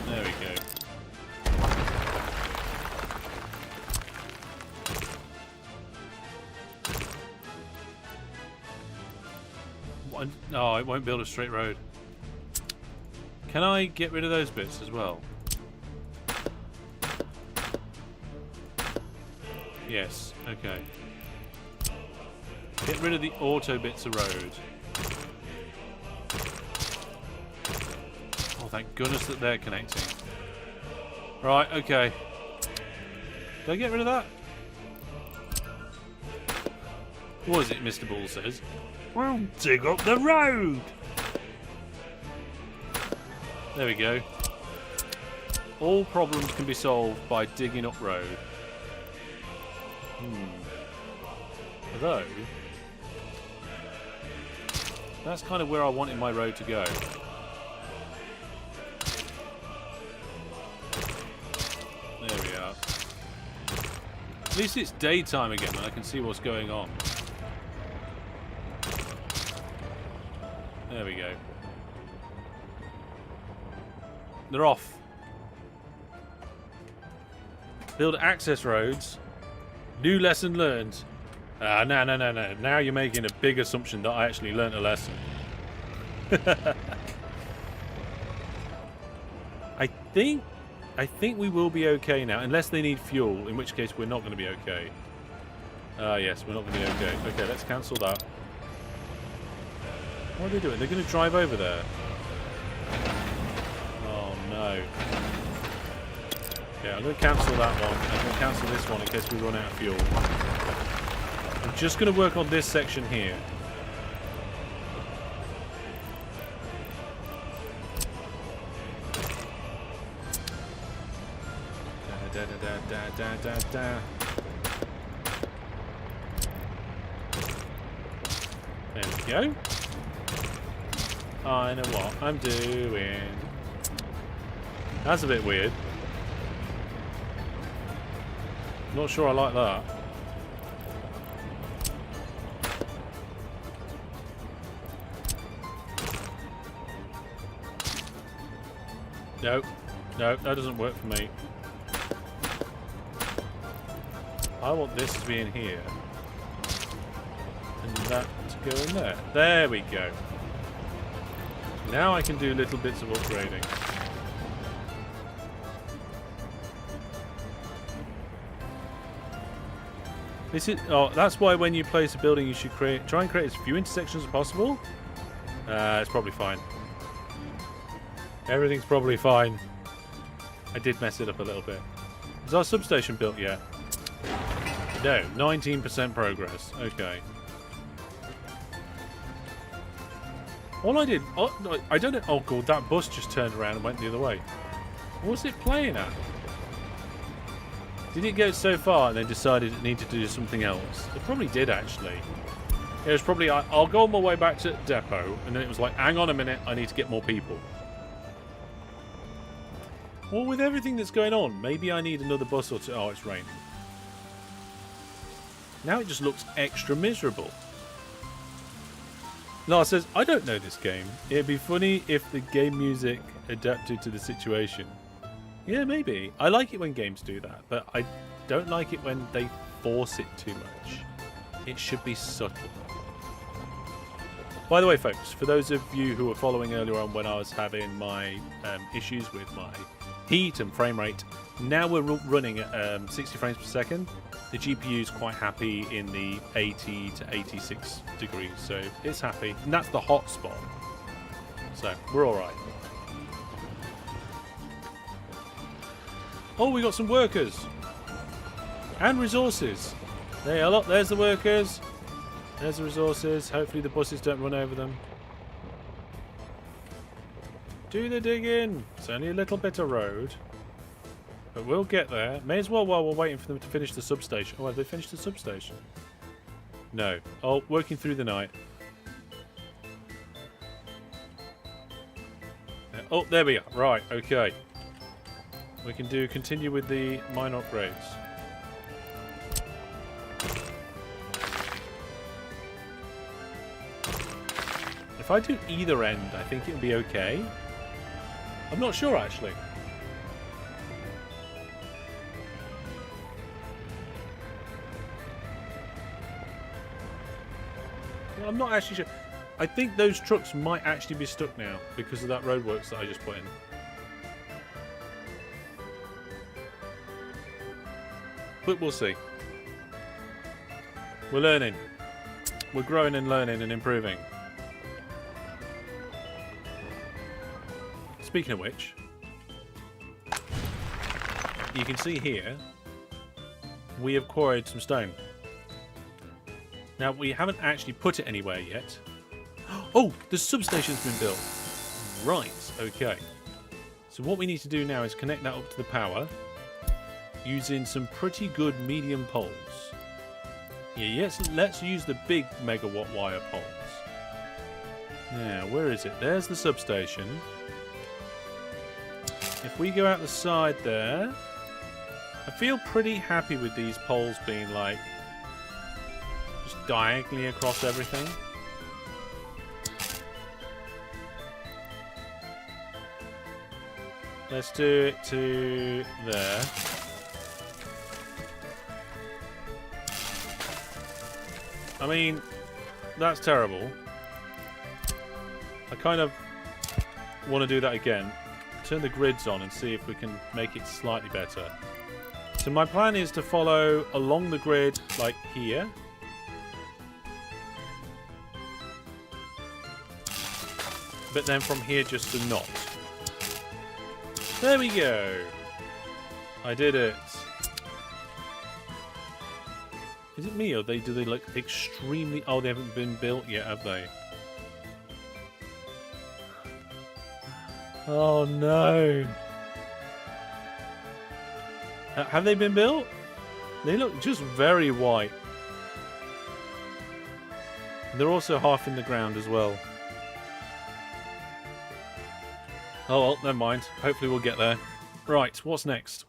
S1: There we go. Oh, it won't build a straight road. Can I get rid of those bits as well? Yes, okay. Get rid of the auto bits of road. Oh, thank goodness that they're connecting. Right, okay. Did I get rid of that? What is it, Mr. Bull says? Well, dig up the road! There we go. All problems can be solved by digging up road. Although, that's kind of where I wanted my road to go. There we are. At least it's daytime again and I can see what's going on. There we go. They're off. Build access roads. New lesson learned. No. Now you're making a big assumption that I actually learnt a lesson. I think we will be okay now, unless they need fuel, in which case we're not going to be okay. Yes, we're not going to be okay. Okay, let's cancel that. What are they doing? They're going to drive over there. Oh no. Okay, I'm going to cancel that one. I'm going to cancel this one in case we run out of fuel. I'm just going to work on this section here. There we go. I know what I'm doing. That's a bit weird. Not sure I like that. No, that doesn't work for me. I want this to be in here. And that to go in there. There we go. Now I can do little bits of upgrading. This is, oh, that's why when you place a building you should try and create as few intersections as possible. It's probably fine. Everything's probably fine. I did mess it up a little bit. Is our substation built yet? No, 19% progress. Okay. All I did... Oh, no, I don't know... Oh, God, that bus just turned around and went the other way. What was it playing at? Did it go so far and then decided it needed to do something else? It probably did, actually. It was probably, I'll go on my way back to the depot, and then it was like, hang on a minute, I need to get more people. Well, with everything that's going on, maybe I need another bus or two. Oh, it's raining. Now it just looks extra miserable. Lars says, I don't know this game. It'd be funny if the game music adapted to the situation. Yeah, maybe. I like it when games do that, but I don't like it when they force it too much. It should be subtle. By the way, folks, for those of you who were following earlier on when I was having my issues with my heat and frame rate, now we're running at 60 frames per second. The GPU is quite happy in the 80 to 86 degrees, so it's happy. And that's the hot spot. So, we're alright. Oh, we got some workers. And resources. There, look, there's the workers. There's the resources. Hopefully the buses don't run over them. Do the digging. It's only a little bit of road. But we'll get there. May as well while we're waiting for them to finish the substation. Oh, have they finished the substation? No. Oh, working through the night. Oh, there we are. Right, okay. We can continue with the minor upgrades. If I do either end, I think it'll be okay. I'm not sure, actually. I'm not actually sure. I think those trucks might actually be stuck now because of that roadworks that I just put in. But we'll see. We're learning. We're growing and learning and improving. Speaking of which, you can see here, we have quarried some stone. Now, we haven't actually put it anywhere yet. Oh, the substation's been built. Right, okay. So what we need to do now is connect that up to the power using some pretty good medium poles. Yeah, yes, let's use the big megawatt wire poles. Now, where is it? There's the substation. If we go out the side there, I feel pretty happy with these poles being like just diagonally across everything. Let's do it to there. I mean, that's terrible. I kind of want to do that again. Turn the grids on and see if we can make it slightly better. So my plan is to follow along the grid like here. But then from here just a knot. There we go. I did it. Is it me or do they look extremely... Oh, they haven't been built yet, have they? Oh no. Have they been built? They look just very white. They're also half in the ground as well. Oh well, never mind. Hopefully we'll get there. Right, what's next?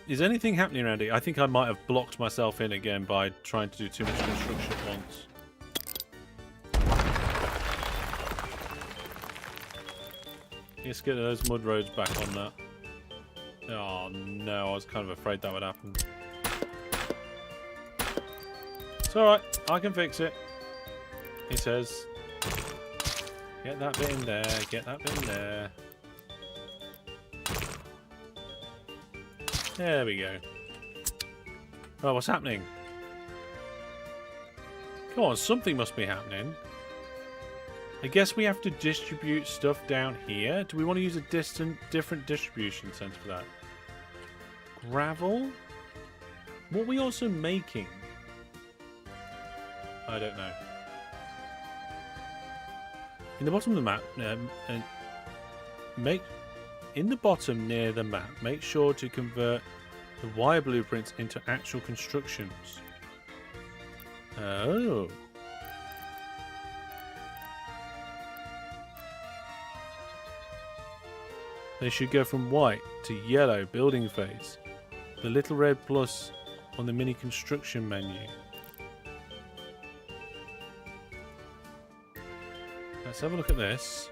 S1: Is anything happening around here? I think I might have blocked myself in again by trying to do too much construction at once. Let's get those mud roads back on that. Oh no, I was kind of afraid that would happen. It's alright, I can fix it. He says. Get that bit in there, get that bit in there. There we go. Oh, what's happening? Come on, something must be happening. I guess we have to distribute stuff down here. Do we want to use a different distribution center for that? Gravel? What are we also making? I don't know. In the bottom of the map, in the bottom near the map, make sure to convert the wire blueprints into actual constructions. Oh. They should go from white to yellow building phase. The little red plus on the mini construction menu. Let's have a look at this.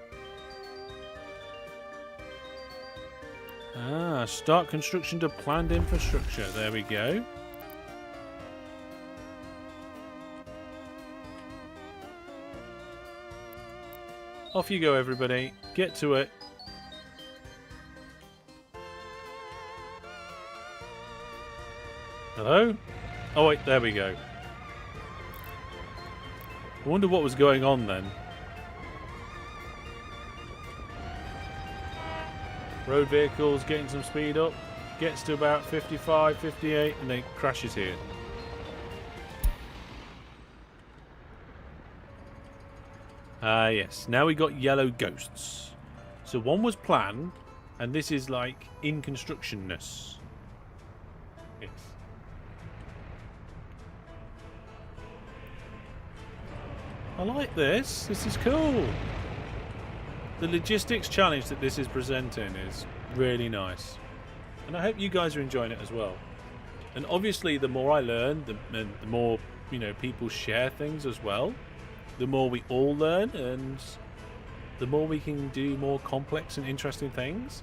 S1: Ah, start construction to planned infrastructure. There we go. Off you go, everybody. Get to it. Hello? Oh wait, there we go. I wonder what was going on then. Road vehicles getting some speed up. Gets to about 55, 58 and then crashes here. Ah yes, now we got yellow ghosts. So one was planned and this is like in constructionness. Yes. I like this. This is cool. The logistics challenge that this is presenting is really nice. And I hope you guys are enjoying it as well. And obviously the more I learn, the more, you know, people share things as well. The more we all learn and the more we can do more complex and interesting things.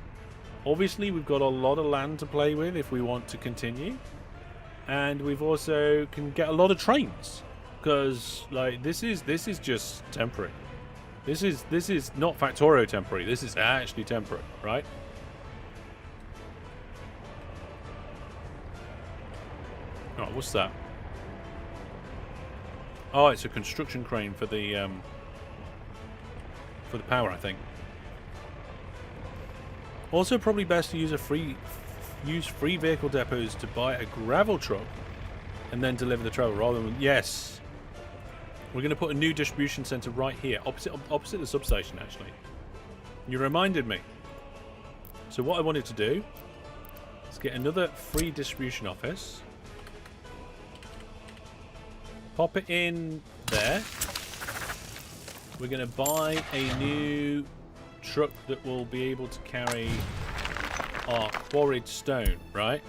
S1: Obviously we've got a lot of land to play with if we want to continue. And we've also can get a lot of trains. Because like this is just temporary. This is not Factorio temporary. This is actually temporary, right? Oh, what's that? Oh, it's a construction crane for the power, I think. Also, probably best to use free vehicle depots to buy a gravel truck and then deliver the travel rather than yes. We're going to put a new distribution centre right here, opposite the substation, actually. You reminded me. So what I wanted to do is get another free distribution office. Pop it in there. We're going to buy a new truck that will be able to carry our quarried stone, right?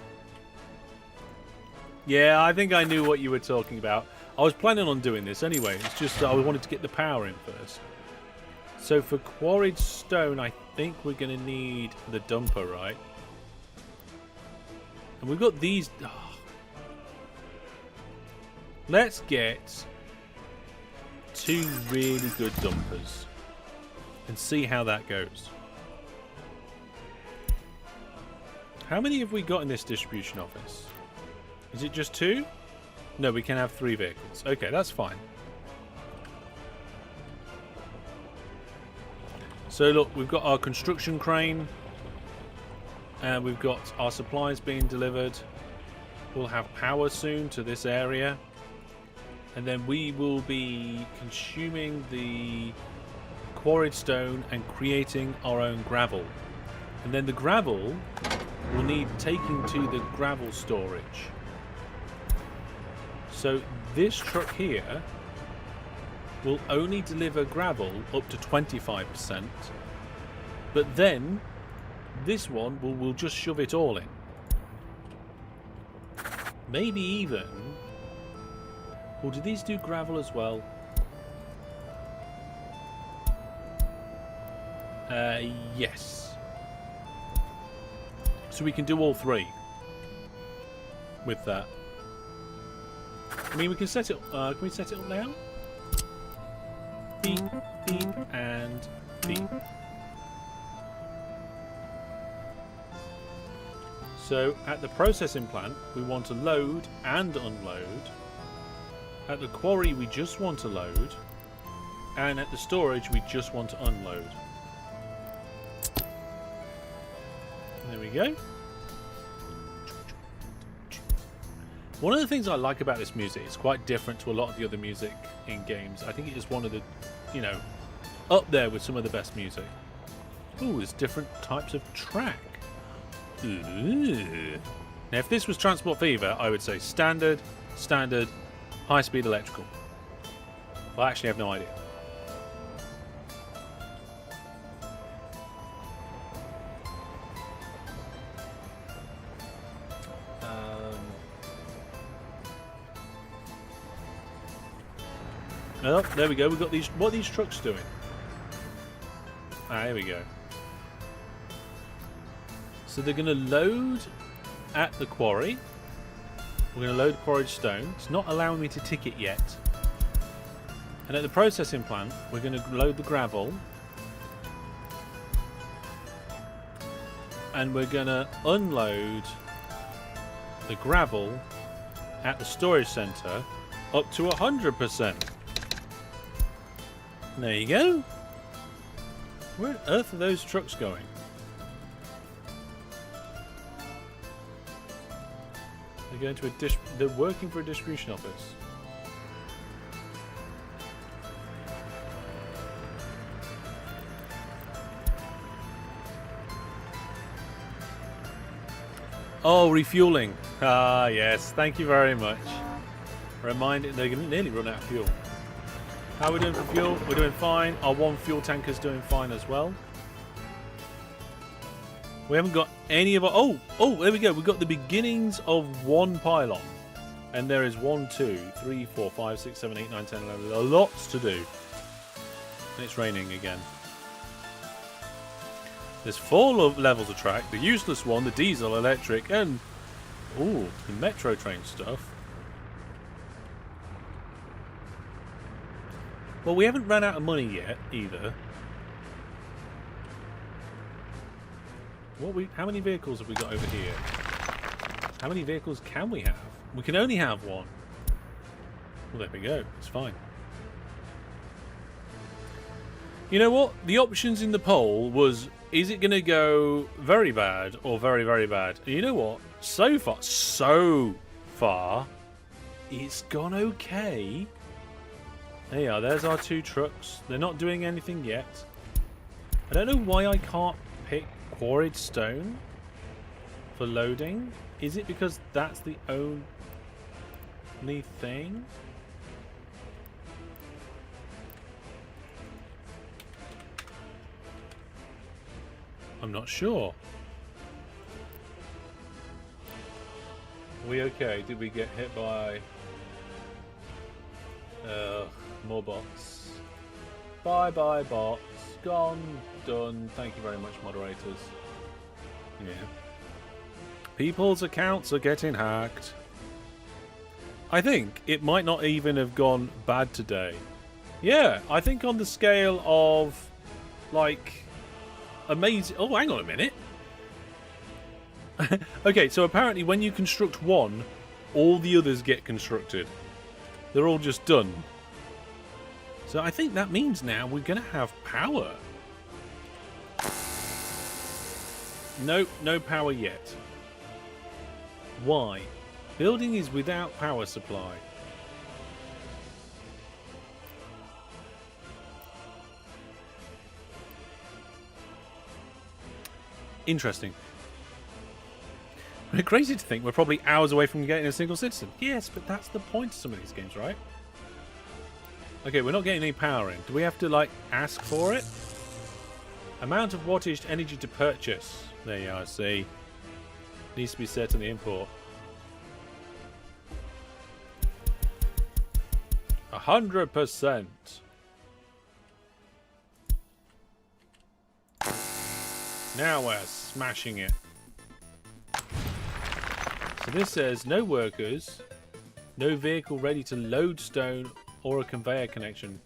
S1: Yeah, I think I knew what you were talking about. I was planning on doing this anyway. It's just that I wanted to get the power in first. So for quarried stone, I think we're going to need the dumper, right? And we've got these... Oh. Let's get 2 really good dumpers and see how that goes. How many have we got in this distribution office? Is it just 2? No, we can have 3 vehicles. Okay, that's fine. So look, we've got our construction crane. And we've got our supplies being delivered. We'll have power soon to this area. And then we will be consuming the quarried stone and creating our own gravel. And then the gravel will need taking to the gravel storage. So this truck here will only deliver gravel up to 25%, but then this one will just shove it all in. Maybe even... Well, do these do gravel as well? Yes. So we can do all 3 with that. I mean, we can set it. Can we set it up now? Beep, beep, and beep. So at the processing plant, we want to load and unload. At the quarry, we just want to load, and at the storage, we just want to unload. There we go. One of the things I like about this music, it's quite different to a lot of the other music in games. I think it is one of the, you know, up there with some of the best music. Ooh, there's different types of track. Ooh. Now, if this was Transport Fever, I would say standard, high-speed electrical. I actually have no idea. Oh, there we go. We've got these. What are these trucks doing? Ah, here we go. So they're going to load at the quarry. We're going to load quarried stone. It's not allowing me to tick it yet. And at the processing plant, we're going to load the gravel. And we're going to unload the gravel at the storage centre up to 100%. There you go. Where on earth are those trucks going? They're going to a they're working for a distribution office. Oh, refueling. Ah, yes. Thank you very much. Reminding they're going to nearly run out of fuel. How are we doing for fuel? We're doing fine. Our one fuel tanker's doing fine as well. We haven't got any of our... Oh, there we go. We've got the beginnings of one pylon. And there is 1, 2, 3, 4, 5, 6, 7, 8, 9, 10, 11. Lots to do. And it's raining again. There's 4 levels of track. The useless one, the diesel, electric, and... Ooh, the metro train stuff. Well, we haven't run out of money yet, either. How many vehicles have we got over here? How many vehicles can we have? We can only have one. Well, there we go. It's fine. You know what? The options in the poll was, is it going to go very bad or very, very bad? And you know what? So far, it's gone okay. There you are. There's our 2 trucks. They're not doing anything yet. I don't know why I can't pick quarried stone for loading. Is it because that's the only thing? I'm not sure. Are we okay? Did we get hit by... more bots. Bye bots. Gone. Done. Thank you very much, moderators. Yeah. People's accounts are getting hacked. I think it might not even have gone bad today. Yeah, I think on the scale of, like, amazing... Oh, hang on a minute. Okay, so apparently when you construct one, all the others get constructed. They're all just done. So I think that means now we're going to have power. Nope, no power yet. Why? Building is without power supply. Interesting. We're crazy to think we're probably hours away from getting a single citizen. Yes, but that's the point of some of these games, right? Okay, we're not getting any power in. Do we have to, like, ask for it? Amount of wattage energy to purchase. There you are, see. Needs to be set on the import. 100%. Now we're smashing it. So this says no workers, no vehicle ready to load stone or a conveyor connection.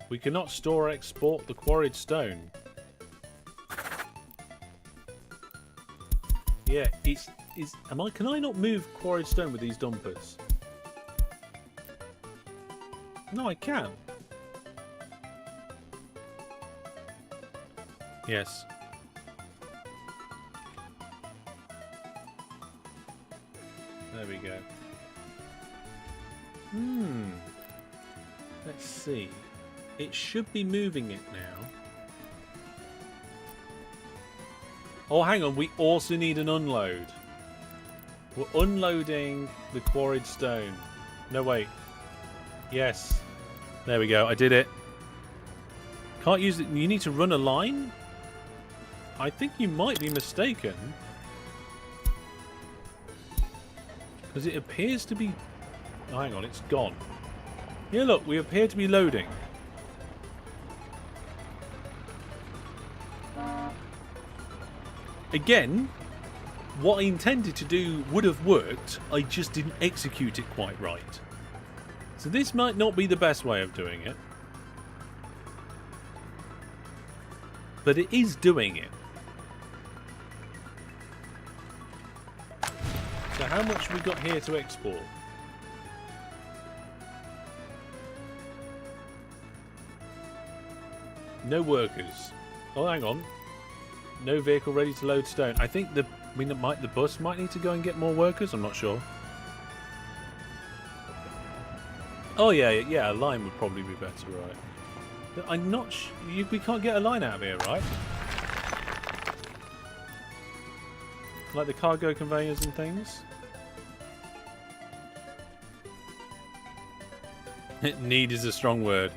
S1: We cannot store or export the quarried stone. Yeah, can I not move quarried stone with these dumpers? No, I can. Yes. There we go. Let's see. It should be moving it now. Oh, hang on. We also need an unload. We're unloading the quarried stone. No, wait. Yes. There we go. I did it. Can't use it. You need to run a line? I think you might be mistaken. Because it appears to be... Oh, hang on. It's gone. Yeah, look. We appear to be loading. Again, what I intended to do would have worked. I just didn't execute it quite right. So this might not be the best way of doing it. But it is doing it. So how much have we got here to export? No workers. Oh, hang on. No vehicle ready to load stone. I think the bus might need to go and get more workers. I'm not sure. Oh yeah. A line would probably be better, right? But I'm not. We can't get a line out of here, right? Like the cargo conveyors and things. Need is a strong word.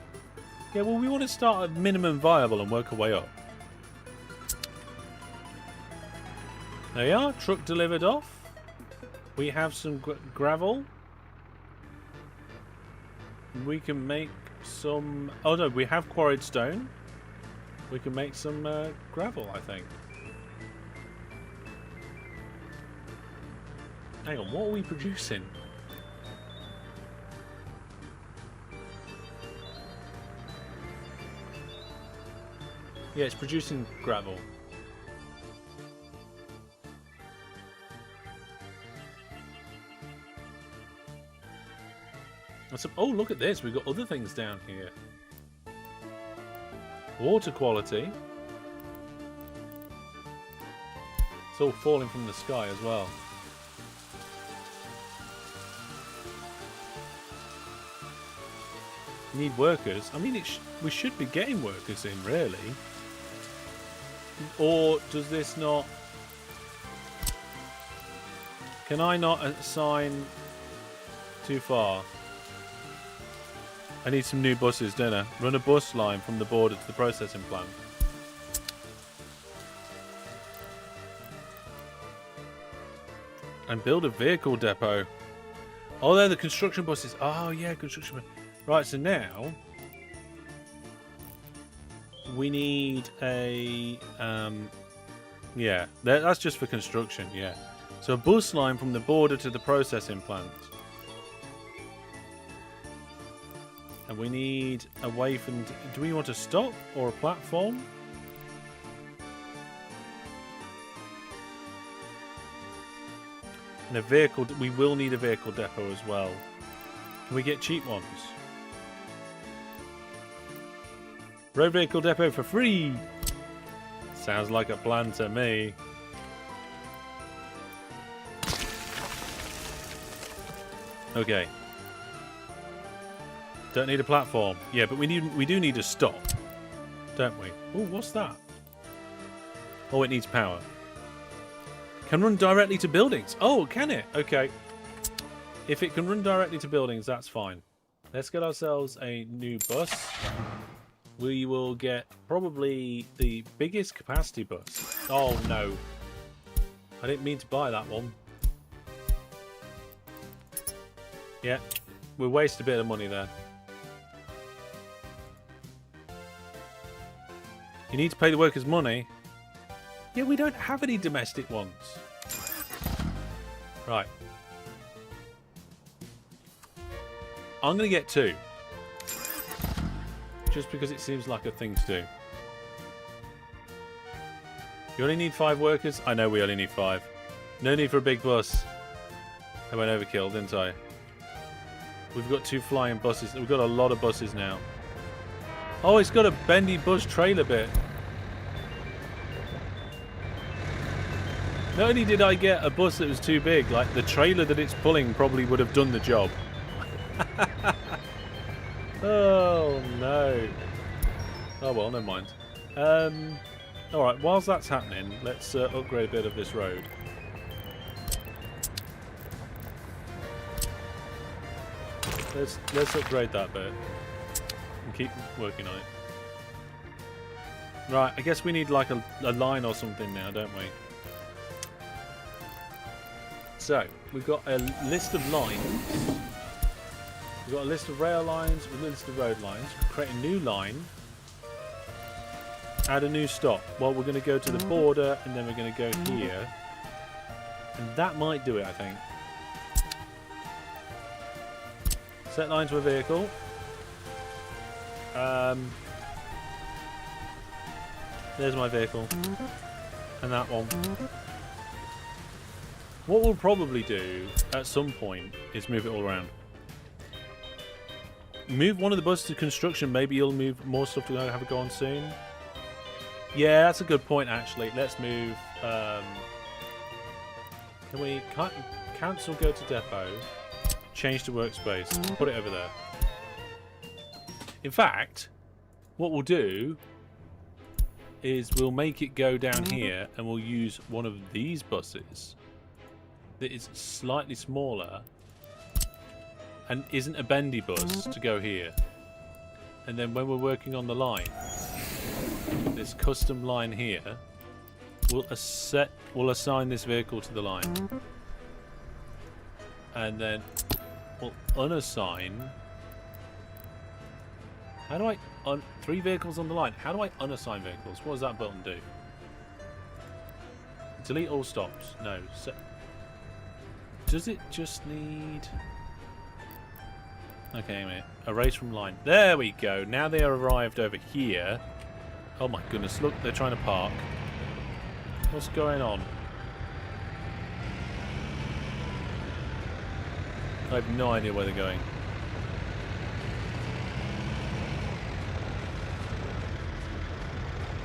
S1: Yeah, well, we want to start at minimum viable and work our way up. There you are, truck delivered off. We have some gravel. We can make some... Oh no, we have quarried stone. We can make some gravel, I think. Hang on, what are we producing? Yeah, it's producing gravel. Oh, look at this. We've got other things down here. Water quality. It's all falling from the sky as well. Need workers. I mean, we should be getting workers in, really. Or does this not... Can I not assign too far? I need some new buses, don't I? Run a bus line from the border to the processing plant. And build a vehicle depot. Oh, they're the construction buses. Oh, yeah, construction. Right, so now we need a... yeah, that's just for construction, yeah. So a bus line from the border to the processing plant. And we need a way from... Do we want a stop or a platform? And a vehicle... We will need a vehicle depot as well. Can we get cheap ones? Road vehicle depot for free! Sounds like a plan to me. Okay. Don't need a platform. Yeah, but we do need a stop, don't we? Oh, what's that? Oh, it needs power. Can run directly to buildings. Oh, can it? Okay. If it can run directly to buildings, that's fine. Let's get ourselves a new bus. We will get probably the biggest capacity bus. Oh, no. I didn't mean to buy that one. Yeah, we waste a bit of money there. You need to pay the workers money. Yeah, we don't have any domestic ones. Right. I'm going to get 2. Just because it seems like a thing to do. You only need 5 workers? I know we only need 5. No need for a big bus. I went overkill, didn't I? We've got 2 flying buses. We've got a lot of buses now. Oh, it's got a bendy bus trailer bit. Not only did I get a bus that was too big, like the trailer that it's pulling probably would have done the job. Oh no. Oh well, never mind. Alright, whilst that's happening, let's upgrade a bit of this road. Let's upgrade that bit. And keep working on it. Right, I guess we need like a line or something now, don't we? So, we've got a list of lines. We've got a list of rail lines, a list of road lines. We'll create a new line. Add a new stop. Well, we're going to go to the border, and then we're going to go here. And that might do it, I think. Set line to a vehicle. There's my vehicle. And that one. What we'll probably do at some point is move it all around. Move one of the buses to construction. Maybe you'll move more stuff to have a go on soon. Yeah, that's a good point, actually. Let's move. Can we cancel go to depot? Change to workspace. Put it over there. In fact, what we'll do is we'll make it go down here and we'll use one of these buses that is slightly smaller and isn't a bendy bus to go here. And then when we're working on the line, this custom line here, we'll assign this vehicle to the line. And then we'll unassign. How do I 3 vehicles on the line? How do I unassign vehicles? What does that button do? Delete all stops. No. Does it just need... Okay, wait. Erase from line. There we go. Now they are arrived over here. Oh my goodness, look, they're trying to park. What's going on? I have no idea where they're going.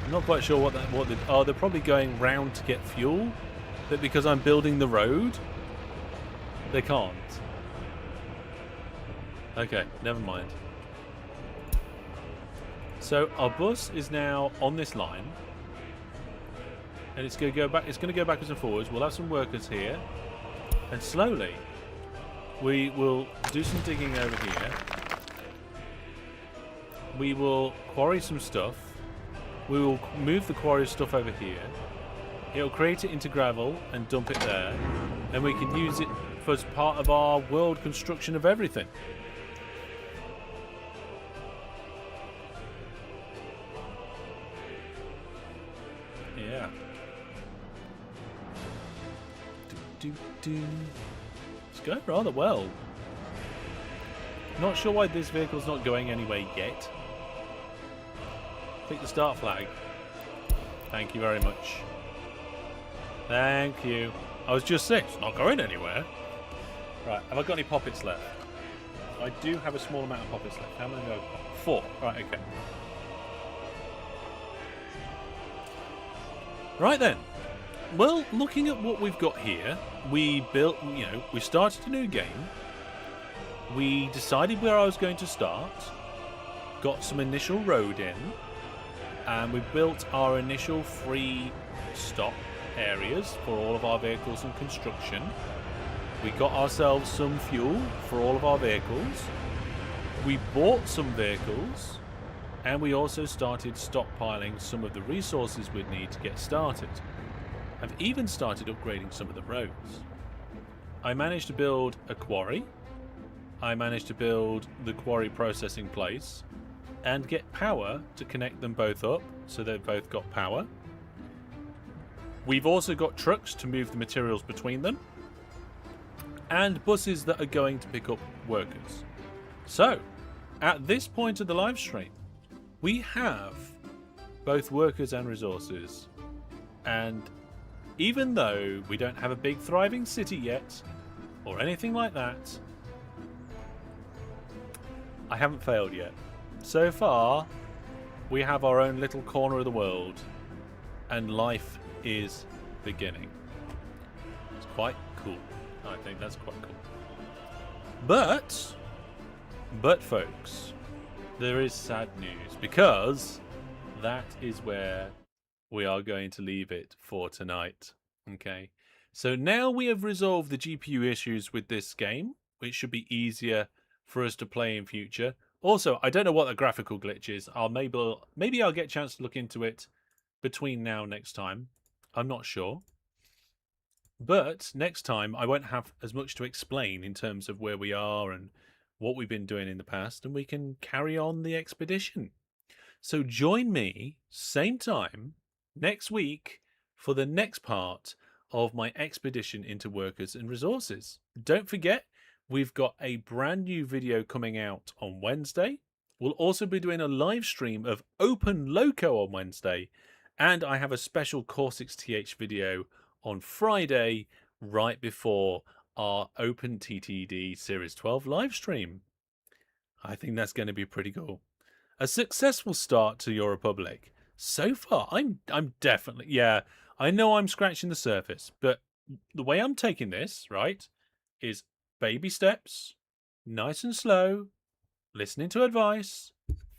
S1: I'm not quite sure oh, they're probably going round to get fuel, but because I'm building the road, they can't. Okay, never mind. So our bus is now on this line, and it's going to go back. It's going to go backwards and forwards. We'll have some workers here, and slowly we will do some digging over here. We will quarry some stuff. We will move the quarry stuff over here. It'll create it into gravel and dump it there, and we can use it as part of our world construction of everything. Yeah. It's going rather well. Not sure why this vehicle's not going anywhere yet. Click the start flag. Thank you very much. Thank you. I was just saying, it's not going anywhere. Right, have I got any poppets left? I do have a small amount of poppets left. How many have I got? 4. Right, okay. Right then. Well, looking at what we've got here, we built, we started a new game. We decided where I was going to start. Got some initial road in. And we built our initial 3 stop areas for all of our vehicles and construction. We got ourselves some fuel for all of our vehicles. We bought some vehicles. And we also started stockpiling some of the resources we'd need to get started. I've even started upgrading some of the roads. I managed to build a quarry. I managed to build the quarry processing place and get power to connect them both up, so they've both got power. We've also got trucks to move the materials between them, and buses that are going to pick up workers. So, at this point of the live stream, we have both workers and resources, and even though we don't have a big thriving city yet, or anything like that, I haven't failed yet. So far, we have our own little corner of the world, and life is beginning. It's quite cool. I think that's quite cool. But folks, there is sad news, because that is where we are going to leave it for tonight. Okay, so now we have resolved the GPU issues with this game, which should be easier for us to play in future. Also, I don't know what the graphical glitch is. Maybe I'll get a chance to look into it between now and next time. I'm not sure. But next time I won't have as much to explain in terms of where we are and what we've been doing in the past, and we can carry on the expedition. So join me same time next week for the next part of my expedition into workers and resources. Don't forget, we've got a brand new video coming out on Wednesday. We'll also be doing a live stream of Open Loco on Wednesday, and I have a special Core 6TH video on Friday right before our Open TTD Series 12 live stream. I think that's going to be pretty cool. A successful start to your Republic. So far, I'm definitely, yeah, I know I'm scratching the surface, but the way I'm taking this, right, is baby steps, nice and slow, listening to advice,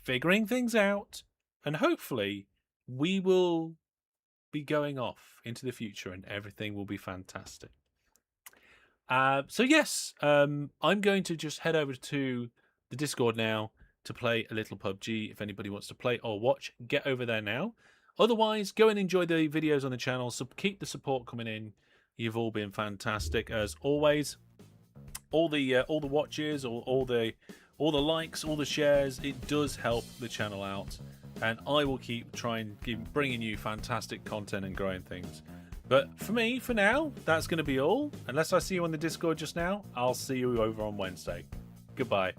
S1: figuring things out, and hopefully we will be going off into the future and everything will be fantastic. So yes, I'm going to just head over to the Discord now to play a little PUBG. If anybody wants to play or watch, get over there now. Otherwise, go and enjoy the videos on the channel. So keep the support coming in. You've all been fantastic as always. All the watches, all the likes, all the shares. It does help the channel out, and I will keep bringing you fantastic content and growing things. But for me, for now, that's going to be all. Unless I see you on the Discord just now, I'll see you over on Wednesday. Goodbye.